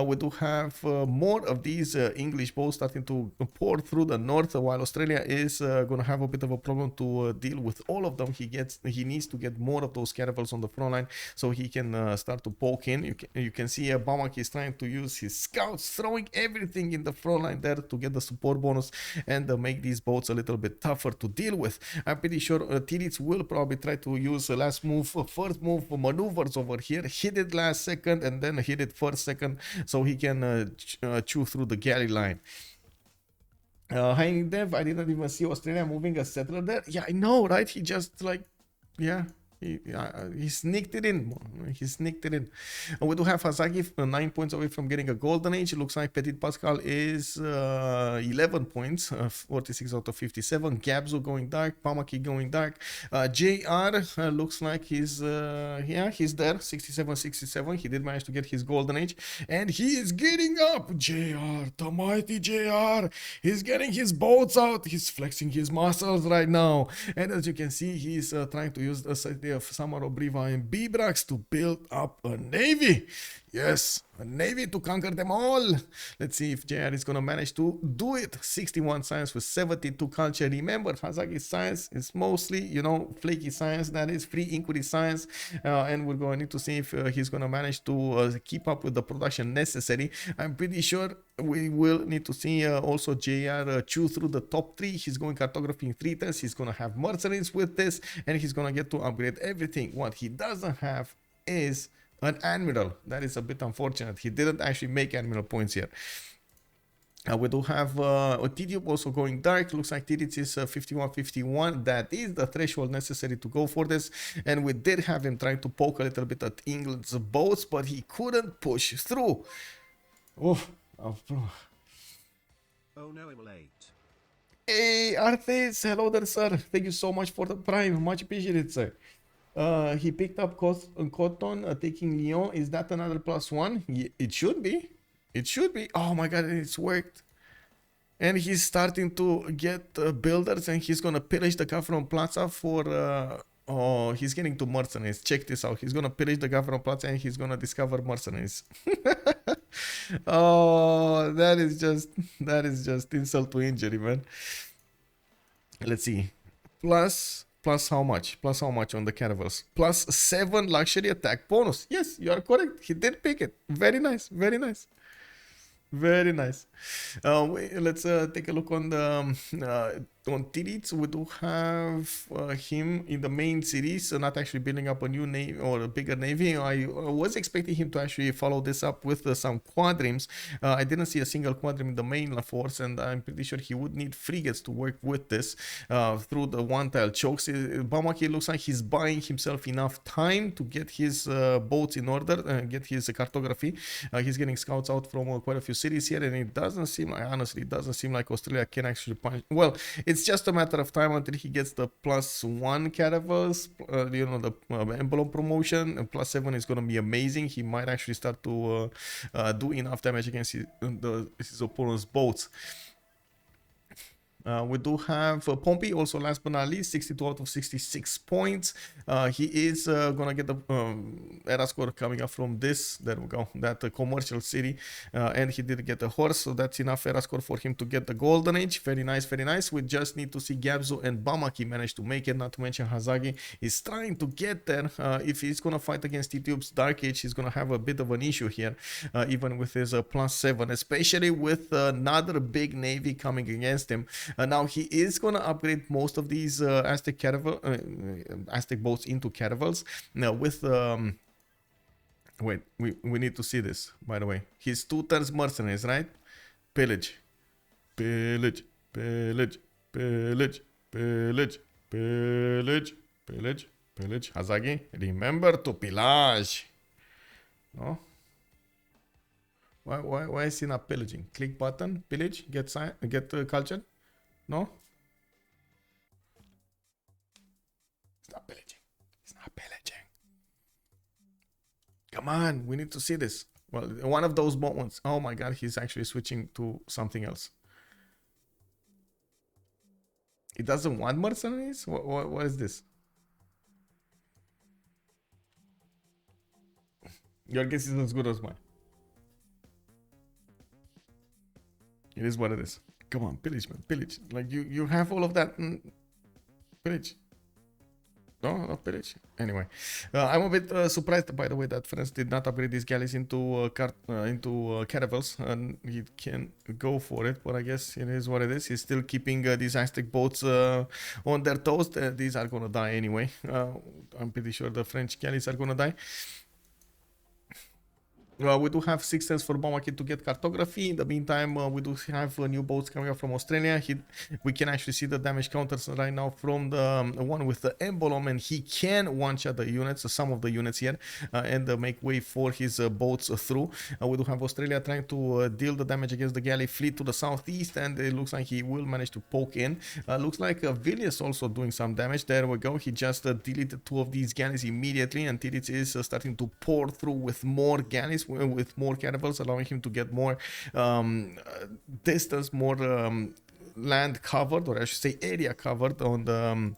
We do have more of these English boats starting to pour through the north, while Australia is going to have a bit of a problem to deal with all of them. He needs to get more of those caravels on the front line so he can start to poke in. You can see Bamaki is trying to use his scouts, throwing everything in the front line there to get the support bonus and make these boats a little bit tougher to deal with. I'm pretty sure Titiits will probably try to use first move maneuvers over here, hit it last second and then hit it first second so he can chew through the galley line. High Dev, I didn't even see Australia moving a settler there. Yeah, I know, right? He just like, yeah, he sneaked it in. He sneaked it in. We do have Hazaggi 9 points away from getting a golden age. It looks like Ptitpascal is 11 points, 46 out of 57. Gabzou going dark, Bamaki going dark. JR looks like he's he's there, 67-67. He did manage to get his golden age, and he is getting up. JR, the mighty JR, he's getting his boats out. He's flexing his muscles right now, and as you can see, he's trying to use the idea of Samar Obriva and Bibrax to build up a navy. Yes, a navy to conquer them all. Let's see if JR is going to manage to do it. 61 science with 72 culture. Remember, Hazaggi science is mostly, you know, flaky science. That is free inquiry science. And we're going to need to see if he's going to manage to keep up with the production necessary. I'm pretty sure we will need to see also JR chew through the top 3. He's going cartography in 3 tests. He's going to have mercenaries with this, and he's going to get to upgrade everything. What he doesn't have is an admiral. That is a bit unfortunate. He didn't actually make admiral points here. We do have Tidube also going dark. Looks like Titiits is 51-51. That is the threshold necessary to go for this. And we did have him trying to poke a little bit at England's boats, but he couldn't push through. Oh no, I'm late. Hey, Arthes, hello there, sir. Thank you so much for the prime. Much appreciated, sir. He picked up Cotton, taking Lyon. Is that another +1? It should be. It should be. Oh my god, it's worked. And he's starting to get builders, and he's gonna pillage the Gavron Plaza for... oh, he's getting to mercenaries. Check this out. He's gonna pillage the Gavron Plaza, and he's gonna discover mercenaries. Oh, that is just insult to injury, man. Let's see. Plus how much? Plus how much on the caravels? +7 luxury attack bonus. Yes, you are correct. He did pick it. Very nice. Very nice. Very nice. Let's take a look on the on Titiits, we do have him in the main cities, not actually building up a new navy or a bigger navy. I was expecting him to actually follow this up with some quadrims. I didn't see a single quadrim in the main force, and I'm pretty sure he would need frigates to work with this through the one-tile chokes. Bamaki looks like he's buying himself enough time to get his boats in order, get his cartography. He's getting scouts out from quite a few cities here, and it doesn't seem like, honestly, it doesn't seem like Australia can actually punch. Well, it's just a matter of time until he gets the +1 caravels, you know, the emblem promotion. +7 is going to be amazing. He might actually start to do enough damage against his opponent's boats. We do have Pompi, also last but not least, 62 out of 66 points. He is going to get the era score coming up from this, there we go, that commercial city. And he did get a horse, so that's enough era score for him to get the golden age. Very nice, very nice. We just need to see Gabzou and Bamaki manage to make it, not to mention Hazaggi is trying to get there. If he's going to fight against Titube's Dark Age, he's going to have a bit of an issue here, even with his +7, especially with another big navy coming against him. Now he is gonna upgrade most of these Aztec boats into caravels. Now with wait, we need to see this, by the way. His 2 turns mercenaries, right? Pillage, pillage, pillage, pillage, pillage, pillage, pillage, pillage. Hazaggi, remember to pillage. No. Why is he not pillaging? Click button, pillage, get culture. No? It's not pillaging. It's not pillaging. Come on, we need to see this. Well, one of those ones. Oh my god, he's actually switching to something else. He doesn't want mercenaries? What is this? Your guess is as good as mine. It is what it is. Come on, pillage, man, pillage. Like you have all of that. Pillage. No, pillage. Anyway, I'm a bit surprised, by the way, that France did not upgrade these galleys into caravels, and he can go for it. But I guess it is what it is. He's still keeping these Aztec boats on their toes. These are gonna die anyway. I'm pretty sure the French galleys are gonna die. We do have 6 turns for Bamaki to get cartography. In the meantime, we do have new boats coming up from Australia. We can actually see the damage counters right now from the one with the emblem, and he can one-shot the units, some of the units here, and make way for his boats through. We do have Australia trying to deal the damage against the galley fleet to the southeast, and it looks like he will manage to poke in. Looks like Villiers also doing some damage. There we go. He just deleted 2 of these galleys immediately, and Titiits is starting to pour through with more galleys, with more caravels, allowing him to get more distance, more land covered, or I should say area covered on the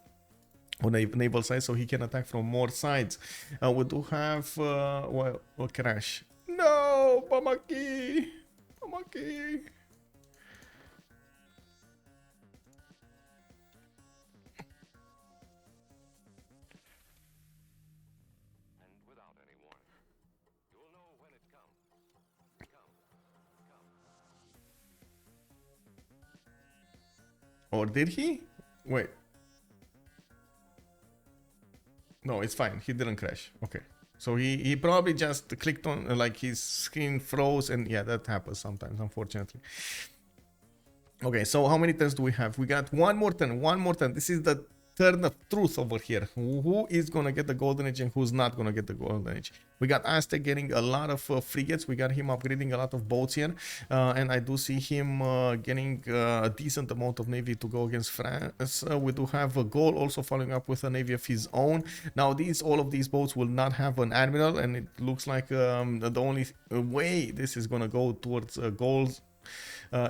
naval side, so he can attack from more sides. We do have well, a crash. No, Bamaki, Bamaki. Or did he? Wait. No, it's fine. He didn't crash. Okay. So he probably just clicked on, like, his screen froze, and yeah, that happens sometimes, unfortunately. Okay, so how many turns do we have? We got one more turn, one more turn. This is the turn of truth over here. Who is gonna get the golden age and who's not gonna get the golden age? We got Aztec getting a lot of frigates. We got him upgrading a lot of boats here, and I do see him getting a decent amount of navy to go against France. We do have a Gaul also following up with a navy of his own. Now all of these boats will not have an admiral, and it looks like the only way this is gonna go towards Gaul's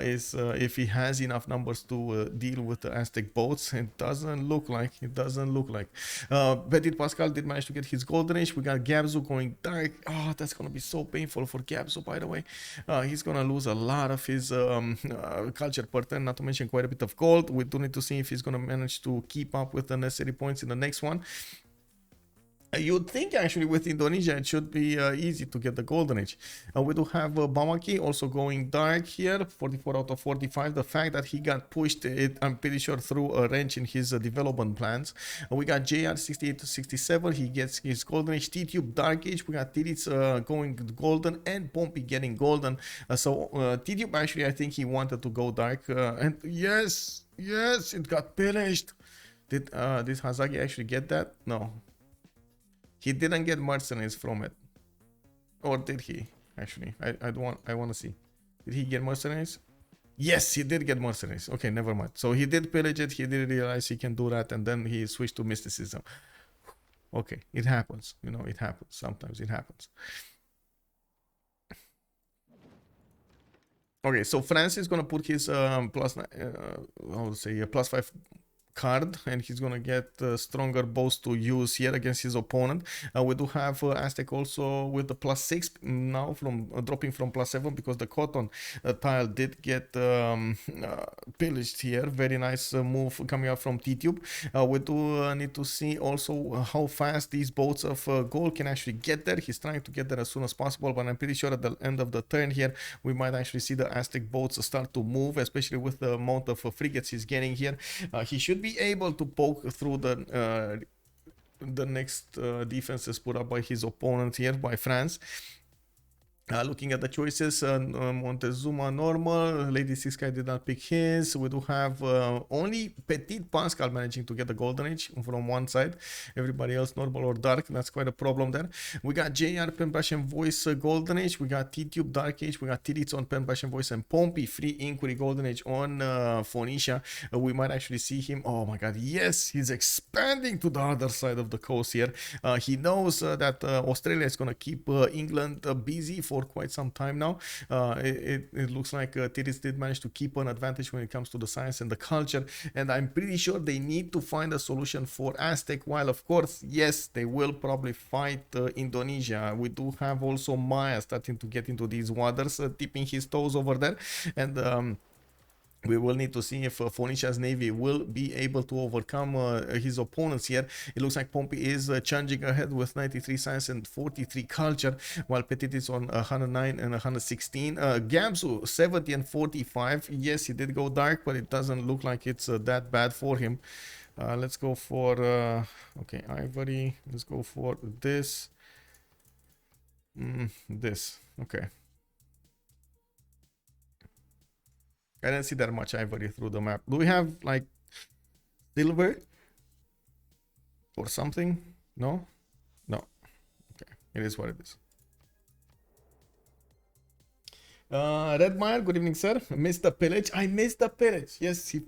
is if he has enough numbers to deal with the Aztec boats. It doesn't look like. Ptitpascal did manage to get his golden age. We got Gabzou going dark. Oh, that's gonna be so painful for Gabzou, by the way. He's gonna lose a lot of his culture per turn, not to mention quite a bit of gold. We do need to see if he's gonna manage to keep up with the necessary points in the next one. You'd think actually with Indonesia it should be easy to get the golden age. We do have Bamaki also going dark here, 44 out of 45. The fact that he got pushed, I'm pretty sure through a wrench in his development plans. We got JR 68 to 67. He gets his golden age. Tidube dark age. We got Titiits going golden and Pompi getting golden. Tidube actually I think he wanted to go dark and yes, it got pillaged. Did Hazaggi actually get that? No. He didn't get mercenaries from it. Or did he? Actually, I want to see. Did he get mercenaries? Yes, he did get mercenaries. Okay, never mind. So he did pillage it, he did realize he can do that, and then he switched to mysticism. Okay, it happens. You know, it happens. Sometimes it happens. Okay, so France is gonna put his +5 card, and he's gonna get stronger bows to use here against his opponent. We do have Aztec also with the +6 now from dropping from +7 because the cotton tile did get pillaged here. Very nice move coming out from Tidube. We do need to see also how fast these boats of Gaul can actually get there. He's trying to get there as soon as possible, but I'm pretty sure at the end of the turn here we might actually see the Aztec boats start to move, especially with the amount of frigates he's getting here. He should be able to poke through the next defenses put up by his opponent here, by France. Looking at the choices, Montezuma normal, Lady Sky did not pick his. We do have only Ptitpascal managing to get the golden age from one side. Everybody else normal or dark. That's quite a problem there. We got JR pen brush and voice golden age. We got Tidube dark age. We got Titiits on pen brush and voice, and Pompi free inquiry golden age on Phoenicia. We might actually see him. Oh my god, yes, he's expanding to the other side of the coast here. He knows that Australia is gonna keep England busy for quite some time now. It looks like Titiits did manage to keep an advantage when it comes to the science and the culture, and I'm pretty sure they need to find a solution for Aztec, while of course, yes, they will probably fight Indonesia. We do have also Maya starting to get into these waters, dipping his toes over there, and we will need to see if Phoenicia's navy will be able to overcome his opponents here. It looks like Pompi is charging ahead with 93 science and 43 culture, while Petit is on 109 and 116. Gabzou 70 and 45. Yes, he did go dark, but it doesn't look like it's that bad for him. Let's go for okay, ivory. Let's go for this. This. Okay. I didn't see that much ivory through the map. Do we have like silver or something? No? No. Okay. It is what it is. Redmire, good evening, sir. Missed the pillage. I missed the pillage. Yes, he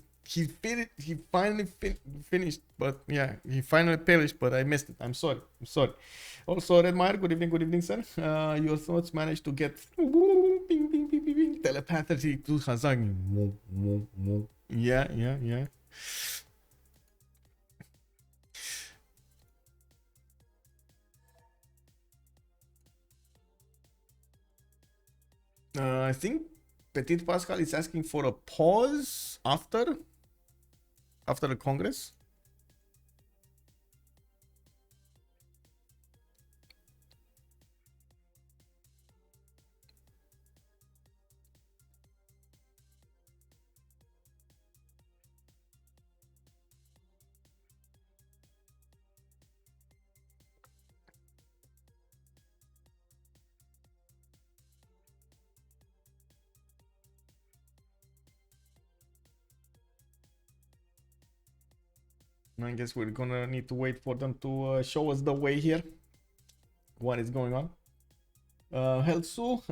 finally finished, but yeah, he finally pillaged, but I missed it. I'm sorry. Also, Redmire, good evening, sir. Your thoughts managed to get telepathically to Hazaggi. Yeah. I think Ptitpascal is asking for a pause after the Congress. I guess we're gonna need to wait for them to show us the way here. What is going on? Helsu,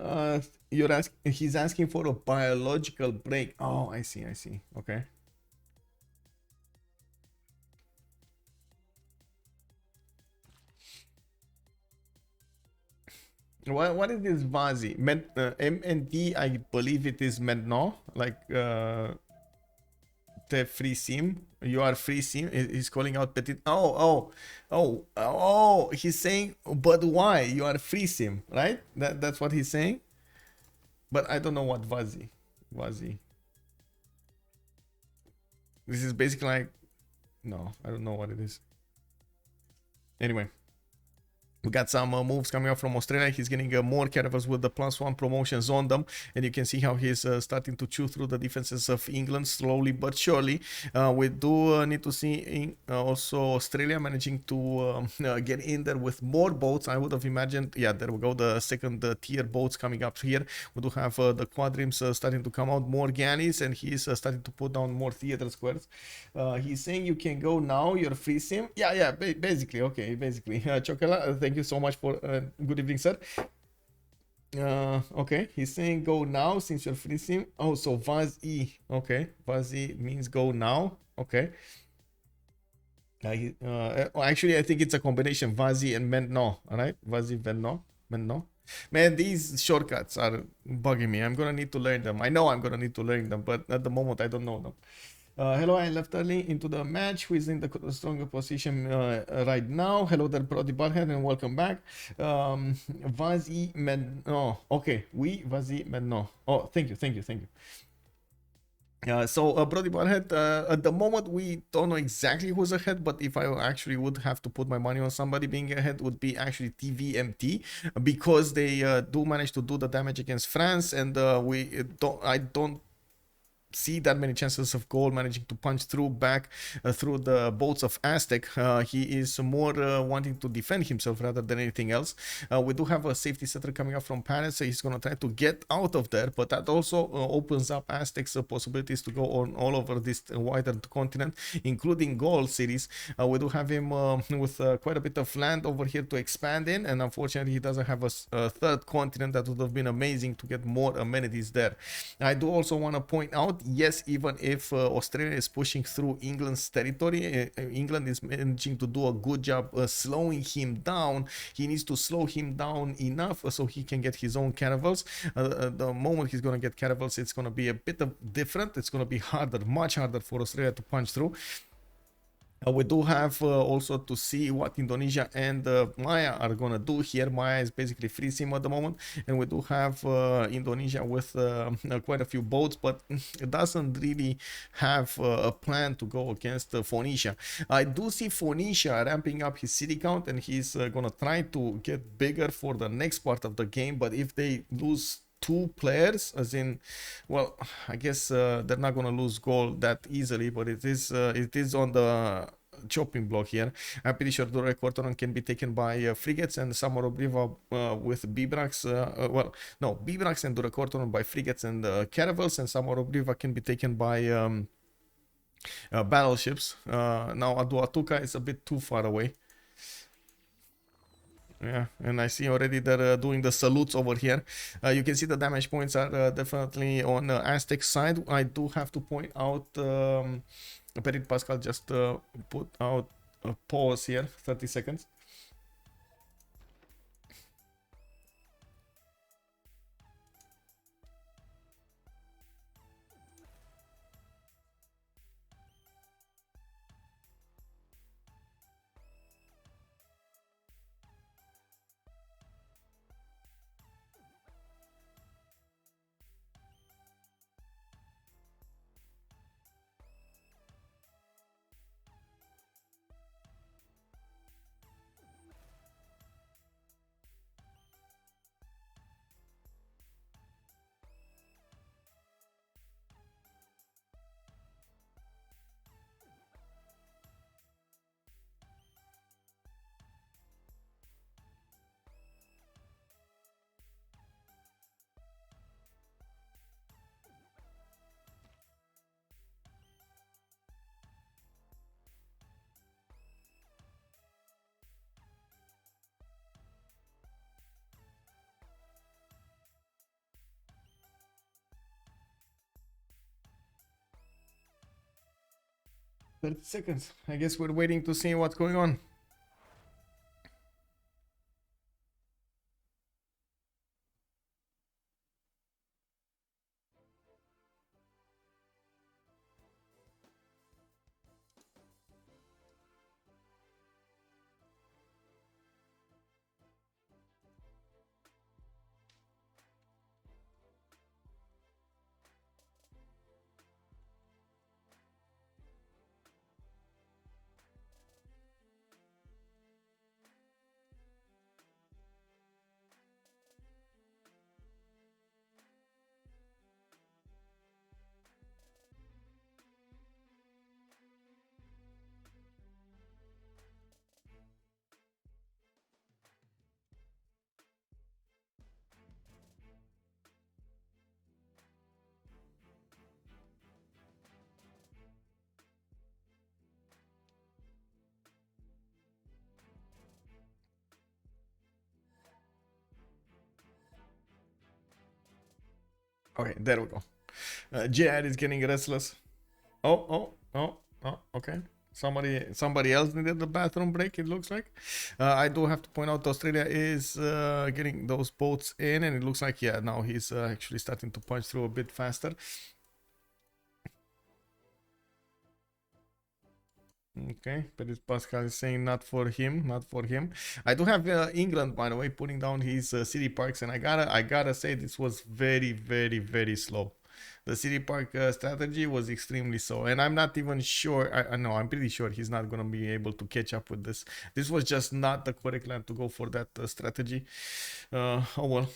he's asking for a biological break. Oh, I see. Okay. What is this Vazi? MND, I believe it is Medno, like the free sim. You are free sim. He's calling out Petit. Oh. He's saying, but why? You are free sim, right? That's what he's saying. But I don't know what Vazi. This is basically like, no, I don't know what it is. Anyway, We got some moves coming up from Australia. He's getting more caravels with the +1 promotions on them. And you can see how he's starting to chew through the defenses of England slowly but surely. We do need to see also Australia managing to get in there with more boats. I would have imagined, yeah, there we go, the second tier boats coming up here. We do have the Squadrons starting to come out, more galleys, and he's starting to put down more theater squares. He's saying you can go now, you're free sim. Yeah, basically, okay, basically. Chocola, thank you so much for good evening, sir. Okay, he's saying go now since you're free sim. Oh, so Vaz E. Okay, Vaz E means go now. Okay. Actually, I think it's a combination Vazi and Menno. All right, Vazi Menno. Man, these shortcuts are bugging me. I'm gonna need to learn them. I know I'm gonna need to learn them, but at the moment I don't know them. Hello, I left early into the match. Who is in the stronger position right now? Hello there, Brody Barhead, and welcome back. Vazi Menno. Okay, we Vazi Menno. Oh, thank you. So Brody Barhead, at the moment we don't know exactly who's ahead, but if I actually would have to put my money on somebody being ahead, would be actually TVMT, because they do manage to do the damage against France, and I don't see that many chances of Gaul managing to punch through back through the boats of Aztec. He is more wanting to defend himself rather than anything else. We do have a safety setter coming up from Paris, so he's going to try to get out of there, but that also opens up Aztec's possibilities to go on all over this wider continent, including Gaul cities. We do have him with quite a bit of land over here to expand in, and unfortunately he doesn't have a third continent. That would have been amazing to get more amenities there. I do also want to point out, yes, even if Australia is pushing through England's territory, England is managing to do a good job slowing him down. He needs to slow him down enough so he can get his own caravels. The moment he's going to get caravels, it's going to be a bit different. It's going to be harder, much harder for Australia to punch through. We do have also to see what Indonesia and Maya are gonna do here. Maya is basically free sim at the moment, and we do have Indonesia with quite a few boats, but it doesn't really have a plan to go against Phoenicia. I do see Phoenicia ramping up his city count, and he's gonna try to get bigger for the next part of the game, but if they lose 2 players, as in, well, I guess they're not gonna lose Gaul that easily, but it is on the chopping block here. I'm pretty sure the Quarteron can be taken by frigates, and Samorobriva with Bibrax, well, no, Bibrax and Dura Quarteron by frigates and caravels, and Samorobriva can be taken by battleships. Now Aduatuca is a bit too far away. Yeah, and I see already they're doing the salutes over here. You can see the damage points are definitely on Aztec side. I do have to point out, Ptitpascal just put out a pause here, 30 seconds. I guess we're waiting to see what's going on. Okay, there we go. JR is getting restless. Okay. Somebody else needed the bathroom break, it looks like. I do have to point out Australia is getting those boats in, and it looks like, yeah, now he's actually starting to punch through a bit faster. Okay, Ptitpascal is saying not for him, not for him. I do have England, by the way, putting down his city parks, and I gotta say this was very, very, very slow. The city park strategy was extremely slow, and I'm not even sure. I know, I'm pretty sure he's not gonna be able to catch up with this. This was just not the correct land to go for that strategy. Oh well.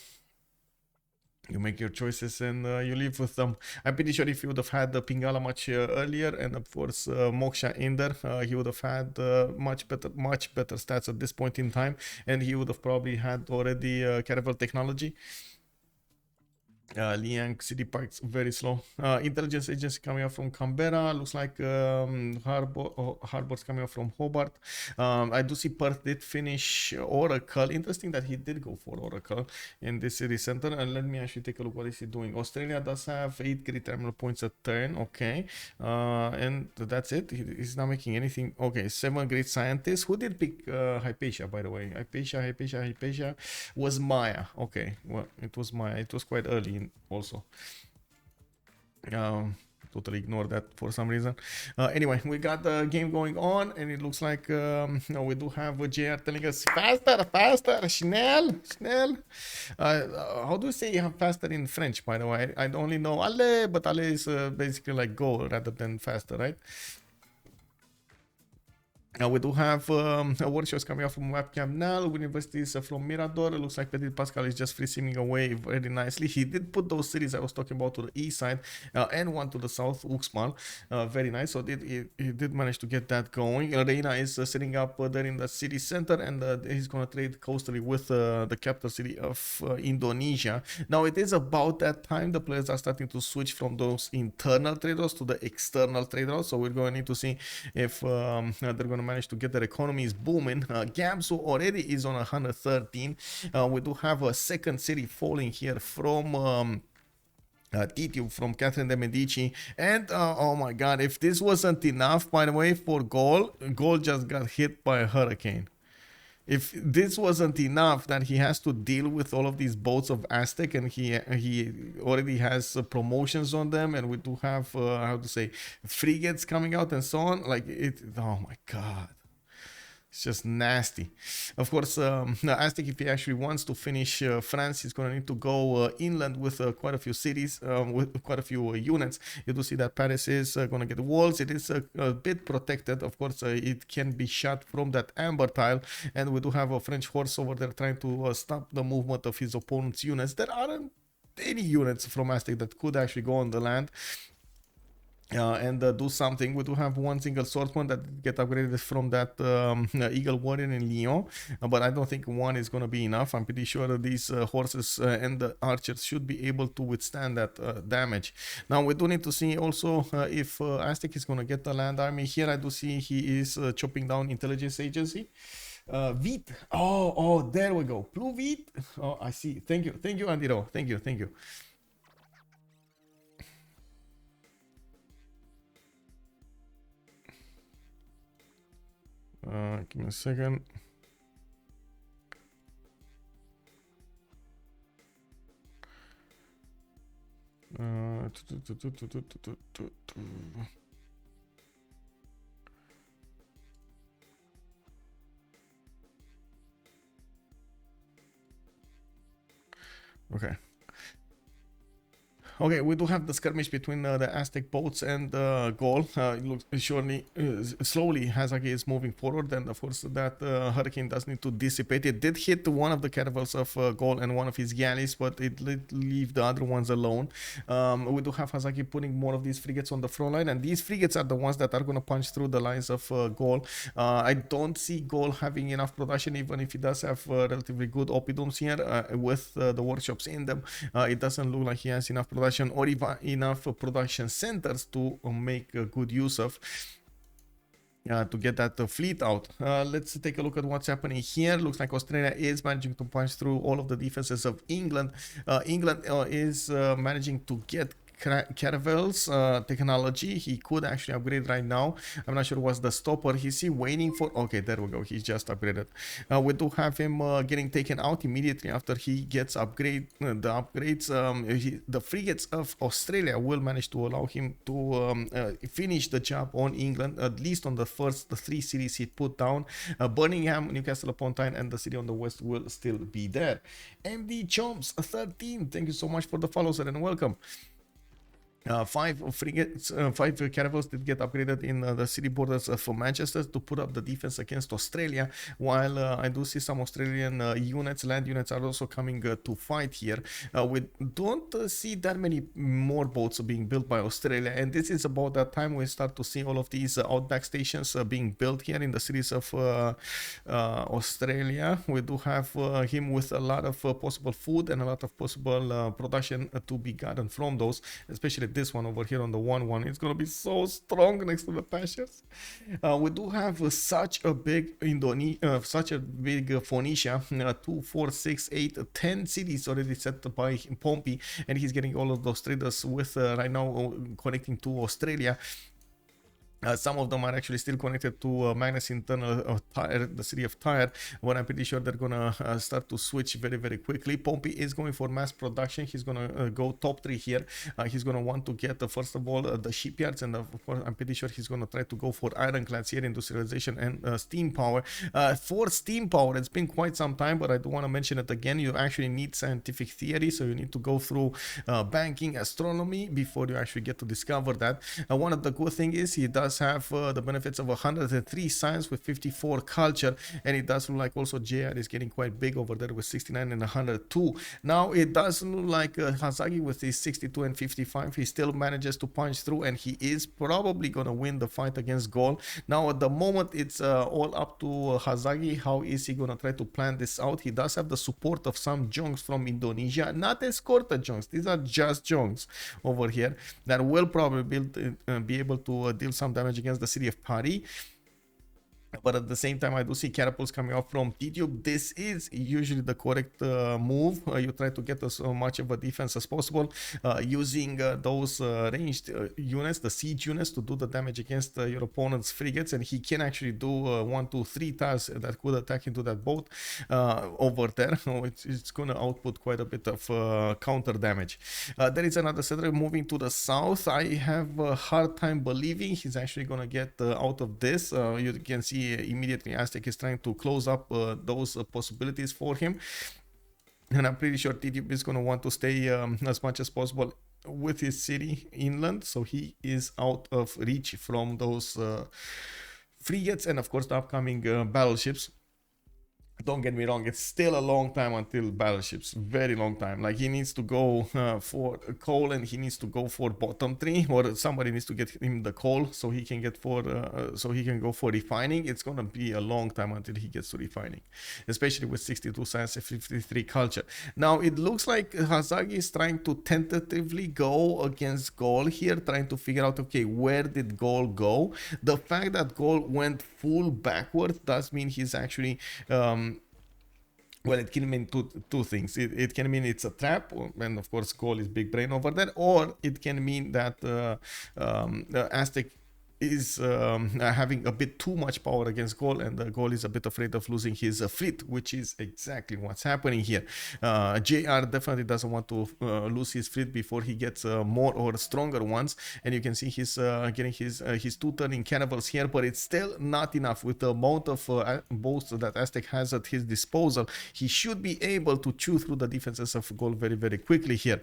You make your choices and you live with them. I'm pretty sure if you would have had the Pingala much earlier, and of course Moksha in there, he would have had much better stats at this point in time, and he would have probably had already Caravel technology. Liang City Parks very slow. Intelligence agency coming up from Canberra. Looks like Harbour's coming up from Hobart. I do see Perth did finish Oracle. Interesting that he did go for Oracle in this city center. And let me actually take a look. What is he doing? Australia does have 8 grid terminal points a turn. Okay. And that's it. He's not making anything. Okay. 7 grid scientists. Who did pick Hypatia, by the way? Hypatia was Maya. Okay. Well, it was Maya. It was quite early also. Totally ignore that for some reason. Anyway, we got the game going on, and it looks like we do have JR telling us faster, schnell. How do you say faster in French, by the way? I only know allez, but allez is basically like go rather than faster, right? We do have workshops coming out from webcam now. Universities from Mirador. It looks like Ptitpascal is just free simming away very nicely. He did put those cities I was talking about to the east side and one to the south, Uxmal. Very nice. So he did manage to get that going. Reina is setting up there in the city center, and he's going to trade coastally with the capital city of Indonesia. Now it is about that time the players are starting to switch from those internal trade routes to the external trade routes. So we're going to need to see if they're going to manage to get their economies booming. Gabzou already is on 113. We do have a second city falling here from Tidube, from Catherine de Medici, and oh my god, if this wasn't enough, by the way, for Gaul just got hit by a hurricane. If this wasn't enough that he has to deal with all of these boats of Aztec, and he already has promotions on them, and we do have how to say, frigates coming out and so on, like it, oh my god, it's just nasty. Of course, Aztec, if he actually wants to finish France, he's going to need to go inland with quite a few cities, with quite a few units. You do see that Paris is going to get walls. It is a bit protected. Of course, it can be shot from that amber tile. And we do have a French horse over there trying to stop the movement of his opponent's units. There aren't any units from Aztec that could actually go on the land and do something. We do have one single swordsman that get upgraded from that Eagle Warrior in Lyon, but I don't think one is going to be enough. I'm pretty sure that these horses and the archers should be able to withstand that damage. Now we do need to see also if Aztec is going to get the land army. Here I do see he is chopping down intelligence agency. Vite. Oh, there we go. Blue Vite. Oh, I see. Thank you, Dido. Thank you. Give me a second. Okay. Okay, we do have the skirmish between the Aztec boats and Gaul. It looks slowly Hazaggi is moving forward, and of course that hurricane does need to dissipate. It did hit one of the caravels of Gaul and one of his galleys, but it did leave the other ones alone. We do have Hazaggi putting more of these frigates on the front line, and these frigates are the ones that are going to punch through the lines of Gaul. I don't see Gaul having enough production, even if he does have relatively good oppidums here with the workshops in them. It doesn't look like he has enough production or even enough production centers to make good use of. to get that fleet out. Let's take a look at what's happening here. Looks like Australia is managing to punch through all of the defenses of England. England is managing to get Caravels technology. He could actually upgrade right now. I'm not sure what's the stopper. Is he waiting for? Okay, there we go. He's just upgraded. We do have him getting taken out immediately after he gets the upgrades. The frigates of Australia will manage to allow him to finish the job on England, at least on the three cities he put down. Birmingham, Newcastle upon Tyne, and the city on the west will still be there. MD Chomps 13, thank you so much for the follow, sir, and welcome. 5 frigates, 5 caravels did get upgraded in the city borders of Manchester to put up the defense against Australia, while I do see some Australian land units are also coming to fight here. We don't see that many more boats being built by Australia, and this is about that time we start to see all of these outback stations being built here in the cities of Australia. We do have him with a lot of possible food and a lot of possible production to be gotten from those, especially this one over here on the 1-1. It's gonna be so strong next to the pastures. We do have such a big Phoenicia, 2, 4, 6, 8, 10 cities already set by Pompi, and he's getting all of those traders with right now connecting to Australia. Some of them are actually still connected to Magnus internal Tyre, the city of Tyre, but I'm pretty sure they're gonna start to switch very, very quickly. Pompi is going for mass production. He's gonna go top 3 here. He's gonna want to get first of all the shipyards, and of course I'm pretty sure he's gonna try to go for ironclads here, industrialization and steam power. For steam power, it's been quite some time, but I do want to mention it again. You actually need scientific theory, so you need to go through banking, astronomy before you actually get to discover that. One of the good things is he does have the benefits of 103 science with 54 culture, and it does look like also JR is getting quite big over there with 69 and 102. Now it does look like Hazaggi with his 62 and 55, he still manages to punch through, and he is probably gonna win the fight against Gaul. Now at the moment it's all up to Hazaggi. How is he gonna try to plan this out? He does have the support of some junks from Indonesia, not escorted junks, these are just junks over here that will probably be able to deal some damage against the city of Paris. But at the same time, I do see catapults coming out from Tidube. This is usually the correct move. You try to get as much of a defense as possible using those ranged units, the siege units, to do the damage against your opponent's frigates. And he can actually do 1, 2, 3 tiles that could attack into that boat over there. It's going to output quite a bit of counter damage. There is another settler moving to the south. I have a hard time believing he's actually going to get out of this. You can see immediately Aztec is trying to close up those possibilities for him, and I'm pretty sure Tidube is going to want to stay as much as possible with his city inland, so he is out of reach from those frigates and of course the upcoming battleships. Don't get me wrong, it's still a long time until battleships, very long time. Like he needs to go for coal, and he needs to go for bottom 3, or somebody needs to get him the coal so he can get for so he can go for refining. It's gonna be a long time until he gets to refining, especially with 62 science and 53 culture. Now it looks like Hazaggi is trying to tentatively go against Gaul here, trying to figure out, okay, where did Gaul go? The fact that Gaul went full backwards does mean he's actually well, it can mean two things. It can mean it's a trap, and of course Gaul is big brain over there, or it can mean that Aztec is having a bit too much power against Gaul, and Gaul is a bit afraid of losing his fleet, which is exactly what's happening here. JR definitely doesn't want to lose his fleet before he gets more or stronger ones, and you can see he's getting his 2 turning cannibals here, but it's still not enough. With the amount of boats that Aztec has at his disposal, he should be able to chew through the defenses of Gaul very, very quickly here.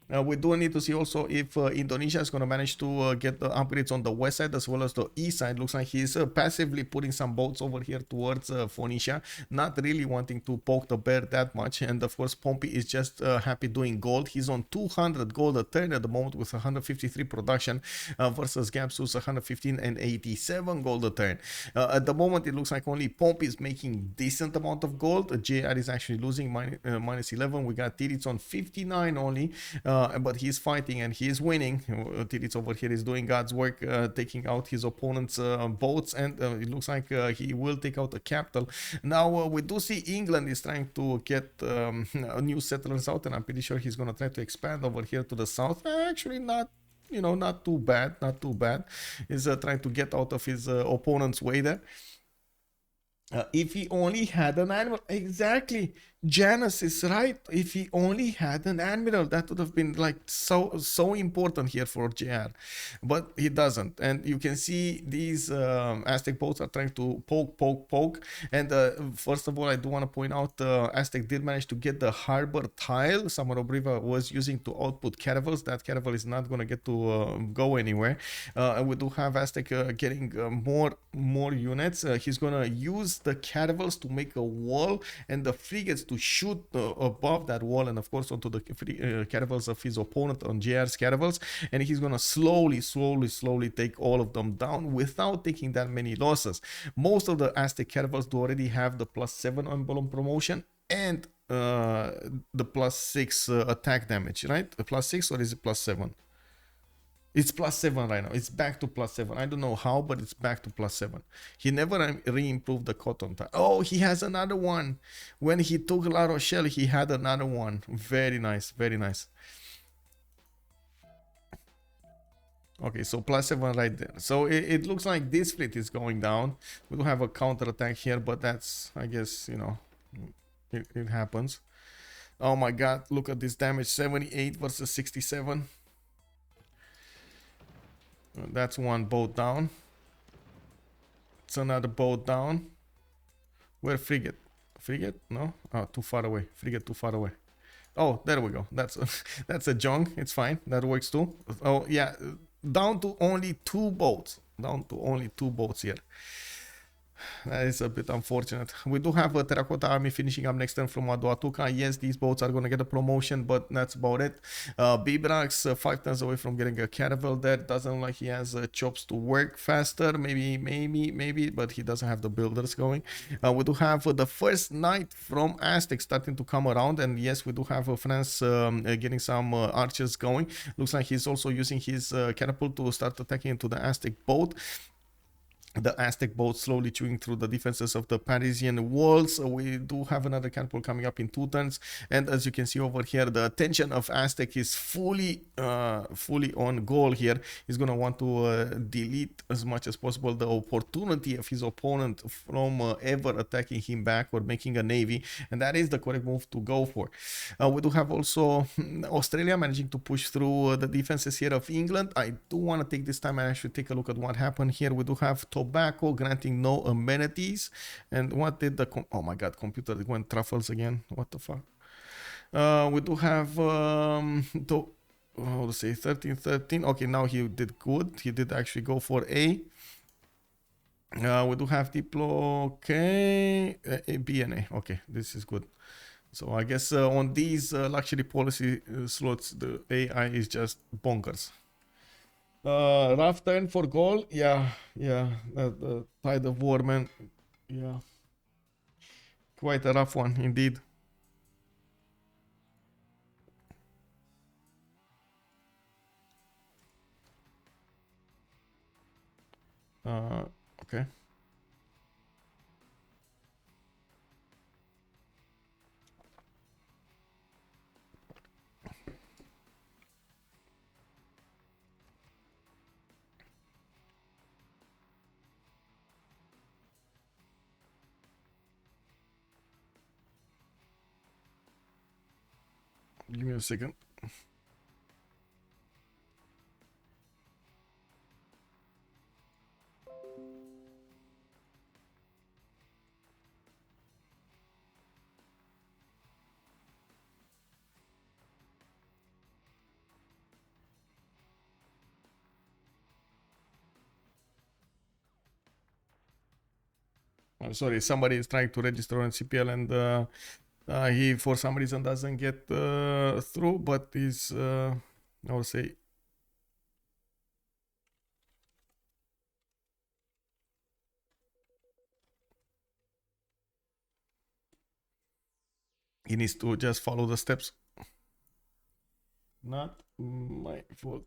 We do need to see also if Indonesia is going to manage to get the upgrades on the west side as well as the east side. Looks like he's passively putting some boats over here towards Phoenicia, not really wanting to poke the bear that much. And of course Pompi is just happy doing gold. He's on 200 gold a turn at the moment with 153 production versus Gabzou's 115 and 87 gold a turn. At the moment it looks like only Pompi is making decent amount of gold. JR is actually losing minus 11. We got Titiits on 59 only. but he's fighting and he is winning. Titiits over here is doing God's work, taking out his opponent's boats, and it looks like he will take out the capital. Now we do see England is trying to get new settlers out, and I'm pretty sure he's gonna try to expand over here to the south. Actually, not, you know, not too bad, not too bad. He's trying to get out of his opponent's way there. If he only had an admiral, exactly. Janus is right. If he only had an admiral, that would have been like so important here for JR, but he doesn't. And you can see these Aztec boats are trying to poke. And first of all, I do want to point out Aztec did manage to get the harbor tile. Summer of River was using to output caravels. That caravel is not going to get to go anywhere. And we do have Aztec getting more units. He's going to use the caravels to make a wall, and the frigates to shoot above that wall, and of course onto the caravels of his opponent on JR's caravels, and he's gonna slowly take all of them down without taking that many losses. Most of the Aztec caravels do already have the +7 emblem promotion and the +6 attack damage, right? The +6, or is it +7? It's +7 right now. It's back to +7. I don't know how, but it's back to +7. He never re-improved the cotton time. Oh, he has another one. When he took La Rochelle, he had another one. Very nice, very nice. Okay, so +7 right there. So it looks like this fleet is going down. We do have a counter attack here, but that's, I guess, you know, it happens. Oh my god, look at this damage. 78 versus 67. That's one boat down. It's another boat down. Where frigate? Frigate? No? Oh, too far away. Frigate too far away. Oh, there we go. That's that's a junk. It's fine. That works too. Oh yeah, down to only 2 boats. Down to only 2 boats here. That is a bit unfortunate. We do have a Terracotta Army finishing up next turn from Aduatuca. Yes, these boats are going to get a promotion, but that's about it. Bibrax, 5 turns away from getting a caravel there. Doesn't look like he has chops to work faster. Maybe, but he doesn't have the builders going. We do have the first knight from Aztec starting to come around, and yes, we do have France getting some archers going. Looks like he's also using his catapult to start attacking into the Aztec boat. The Aztec boat slowly chewing through the defenses of the Parisian walls. We do have another catapult coming up in 2 turns, and as you can see over here, the attention of Aztec is fully on Gaul here. He's gonna want to delete as much as possible the opportunity of his opponent from ever attacking him back or making a navy, and that is the correct move to go for. We do have also Australia managing to push through the defenses here of England. I do want to take this time and actually take a look at what happened here. We do have Tobacco granting no amenities, and what did the oh my god, computer went truffles again. What the fuck? We do have how to say 13. Okay, now he did good. He did actually go for A. We do have Diplo. Okay, B and A. Okay, this is good. So I guess on these luxury policy slots, the AI is just bonkers. Rough turn for Gaul. Yeah. The Tide of War, man. Yeah. Quite a rough one, indeed. Okay. Give me a second. I'm sorry, somebody is trying to register on CPL, and he for some reason doesn't get through, but is I would say he needs to just follow the steps. Not my fault.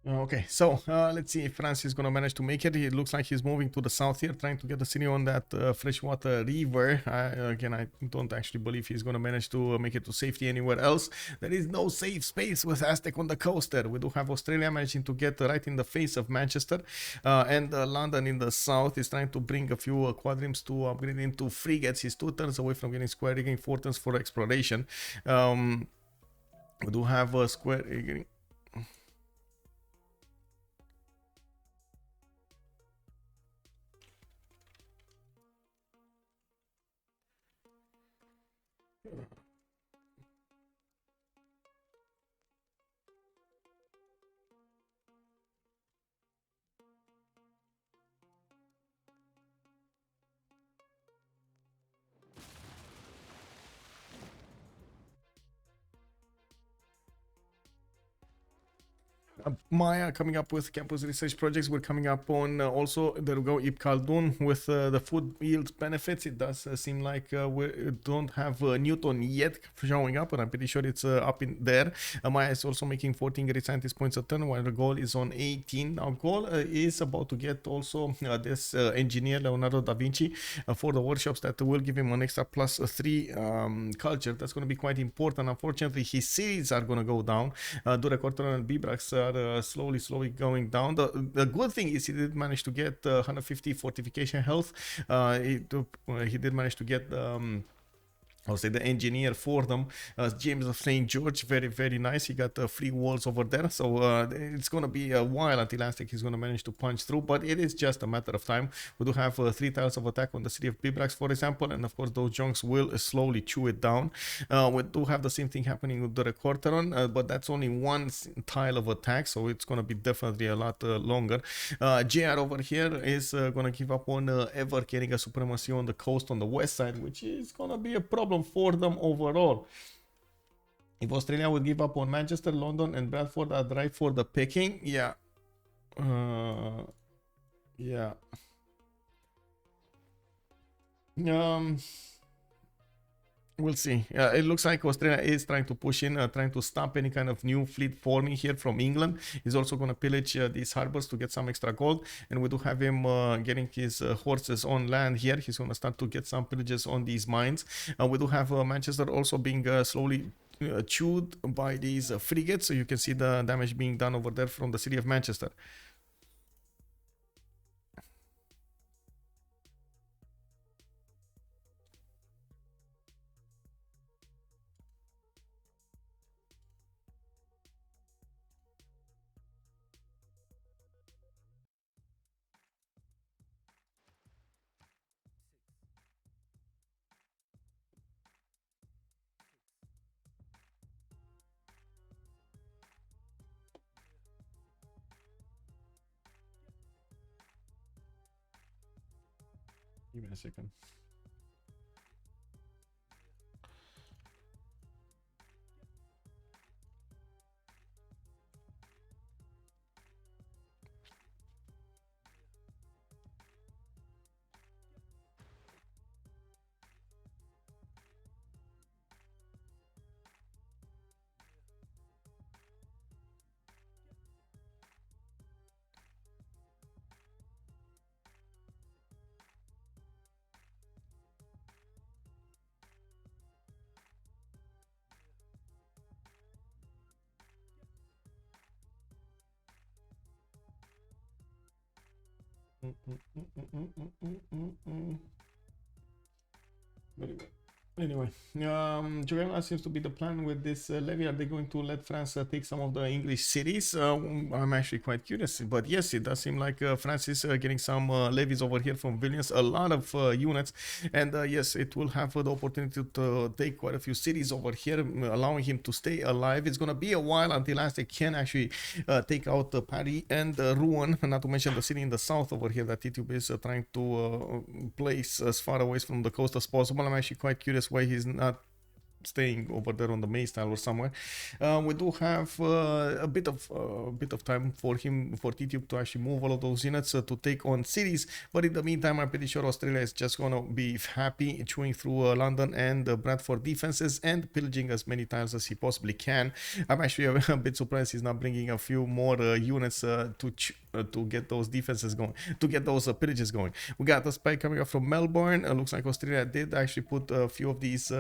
Okay, so let's see if France is gonna manage to make it. It looks like he's moving to the south here, trying to get the city on that freshwater river. Again, I don't actually believe he's gonna manage to make it to safety anywhere else. There is no safe space with Aztec on the coast there. We do have Australia managing to get right in the face of Manchester, and London in the south is trying to bring a few quadrims to upgrade into frigates. He's 2 turns away from getting square rigging, 4 turns for exploration. We do have a square rigging. Maya coming up with campus research projects. We're coming up on also there we go Ib Khaldun with the food yield benefits. It does seem like we don't have Newton yet showing up, but I'm pretty sure it's up in there. Maya is also making 14 great scientist points a turn, while the Gaul is on 18. Now Gaul is about to get also this engineer Leonardo da Vinci for the workshops that will give him an extra +3 culture. That's going to be quite important. Unfortunately, his series are going to go down. Durecortor and Bibrax are slowly going down. The good thing is he did manage to get 150 fortification health. He did manage to get I'll say the engineer for them, James of St. George, very nice. He got 3 walls over there, so it's gonna be a while until Aztec is gonna manage to punch through, but it is just a matter of time. We do have 3 tiles of attack on the city of Bibrax, for example, and of course those junks will slowly chew it down. We do have the same thing happening with the Recorteron, but that's only 1 tile of attack, so it's gonna be definitely a lot longer. JR over here is gonna give up on ever getting a supremacy on the coast on the west side, which is gonna be a problem for them overall. If Australia would give up on Manchester, London, and Bradford are ripe for the picking, yeah. Yeah. We'll see. It looks like Australia is trying to push in, trying to stop any kind of new fleet forming here from England. He's also going to pillage these harbors to get some extra gold. And we do have him getting his horses on land here. He's going to start to get some pillages on these mines. We do have Manchester also being slowly chewed by these frigates. So you can see the damage being done over there from the city of Manchester. Give me a second. Very good. Anyway, Joanna seems to be the plan with this levy. Are they going to let France take some of the English cities? I'm actually quite curious, but yes, it does seem like France is getting some levies over here from Vilnius, a lot of units, and yes, it will have the opportunity to take quite a few cities over here, allowing him to stay alive. It's gonna be a while until Aztec can actually take out Paris and Rouen, not to mention the city in the south over here that Tidube is trying to place as far away from the coast as possible. I'm actually quite curious why he's not staying over there on the main style or somewhere. We do have a bit of time for Tidube to actually move all of those units to take on cities, but in the meantime I'm pretty sure Australia is just gonna be happy chewing through London and Bradford defenses and pillaging as many tiles as he possibly can. I'm actually a bit surprised he's not bringing a few more units to get those defenses going, to get those pillages going. We got a spy coming up from Melbourne. Looks like Australia did actually put a few of these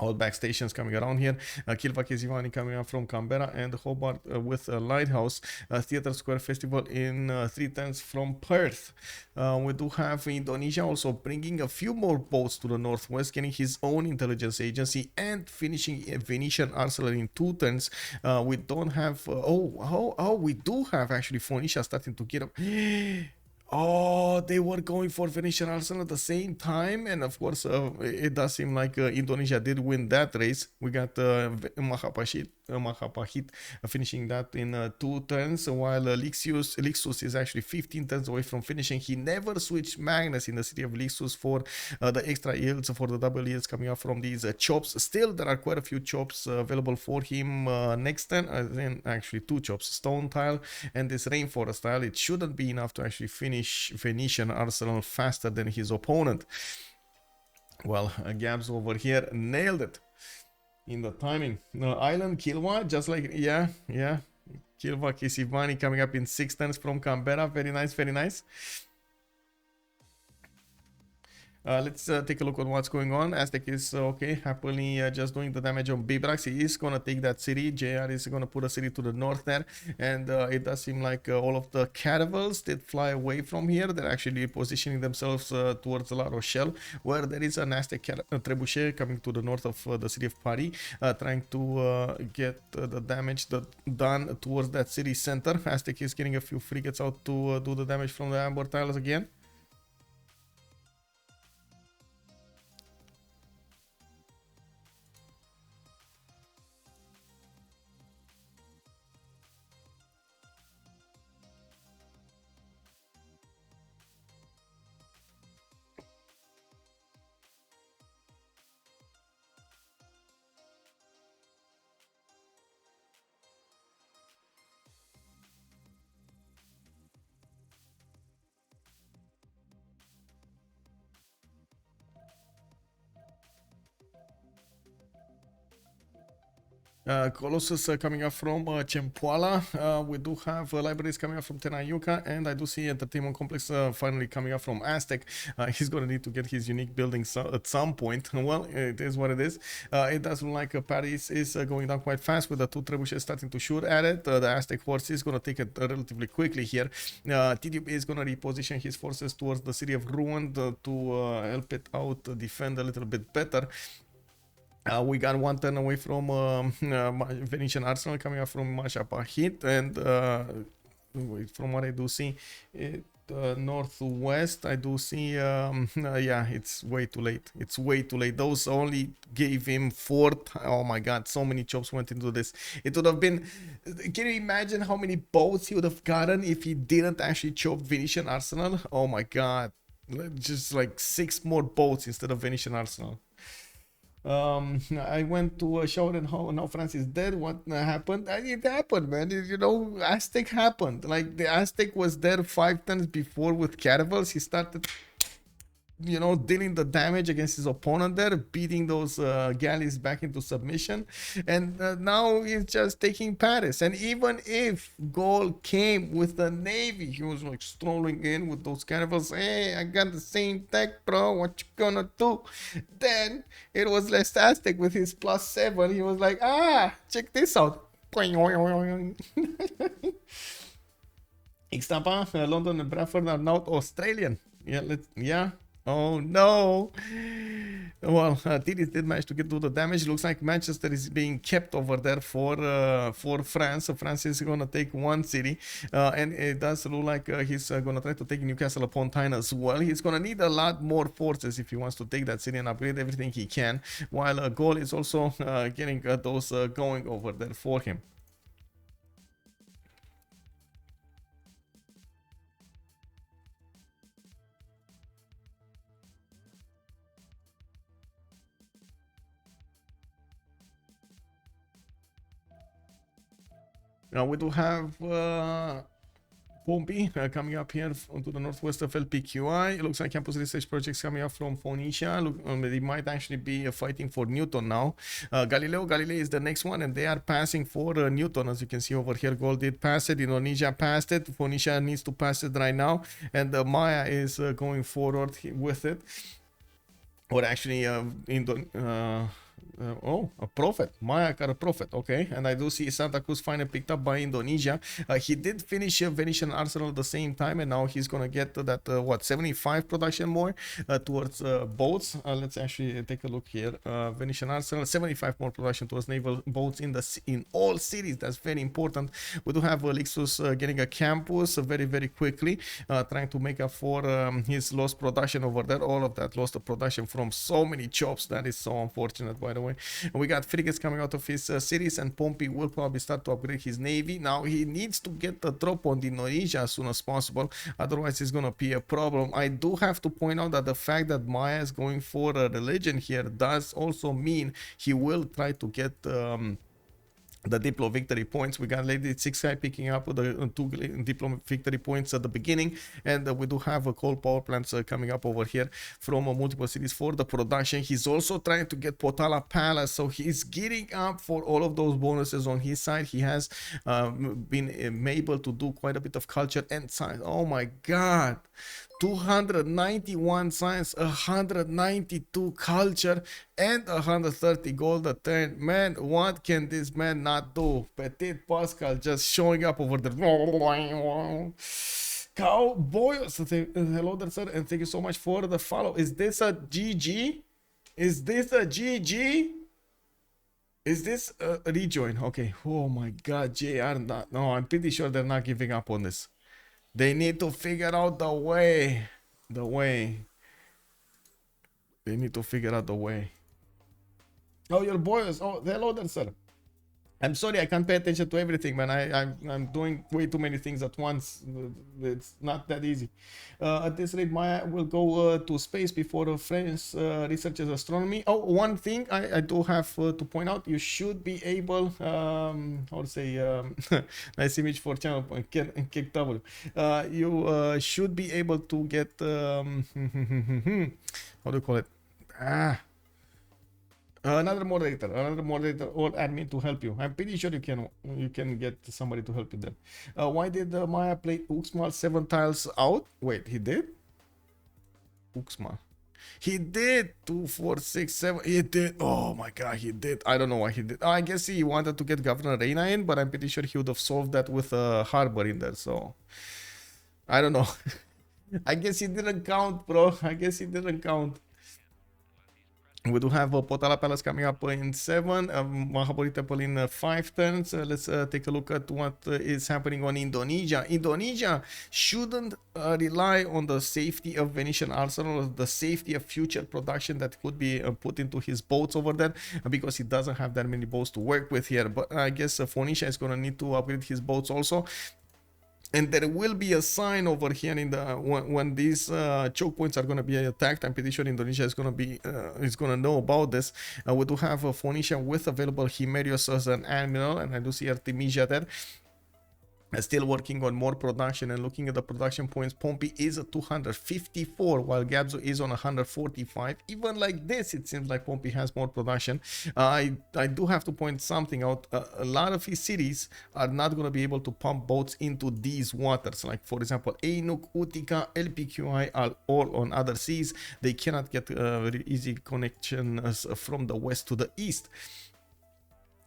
outback stations coming around here. Kilva Kezivani coming up from Canberra, and Hobart with a lighthouse. Theatre Square Festival in 3 10s from Perth. We do have Indonesia also bringing a few more boats to the northwest, getting his own intelligence agency and finishing a Venetian arsenal in 2 turns. We don't have we do have actually Phoenicia starting to get up. Oh, they were going for Venetian Arsenal at the same time, and of course, it does seem like Indonesia did win that race. We got Mahapahit finishing that in 2 turns, while Lixus is actually 15 turns away from finishing. He never switched Magnus in the city of Lixus for the extra yields, for the double yields coming up from these chops. Still, there are quite a few chops available for him next turn, then actually 2 chops, stone tile and this rainforest tile. It shouldn't be enough to actually finish Venetian Arsenal faster than his opponent. Well, Gabzou over here nailed it in the timing. Island Kilwa, just like, yeah. Kilwa Kisivani coming up in 6 turns from Canberra. Very nice, very nice. Let's take a look at what's going on. Aztec is okay, happily just doing the damage on Bibrax. He is gonna take that city. JR is gonna put a city to the north there, and it does seem like all of the caravels did fly away from here. They're actually positioning themselves towards La Rochelle, where there is an Aztec trebuchet coming to the north of the city of Paris, trying to get the damage done towards that city center. Aztec is getting a few frigates out to do the damage from the amber tiles again. Colossus coming up from Chempoala. We do have libraries coming up from Tenayuka, and I do see Entertainment Complex finally coming up from Aztec. He's going to need to get his unique building at some point. Well, it is what it is. It does look like Paris is going down quite fast with the 2 trebuchets starting to shoot at it. The Aztec force is going to take it relatively quickly here. Tidube is going to reposition his forces towards the city of Rouen to help it out defend a little bit better. We got 1 turn away from Venetian Arsenal coming up from Mahapahit, and from what I do see, northwest, I do see, yeah, it's way too late. It's way too late. Those only gave him 4. Oh my god, so many chops went into this. It would have been, can you imagine how many boats he would have gotten if he didn't actually chop Venetian Arsenal? Oh my god, just like 6 more boats instead of Venetian Arsenal. I went to a shower, and now France is dead. What happened? It happened, man. You know, Aztec happened. Like, the Aztec was there 5 turns before with caravels. He started, you know, dealing the damage against his opponent there, beating those galleys back into submission, and now he's just taking Paris. And even if Gaul came with the navy, he was like strolling in with those caravels. Hey, I got the same tech, bro, what you gonna do? Then it was less Aztec with his +7. He was like, check this out. Ixtapa, London and Bradford are now Australian. Yeah, Oh no. Well, Titiits did manage to get to the damage. Looks like Manchester is being kept over there for France. So France is gonna take one city, and it does look like he's gonna try to take Newcastle upon Tyne as well. He's gonna need a lot more forces if he wants to take that city and upgrade everything he can. While Gaul is also getting those going over there for him. Now we do have Pompi coming up here to the northwest of LPQI. It looks like campus research projects coming up from Phoenicia. Look, they might actually be fighting for Newton now. Galilei is the next one, and they are passing for Newton, as you can see over here. Gaul did pass it, Indonesia passed it, Phoenicia needs to pass it right now, and Maya is going forward with it. Or actually, oh, a prophet. Maya got a prophet. Okay. And I do see Santa Cruz finally picked up by Indonesia. He did finish Venetian Arsenal at the same time, and now he's going to get that, what, 75 production more towards boats. Let's actually take a look here. Venetian Arsenal, 75 more production towards naval boats in all cities. That's very important. We do have Lixus getting a campus very, very quickly, trying to make up for his lost production over there. All of that lost production from so many chops. That is so unfortunate, by the way. We got frigates coming out of his cities, and Pompi will probably start to upgrade his navy. Now he needs to get the drop on Indonesia as soon as possible, otherwise it's gonna be a problem. I do have to point out that the fact that Maya is going for a religion here does also mean he will try to get the Diplo victory points. We got Lady 6 guy picking up the 2 Diplo victory points at the beginning, and we do have coal power plants coming up over here from multiple cities for the production. He's also trying to get Potala Palace, so he's gearing up for all of those bonuses on his side. He has been able to do quite a bit of culture and science. Oh my god, 291 science, 192 culture, and 130 gold a turn. Man, what can this man not do? Ptitpascal just showing up over there. Cowboys, hello there, sir, and thank you so much for the follow. Is this a GG? Is this a GG? Is this a rejoin? Okay. Oh my god, JR, not. No, I'm pretty sure they're not giving up on this. They need to figure out the way. They need to figure out the way. Oh, your boys. Oh, hello there, sir. I'm sorry, I can't pay attention to everything, man. I'm doing way too many things at once. It's not that easy. At this rate, Maya will go to space before France researches astronomy. Oh, one thing I do have to point out: you should be able, how to say, nice image for channel point, kick W. You should be able to get, how do you call it? Another moderator or admin to help you. I'm pretty sure you can get somebody to help you there. Why did Maya play Uxmal 7 tiles out? Wait, he did? Uxmal. He did 2, 4, 6, 7. He did. Oh my god, he did. I don't know why he did. I guess he wanted to get Governor Reina in, but I'm pretty sure he would have solved that with a harbor in there. So I don't know. I guess he didn't count, bro. I guess he didn't count. We do have Potala Palace coming up in 7, Mahabodhi Temple in 5 turns. Let's take a look at what is happening on Indonesia. Indonesia shouldn't rely on the safety of Venetian Arsenal, or the safety of future production that could be put into his boats over there, because he doesn't have that many boats to work with here. But I guess Phoenicia is going to need to upgrade his boats also. And there will be a sign over here in the when these choke points are going to be attacked. I'm pretty sure Indonesia is going to know about this. We do have Phoenicia with available Himerios as an admiral, and I do see Artemisia there. Still working on more production, and looking at the production points, Pompi is at 254 while Gabzou is on 145. Even like this, it seems like Pompi has more production. I do have to point something out. A lot of his cities are not going to be able to pump boats into these waters. Like for example, Ainuk, Utica, LPQI are all on other seas. They cannot get very easy connections from the west to the east.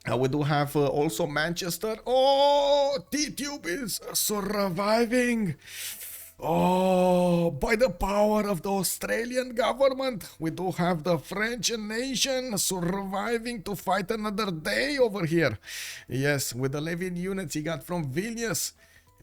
We do have also Manchester. Oh, Tidube is surviving. Oh, by the power of the Australian government, we do have the French nation surviving to fight another day over here. Yes, with the Levin units he got from Vilnius.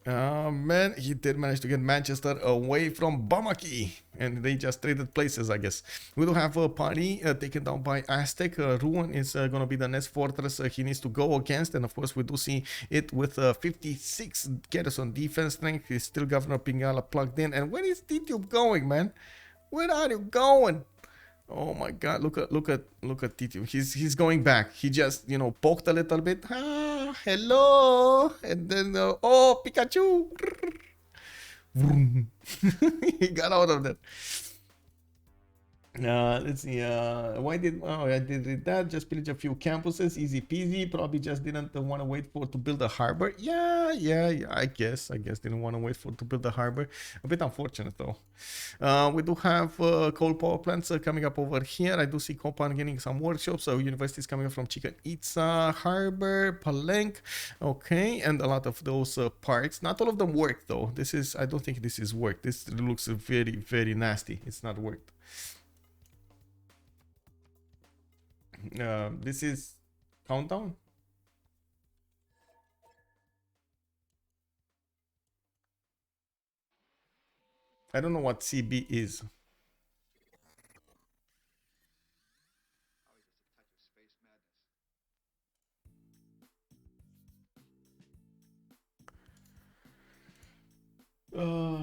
Man, he did manage to get Manchester away from Bamaki, and they just traded places, I guess. We do have Paris taken down by Aztec. Rouen is going to be the next fortress he needs to go against, and of course we do see it with 56 garrison defense strength. He's still Governor Pingala plugged in. And where is Tidube going, man? Where are you going? Oh my God! Look at Titiou. He's going back. He just poked a little bit. Ah, hello, and then oh Pikachu. He got out of that. Let's see. Why did I did read that? Just pillage a few campuses, easy peasy. Probably just didn't want to wait to build a harbor. Yeah. I guess didn't want to wait to build a harbor. A bit unfortunate though. We do have coal power plants coming up over here. I do see Kopan getting some workshops. So universities coming up from Chichen Itza Harbor, Palenque. Okay, and a lot of those parks. Not all of them work though. I don't think this is work. This looks very, very nasty. It's not worked. This is countdown. I don't know what CB is.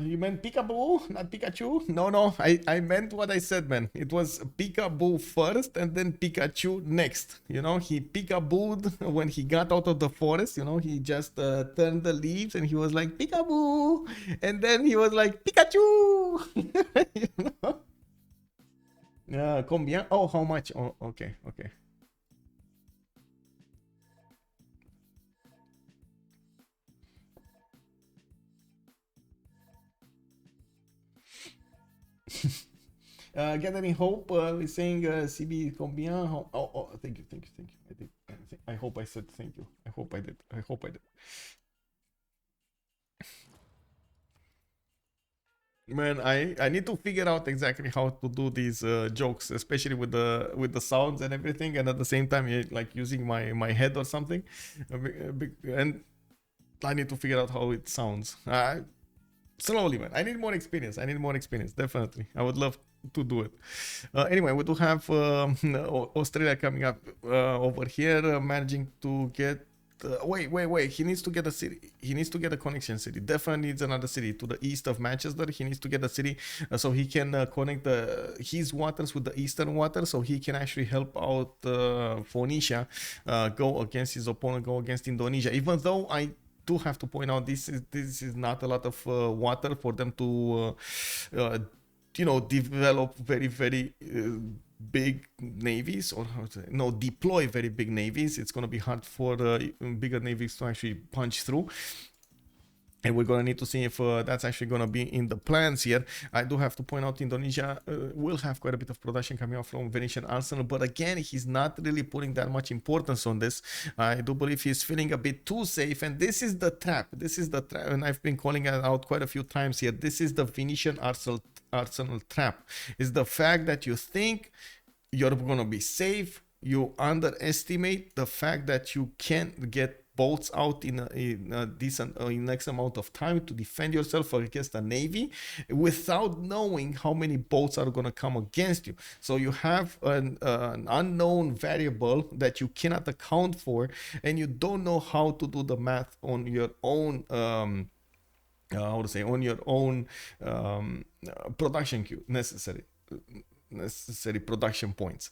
You meant Peekaboo, not Pikachu? No, I meant what I said, man. It was Peekaboo first and then Pikachu next. He Peekabooed when he got out of the forest. He just turned the leaves and he was like Peekaboo, and then he was like Pikachu. Combien? Oh, how much? Oh, okay. Gathering hope. We're saying CB combien? Oh, thank you. I hope I said thank you. I hope I did. Man, I need to figure out exactly how to do these jokes, especially with the sounds and everything, and at the same time, like using my head or something. And I need to figure out how it sounds. Slowly, man. I need more experience. Definitely. I would love to do it. Anyway, we do have Australia coming up over here, managing to get. Wait. He needs to get a city. He needs to get a connection city. Definitely needs another city to the east of Manchester. He needs to get a city so he can connect his waters with the eastern water, so he can actually help out Phoenicia go against his opponent, go against Indonesia. Even though I do have to point out this is not a lot of water for them to develop very, very big navies, or deploy very big navies. It's going to be hard for bigger navies to actually punch through. And we're going to need to see if that's actually going to be in the plans here. I do have to point out Indonesia will have quite a bit of production coming out from Venetian Arsenal. But again, he's not really putting that much importance on this. I do believe he's feeling a bit too safe. And this is the trap. And I've been calling it out quite a few times here. This is the Venetian Arsenal trap. It's the fact that you think you're going to be safe. You underestimate the fact that you can't get boats out in a decent next amount of time to defend yourself against a navy without knowing how many boats are going to come against you. So you have an unknown variable that you cannot account for, and you don't know how to do the math on your own production queue, necessary production points,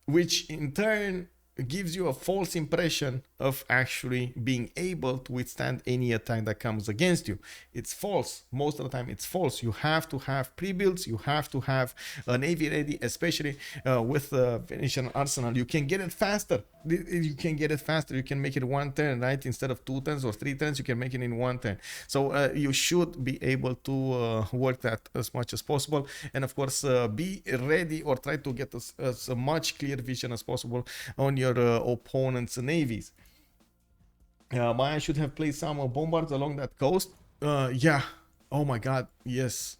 which in turn gives you a false impression of actually being able to withstand any attack that comes against you. It's false. Most of the time it's false. You have to have pre-builds. You have to have a navy ready, especially with Venetian Arsenal. You can get it faster. You can make it 1 turn, right? Instead of 2 turns or 3 turns, you can make it in 1 turn. So you should be able to work that as much as possible. And of course, be ready, or try to get as much clear vision as possible on your opponent's navies. Maya should have placed some bombards along that coast. Yeah, Oh my god, yes.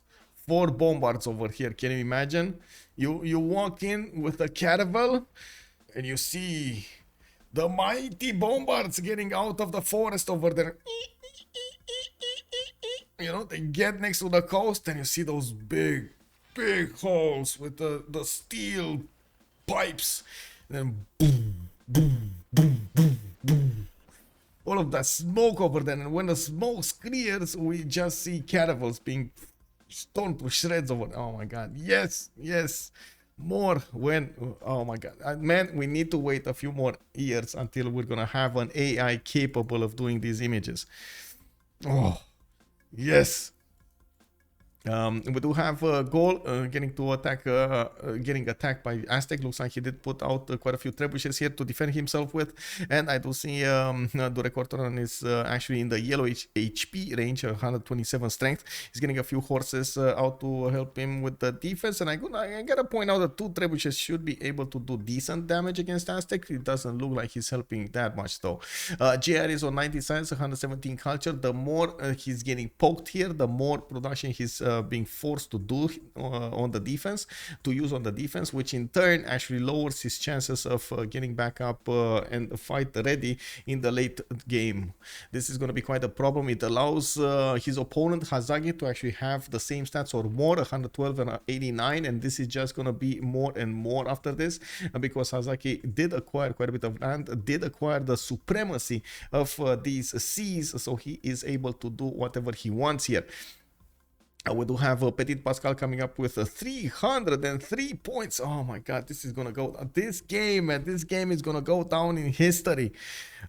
4 bombards over here. Can you imagine? You walk in with a caravel and you see the mighty bombards getting out of the forest over there. You know, they get next to the coast and you see those big holes with the steel pipes. Then boom, boom, boom, boom, boom. All of that smoke over there, and when the smoke clears, we just see caravels being torn to shreds over. Oh my god, yes, yes, more when. Oh my god, man, we need to wait a few more years until we're gonna have an AI capable of doing these images. Oh, yes. We do have Gaul getting to attack, getting attacked by Aztec. Looks like he did put out quite a few trebuchets here to defend himself with, and I do see the Recorder is actually in the yellow HP range, 127 strength. He's getting a few horses out to help him with the defense, and I gotta point out that 2 trebuchets should be able to do decent damage against Aztec. It doesn't look like he's helping that much though. JR is on 90 science, 117 culture. The more he's getting poked here, the more production he's being forced to do on the defense, to use on the defense, which in turn actually lowers his chances of getting back up and fight ready in the late game. This is going to be quite a problem. It allows his opponent Hazaggi to actually have the same stats or more, 112 and 89, and this is just going to be more and more after this, because Hazaggi did acquire quite a bit of land, did acquire the supremacy of these seas, so he is able to do whatever he wants here. We do have Ptitpascal coming up with 303 points. Oh my god, this is gonna go. This game is gonna go down in history.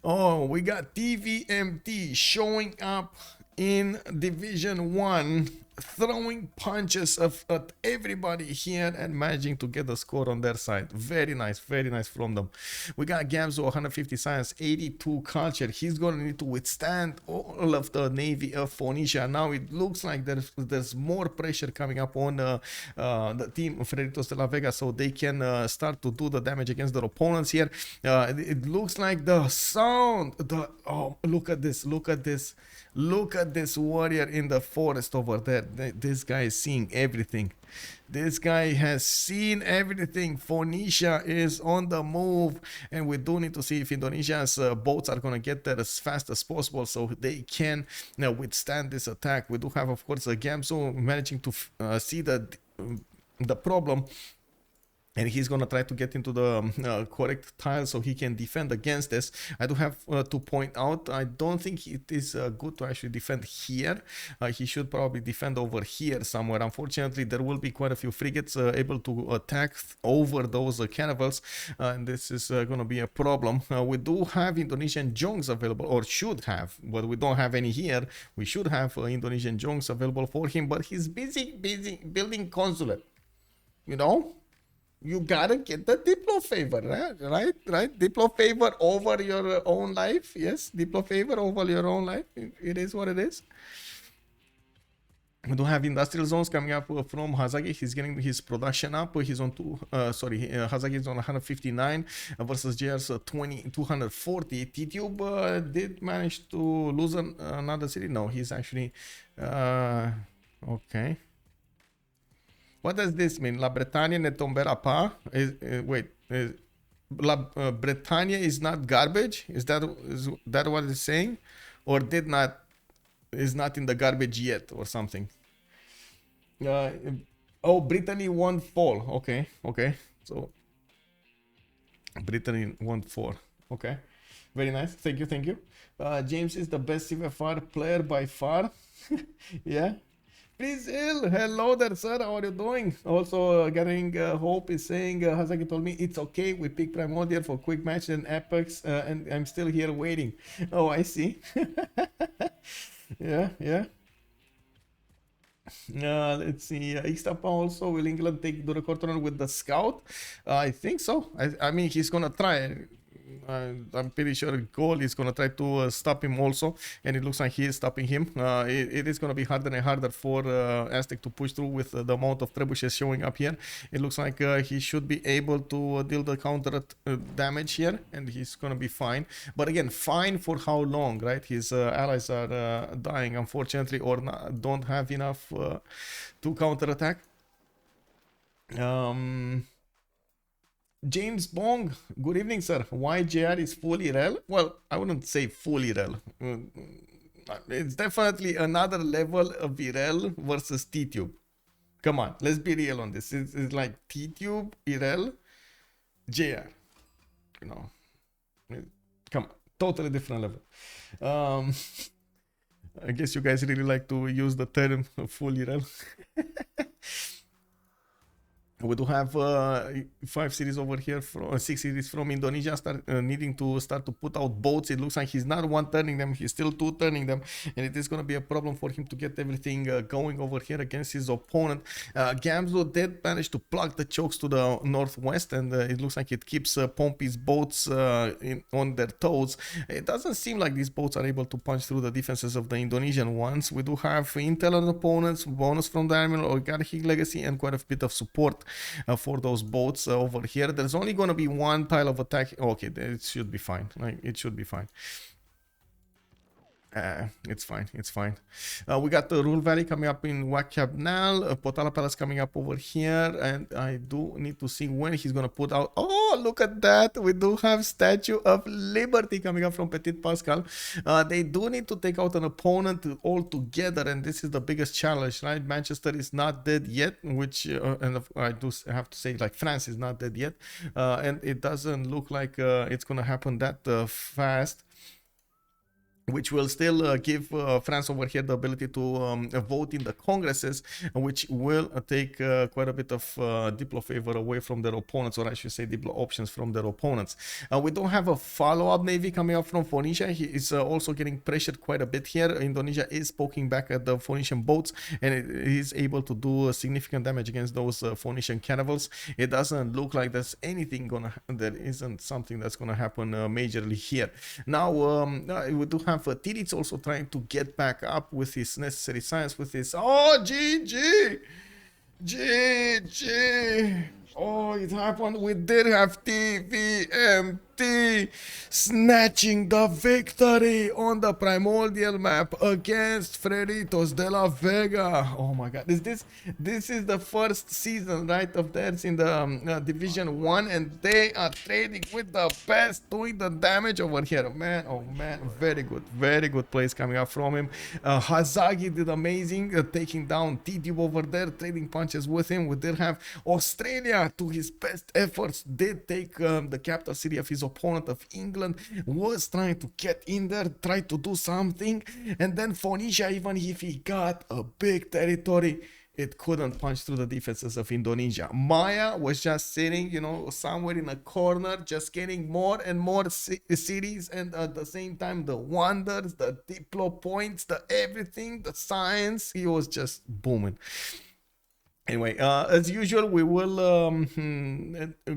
Oh, we got TVMT showing up in Division 1, throwing punches at everybody here and managing to get the score on their side. Very nice from them. We got Gabzou, 150 science, 82 culture. He's gonna need to withstand all of the navy of Phoenicia. Now it looks like there's more pressure coming up on the team Freritos de la Vega, so they can start to do the damage against their opponents here. It looks like the sound, oh, look at this. Look at this warrior in the forest over there. This guy is seeing everything. This guy has seen everything. Phoenicia is on the move, and we do need to see if Indonesia's boats are going to get there as fast as possible so they can withstand this attack. We do have, of course, Gabzou managing to see the problem, and he's gonna try to get into the correct tile so he can defend against this. I do have to point out, I don't think it is good to actually defend here. He should probably defend over here somewhere. Unfortunately, there will be quite a few frigates able to attack over those caravels, and this is gonna be a problem. We do have Indonesian jongs available, or should have, but we don't have any here. We should have Indonesian jongs available for him, but he's busy building consulate, you know. You gotta get the Diplo favor, right? Diplo favor over your own life. Yes, Diplo favor over your own life. It is what it is. We do have industrial zones coming up from Hazaggi. He's getting his production up. He's on Hazaggi is on 159 versus JR's 240. Tidube did manage to lose another city. No, he's actually okay. What does this mean? La Bretagne ne tombera pas? La Bretagne is not garbage? Is that what it's saying? Or is not in the garbage yet or something? Oh, Brittany won't fall. Okay. So Brittany won't fall. Okay. Very nice. Thank you. James is the best CivFR player by far. Yeah. Please, hello there, sir. How are you doing? Also, getting Hope is saying, Hazaggi told me it's okay. We pick Primordial for quick match and Apex, and I'm still here waiting. Oh, I see. Yeah. Let's see. Ixtapa also, will England take the record with the scout? I think so. I mean, he's gonna try. I'm pretty sure Gaul is going to try to stop him also, and it looks like he is stopping him. It is going to be harder and harder for Aztec to push through with the amount of trebuchets showing up here. It looks like he should be able to deal the counter damage here, and he's going to be fine. But again, fine for how long, right? His allies are dying, unfortunately, or not, don't have enough to counter attack. James Bong, good evening, sir. Why JR is fully rel? Well, I wouldn't say fully rel. It's definitely another level of Irel versus Tidube. Come on, let's be real on this. It's like Tidube, Irel, JR. You know, come on, totally different level. I guess you guys really like to use the term full Irel. We do have 5 series over here, from 6 series from Indonesia, needing to start to put out boats. It looks like he's not one turning them, he's still 2 turning them, and it is going to be a problem for him to get everything going over here against his opponent. Gabzou did manage to plug the chokes to the northwest, and it looks like it keeps Pompi's boats on their toes. It doesn't seem like these boats are able to punch through the defenses of the Indonesian ones. We do have intel on opponents, bonus from the Admiral, Oligarchic Legacy, and quite a bit of support for those boats over here. There's only going to be one tile of attack. Okay, it should be fine. It should be fine. It's fine. It's fine. We got the Rule Valley coming up in Wakabnal, Potala Palace coming up over here, and I do need to see when he's gonna put out. Oh, look at that! We do have Statue of Liberty coming up from Ptitpascal. They do need to take out an opponent all together, and this is the biggest challenge, right? Manchester is not dead yet, which and I do have to say, like, France is not dead yet, and it doesn't look like it's gonna happen that fast, which will still give France over here the ability to vote in the congresses, which will take quite a bit of Diplo favor away from their opponents, or I should say Diplo options from their opponents. We don't have a follow-up navy coming up from Phoenicia. He is also getting pressured quite a bit here. Indonesia is poking back at the Phoenician boats, and it is able to do significant damage against those Phoenician cannibals. It doesn't look like there's anything gonna, there isn't something that's gonna happen majorly here. Now we do have Titiits also trying to get back up with his necessary science, with his GG. Oh, it happened. We did have TVMT snatching the victory on the primordial map against Freritos de la Vega. Oh my god, this is the first season, right, of theirs in the Division 1, and they are trading with the best, doing the damage over here. Man, oh man, very good plays coming up from him. Hazaggi did amazing, taking down Tidube over there, trading punches with him. We did have Australia, to his best efforts, did take the capital city of his opponent of England, was trying to get in there, try to do something, and then Phoenicia, even if he got a big territory, it couldn't punch through the defenses of Indonesia. Maya was just sitting, you know, somewhere in a corner, just getting more and more cities, and at the same time, the wonders, the Diplo points, the everything, the science, he was just booming. Anyway, as usual, we will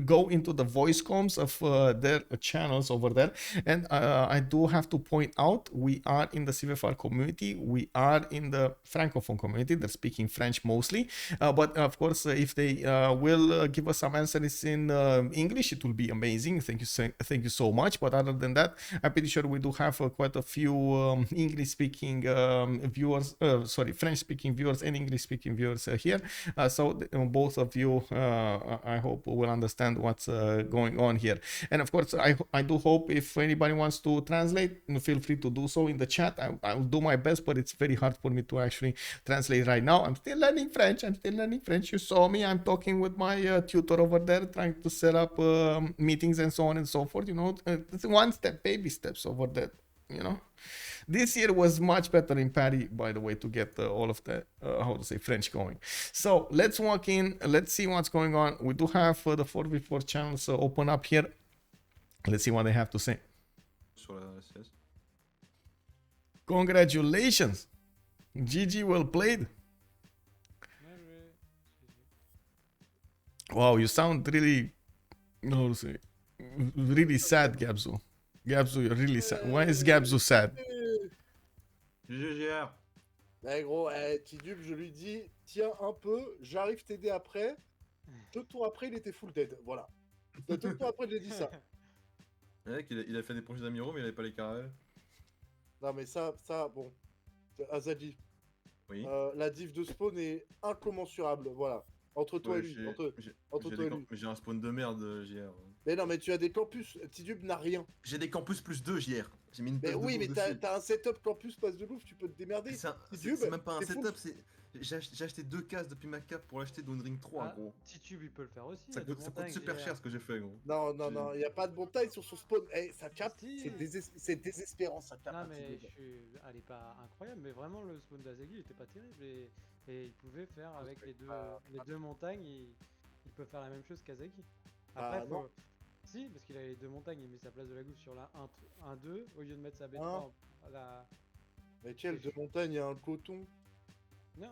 go into the voice comms of their channels over there. And I do have to point out, we are in the CivFR community. We are in the Francophone community. They're speaking French mostly. But of course, if they will give us some answers in English, it will be amazing. Thank you so much. But other than that, I'm pretty sure we do have quite a few English-speaking viewers, French-speaking viewers and English-speaking viewers here. So both of you, I hope, will understand what's going on here. And of course, I do hope if anybody wants to translate, feel free to do so in the chat. I'll do my best, but it's very hard for me to actually translate right now. I'm still learning French. You saw me. I'm talking with my tutor over there, trying to set up meetings and so on and so forth. You know, it's one step, baby steps over there, you know. This year was much better in Paris, by the way, to get all of the, French going. So let's walk in. Let's see what's going on. We do have the 4v4 channels open up here. Let's see what they have to say. Congratulations. GG, well played. Wow, you sound really, Really sad, Gabzou. Gabzou, you're really sad. Why is Gabzou sad? GGR. Eh gros, Tidube, je lui dis, tiens un peu, j'arrive t'aider après. 2 tours après, il était full dead. Voilà. 2 tours après, je lui ai dit ça. Le mec, il a fait des projets d'amiraux, mais il avait pas les caravelles. Non, mais ça, bon. Hazaggi, Oui. la diff de spawn est incommensurable. Voilà. Entre toi Ouais, et lui. Entre toi et lui. J'ai un spawn de merde, JR. Mais non, mais tu as des campus. Tidube n'a rien. J'ai des campus plus 2, JR. J'ai mis une Mais table oui, de mais bouffe dessus. t'as un setup campus passe de bouffe, tu peux te démerder. C'est même pas un c'est full. setup, c'est... J'ai acheté 2 cases depuis ma cap pour l'acheter dans une ring 3, Ah, gros. Titube, il peut le faire aussi. Ça coûte super cher ce que j'ai fait, gros. Non, non, non, il n'y a pas de montagne sur son spawn. Eh, ça capte, Si. c'est désespérant, ça capte. Non, mais elle est pas incroyable, mais vraiment le spawn d'Azaggi il était pas terrible et il pouvait faire avec les deux montagnes, il peut faire la même chose qu'Azaggi. Après, Ah, non. si, parce qu'il a les 2 montagnes, il met sa place de la goutte sur la 1-2 au lieu de mettre sa B3 à la. Mais quelle de montagne, il y a un coton. Non.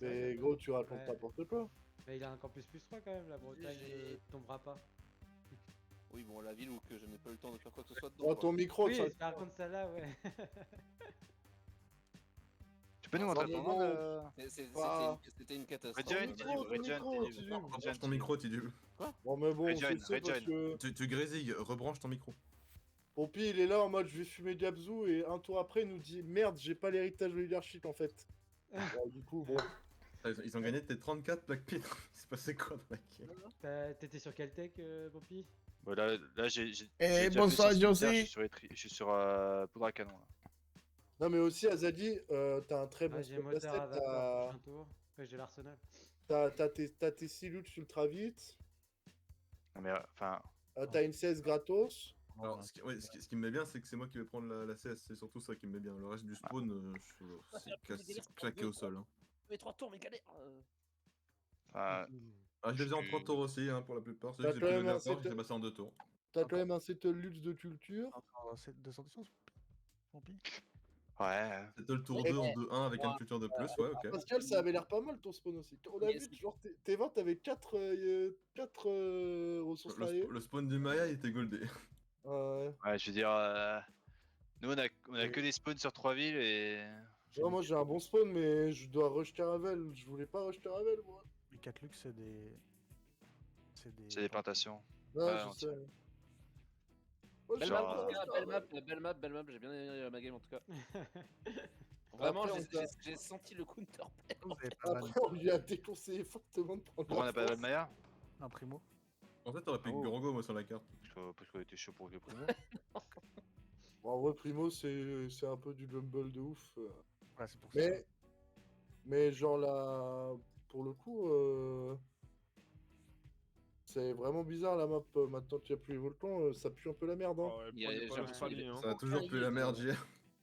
Mais gros, tu racontes Ouais. n'importe quoi. Mais il a un campus plus 3 quand même, la Bretagne ne tombera pas. Oui, bon, la ville où que je n'ai pas eu le temps de faire quoi que ce soit dedans. Oh, quoi. ton micro, Oui, ça. par contre celle-là, ouais. Tu peux nous montrer ton nom C'était une catastrophe. Regen, Ton micro, Tidube. Rebranche ton micro, Tidube. Bon, mais bon, Regen, c'est parce que Tu grésilles, rebranche ton micro. Pompi, il est là en mode je vais fumer Gabzou et un tour après, il nous dit merde, j'ai pas l'héritage oligarchique en fait. Bon, du coup, bon. Ils ont gagné tes 34 Black Pit. Il s'est passé quoi dans la game? T'étais sur quel tech, Pompi? Bon, là j'ai. Eh, déjà bonsoir, fait sur Josie. CivFR, je suis sur poudre à canon. Là. Non, mais aussi, Hazaggi, t'as un très bon J'ai spot moteur à d'Aztec, vapeur prochain tour. Ouais, j'ai l'arsenal. t'as tes 6 loots ultra vite, Non, mais enfin. t'as une 16 gratos. Alors, ce qui me met bien, c'est que c'est moi qui vais prendre la CS, c'est surtout ça qui me met bien. Le reste du spawn, c'est claqué au sol. Hein. Mais 3 tours, mais galère. Enfin, Ah, je les faisais en 3 tours aussi, hein, pour la plupart. C'est T'as juste que j'ai quand plus même de un temps, set- j'ai passé en 2 tours. T'as quand même un settle luxe de culture. Encore 200 distance, Pompi. ouais. C'était le tour 2 en 2-1 avec une culture de plus, ouais, ok. Pascal, ça avait l'air pas mal ton spawn aussi. On a Yes. vu, genre, T20, t'avais 4 ressources variées. Le spawn du Maya il était goldé. Ouais, je veux dire. Nous on a que des spawns sur 3 villes et. Ouais, moi j'ai un bon spawn, mais je dois rush Caravel. Je voulais pas rush Caravel, moi. Les 4 luxe, c'est des. C'est des plantations. Non, Ouais, je on sais. tient. Moi, j'ai Genre, pas rush Belle map, j'ai bien aimé ma game en tout cas. Vraiment, Après, j'ai senti le counter. Vous avez pas Après, on lui a déconseillé fortement de prendre Pourquoi on la a pas force. Maya? un primo. En fait, t'aurais pris Oh. Gorongo, moi, sur la carte. Parce qu'on était chaud pour le primo. Bon, en vrai, Primo, c'est un peu du jumble de ouf. Ouais, c'est pour ça. Mais genre là, pour le coup, c'est vraiment bizarre la map. Maintenant qu'il n'y a plus les volcans, ça pue un peu la merde. Hein. J'ai l'impression qu'il est- Ça a toujours plus la merde, JR.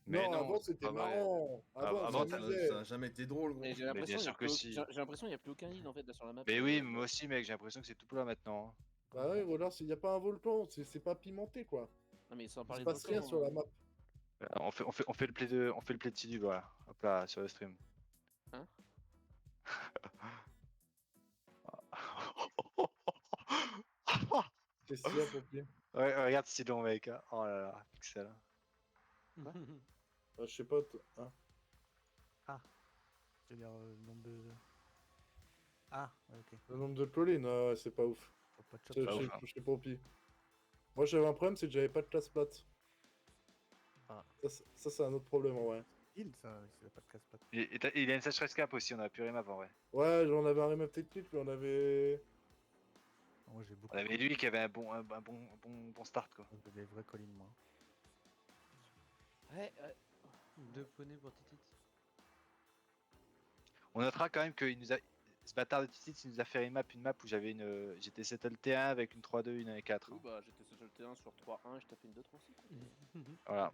Mais non, non, avant c'est c'était pas vrai. marrant. Avant, Avant, on Ça s'amusait. a jamais été drôle, gros. Mais j'ai bien l'impression sûr que si. j'ai l'impression qu'il n'y a plus aucun lead en fait là sur la map. Mais oui, moi aussi, mec, j'ai l'impression que c'est tout plat maintenant. Hein. Bah ouais, voilà, il n'y a pas un volcan, c'est pas pimenté quoi. Non mais sans Il parler se de passe rien volcan, sur la map. On fait le play de Tidube, voilà. Hop là, sur le stream. Hein? Qu'est-ce qu'il y a pour pied? Ouais, regarde ce long, mec. Hein. Oh là là, pixel. Je sais pas. C'est-à-dire le nombre de. Ah, ouais, ok. Le nombre de collines, ouais, c'est pas ouf. Pas de shot. C'est pas chez, ouf, hein. chez Pompi. Moi j'avais un problème, c'est que j'avais pas de classe plate. Ah. Ça c'est un autre problème en vrai. Heal, ça, c'est pas de casse patte. Il y a une sécheresse cap aussi, on a pu remap en vrai. Ouais, j'en avais un remap technique, mais on avait. Moi j'ai beaucoup. On avait lui qui avait un bon start quoi. J'ai des vraies collines, moi. Ouais, 2 poneys pour Titiits. On notera quand même que ce bâtard de Titiits il nous a fait une map où j'étais settle T1 avec une 3-2, une 1-4. oui, bah j'étais sur le T1 sur 3-1 et je tapais une 2-3-6. Voilà.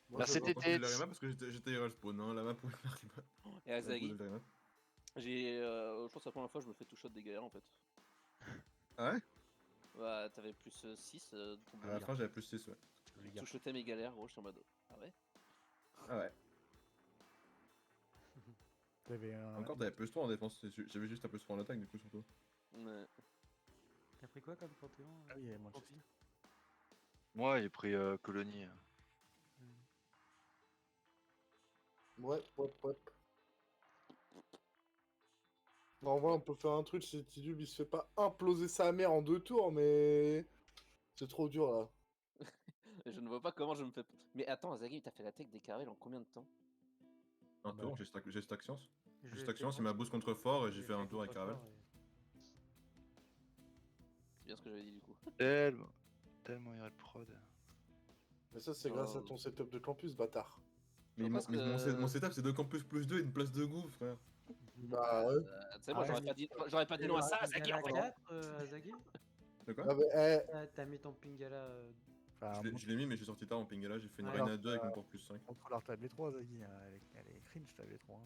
Moi, Là, j'avais- c'était J'ai Tits. la remap parce que j'étais hero spawn, hein. La map pouvait faire remap. Et Hazaggi, La remap. je pense que la première fois je me fais tout shot des galères en fait. Ah ouais? Bah t'avais plus 6, À la fin, j'avais plus 6, ouais. tout shotais mes galères, gros, je suis en mode. Ah ouais? Ah ouais. T'avais un. Encore, t'avais plus 3 en défense. J'avais juste un plus 3 en attaque, du coup, surtout. Ouais. T'as pris quoi comme panthéon Ah oui, il y avait Manchester. Pompi Moi, j'ai pris colonie. Ouais. En vrai, on peut faire un truc, c'est Tidube, il se fait pas imploser sa mère en 2 tours, mais c'est trop dur là. Je ne vois pas comment je me fais. Mais attends, Hazaggi, t'as fait la tech des Caravelles en combien de temps? Un tour, j'ai stack science. Je J'ai l'ai stack fait science, il m'a boost contre fort et j'ai fait un tour avec contre Caravel. fort et- C'est bien ce que j'avais dit du coup. Tellement il y a le prod. Mais ça, c'est grâce à ton setup de campus, bâtard. Mais, Je pense mais que- mon setup, c'est 2 campus plus 2 et une place de gouffre, frère. Bah ouais. Tu sais, moi j'aurais pas dit non à ça, Hazaggi en fait. 4, Hazaggi De quoi Ah bah, T'as mis ton pingala. Enfin, Je l'ai mis, mais je suis sorti tard en pingala, j'ai fait une Ouais. reine à 2 avec mon port plus 5. contrôleur table 3, Zaggy, elle est cringe table 3.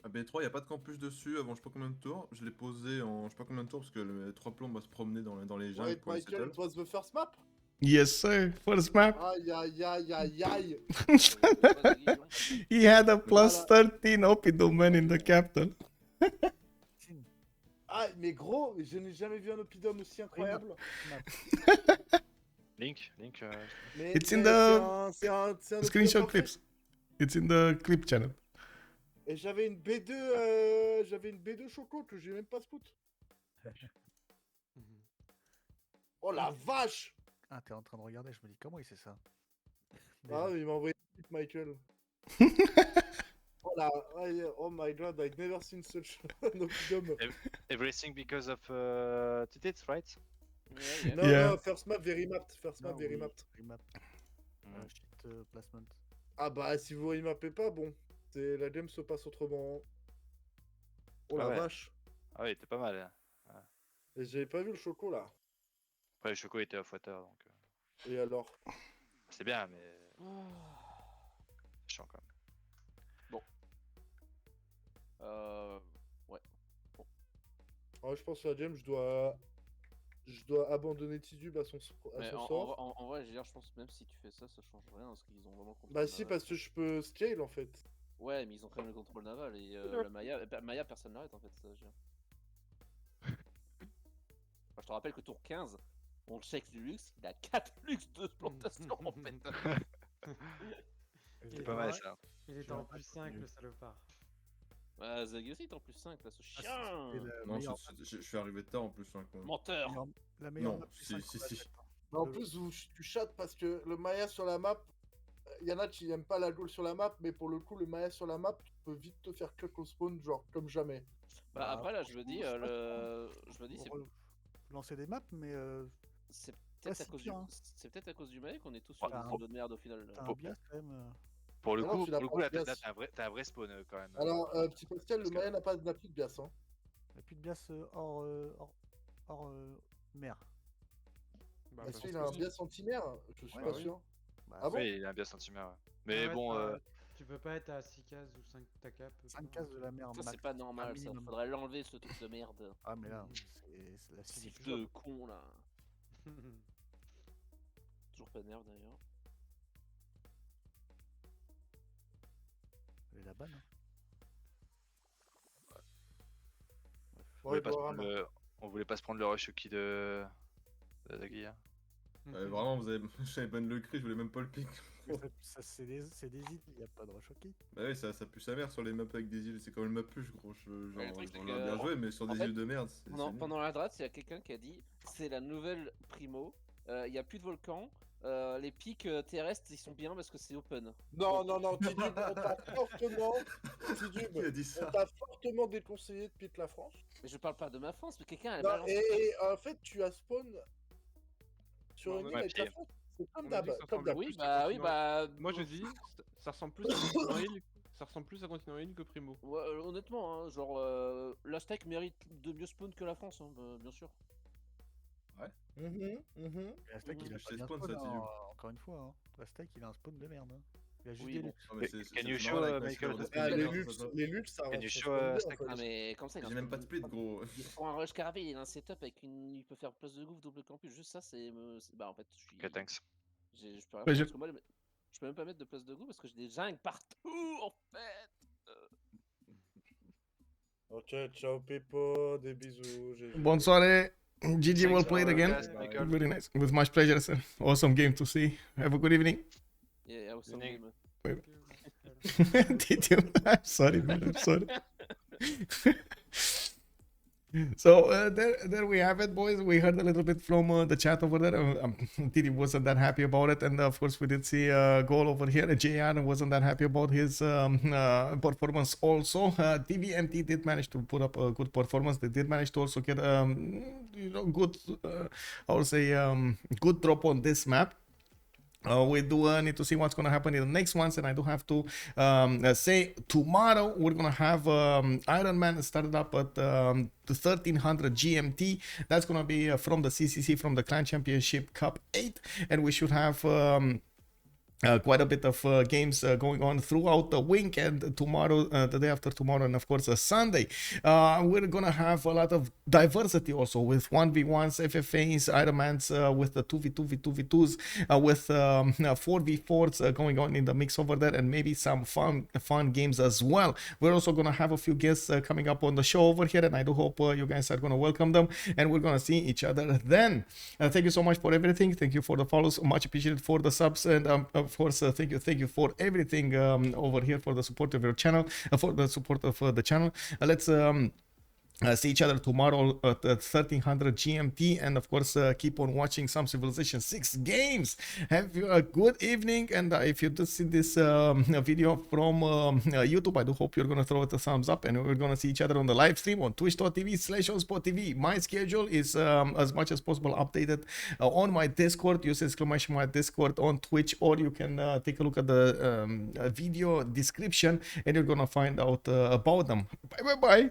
À B3, il n'y a pas de campus dessus avant je sais pas combien de tours. Je l'ai posé en je sais pas combien de tours parce que les 3 plombs va se promener dans les jungles Wait, pour les Michael, settle. it was the first map? Yes, sir. First map. Aïe, aïe, aïe, aïe, aïe. He had a plus 13 Oppidum man in the capital. Ah, mais gros, je n'ai jamais vu un Oppidum aussi incroyable. Link. Mais, It's in mais the c'est un Oppidum Screenshot parfait. clips. It's in the clip channel. Et j'avais une B2 choco que j'ai même pas scout. Oh la vache! Ah, t'es en train de regarder, je me dis comment il sait ça. Ah, il m'a envoyé une petite Michael. Oh la, oh my god, I've never seen such an Oppidum. Everything because of Titiits, right? Non, Yeah. non, first map very mapped. First map very mapped. Remap. Shit placement. Ah bah, si vous remappez pas, bon. La game se passe autrement. Oh Ah la ouais. vache. Ah oui, t'es pas mal. Hein. Et j'avais pas vu le choco là. Après, le Choco était off-water, donc Et alors? c'est bien, mais chiant quand même. Ouais. Alors, je pense que la game, je dois abandonner Tidube à son Mais sort. en vrai, je pense que même si tu fais ça, ça change rien parce qu'ils ont vraiment le contrôle Bah si, naval. parce que je peux scale en fait. Ouais, mais ils ont quand même le contrôle naval et la Maya, personne n'arrête en fait. Ça, je te rappelle que tour 15, on check du luxe, il a 4 luxe de plantation en fait. C'est pas mal ça. Il était en plus 5, le salopard. Bah, Zaggy aussi est en plus 5 là, ce chien. Non, je suis arrivé tard en plus. Hein, quoi. Menteur. La meilleure Non, map plus si, 5 si, qu'on a si. faite, hein. Mais en plus, tu chattes parce que le Maya sur la map, il y en a qui aiment pas la Gaul sur la map, mais pour le coup, le Maya sur la map, tu peux vite te faire cut au spawn, genre comme jamais. Bah après là, je me dis, c'est Pour lancer des maps, mais c'est peut-être c'est à cause pire, du, hein. c'est peut-être à cause du Maya qu'on est tous sur T'as des un- niveaux de merde au final. Là. t'as un bias quand même. Pour le Alors, coup, tu l'as pas là, de bias. t'as un vrai spawn quand même. Alors, petit Pascal, le parce que- Maya n'a pas plus de bias. Hein. Il n'y a plus de bias hors mer. Bah, Est-ce parce qu'il que a un si. bias anti-mer? Je suis Ouais, pas oui. sûr. Bah, Ah bon? Oui, il a un bias anti-mer. Ouais. Mais Ouais, bon, tu peux pas être à 6 cases ou 5 ta cap. 5 cases de la mer Ça max. c'est pas normal, ça. minimum. Faudrait l'enlever ce truc de merde. Ah, mais là, c'est la Civ cible. de con là. Toujours pas de nerf d'ailleurs. Elle est la banne. Hein. Ouais, Boarama. on voulait pas se prendre le rush qui de Hazaggi. Hein. Vraiment, j'avais ban le cri, je voulais même pas le pic. Ça, c'est des îles, il n'y a pas de rush hockey. Bah oui, ça pue sa mère sur les maps avec des îles, c'est quand même ma puce, gros. Ouais, le truc, c'est On que, l'a bien joué, mais sur en des fait, îles de merde, c'est nul. Pendant la draft, il y a quelqu'un qui a dit c'est la nouvelle primo. Il y a plus de volcans. Les pics terrestres ils sont bien parce que c'est open. Non, non, non, Tidube, on t'a fortement... Tidube, Qui a dit on ça? t'a fortement déconseillé de pique la France. Mais je parle pas de ma France, mais quelqu'un a Non, balancé. et en fait, tu as spawn sur Non, une on île a avec pied. la France. C'est comme On a d'hab, dit que ça comme d'hab. Oui, bah. Moi je dis, ça ressemble plus à Continent Hill, ça ressemble plus à Continent Hill que Primo. Ouais, honnêtement, hein, genre, l'Aztec mérite de mieux spawn que la France, hein, bien sûr. Mhm, mhm. Et Aztec, il a Je pas sais bien spawn, spawn, ça, hein, Tidube. encore une fois. Hein. Aztec, il a un spawn de merde. Hein. Il a juste Oui, des bon. luxe. Non, mais c'est Can you c'est show, normal avec ma Michael, sphère de the Ah, speed, les hein, luxe, ça va. les luxe, ça Can you ça show, spawn bien, en Aztec, fait. Ah, mais comme ça, il a J'ai un même pas spawn de speed, gros. Pour un rush caravé, il a un setup avec une. Il peut faire place de gouffre, double campus. Juste ça, bah, en fait, je suis. Ok, thanks. Je peux rien Ouais, faire parce que moi, je peux même pas mettre de place de gouffre parce que j'ai des jungles partout, en fait. Ok, ciao Peppo, des bisous. GG. Bonne soirée. GG, well played again. Very nice. With much pleasure, sir. Awesome game to see. Have a good evening. Yeah, awesome game. Did you? I'm sorry, man. I'm sorry. So there we have it, boys. We heard a little bit from the chat over there. Didi wasn't that happy about it, and of course we did see Gaul over here. JR wasn't that happy about his performance also. TVMT did manage to put up a good performance. They did manage to also get good, I would say good drop on this map. We do need to see what's going to happen in the next ones, and I do have to say tomorrow we're going to have Iron Man started up at the 1300 GMT. That's going to be from the CCC, from the Clan Championship Cup 8, and we should have quite a bit of games going on throughout the week, and tomorrow, the day after tomorrow, and of course Sunday. We're gonna have a lot of diversity also with 1v1s, FFAs, Ironmans, with the 2v2v2v2s, with 4v4s going on in the mix over there, and maybe some fun games as well. We're also gonna have a few guests coming up on the show over here, and I do hope you guys are gonna welcome them, and we're gonna see each other then. Thank you so much for everything. Thank you for the follows, much appreciated for the subs, and of course, thank you for everything over here, for the support of your channel, for the support of the channel. Let's see each other tomorrow at 1300 GMT, and of course keep on watching some Civilization 6 games. Have a good evening, and if you did see this video from YouTube, I do hope you're gonna throw it a thumbs up, and we're gonna see each other on the live stream on twitch.tv/OnSpotTV. My schedule is as much as possible updated on my Discord. Use exclamation mark Discord on Twitch, or you can take a look at the video description, and you're gonna find out about them. Bye.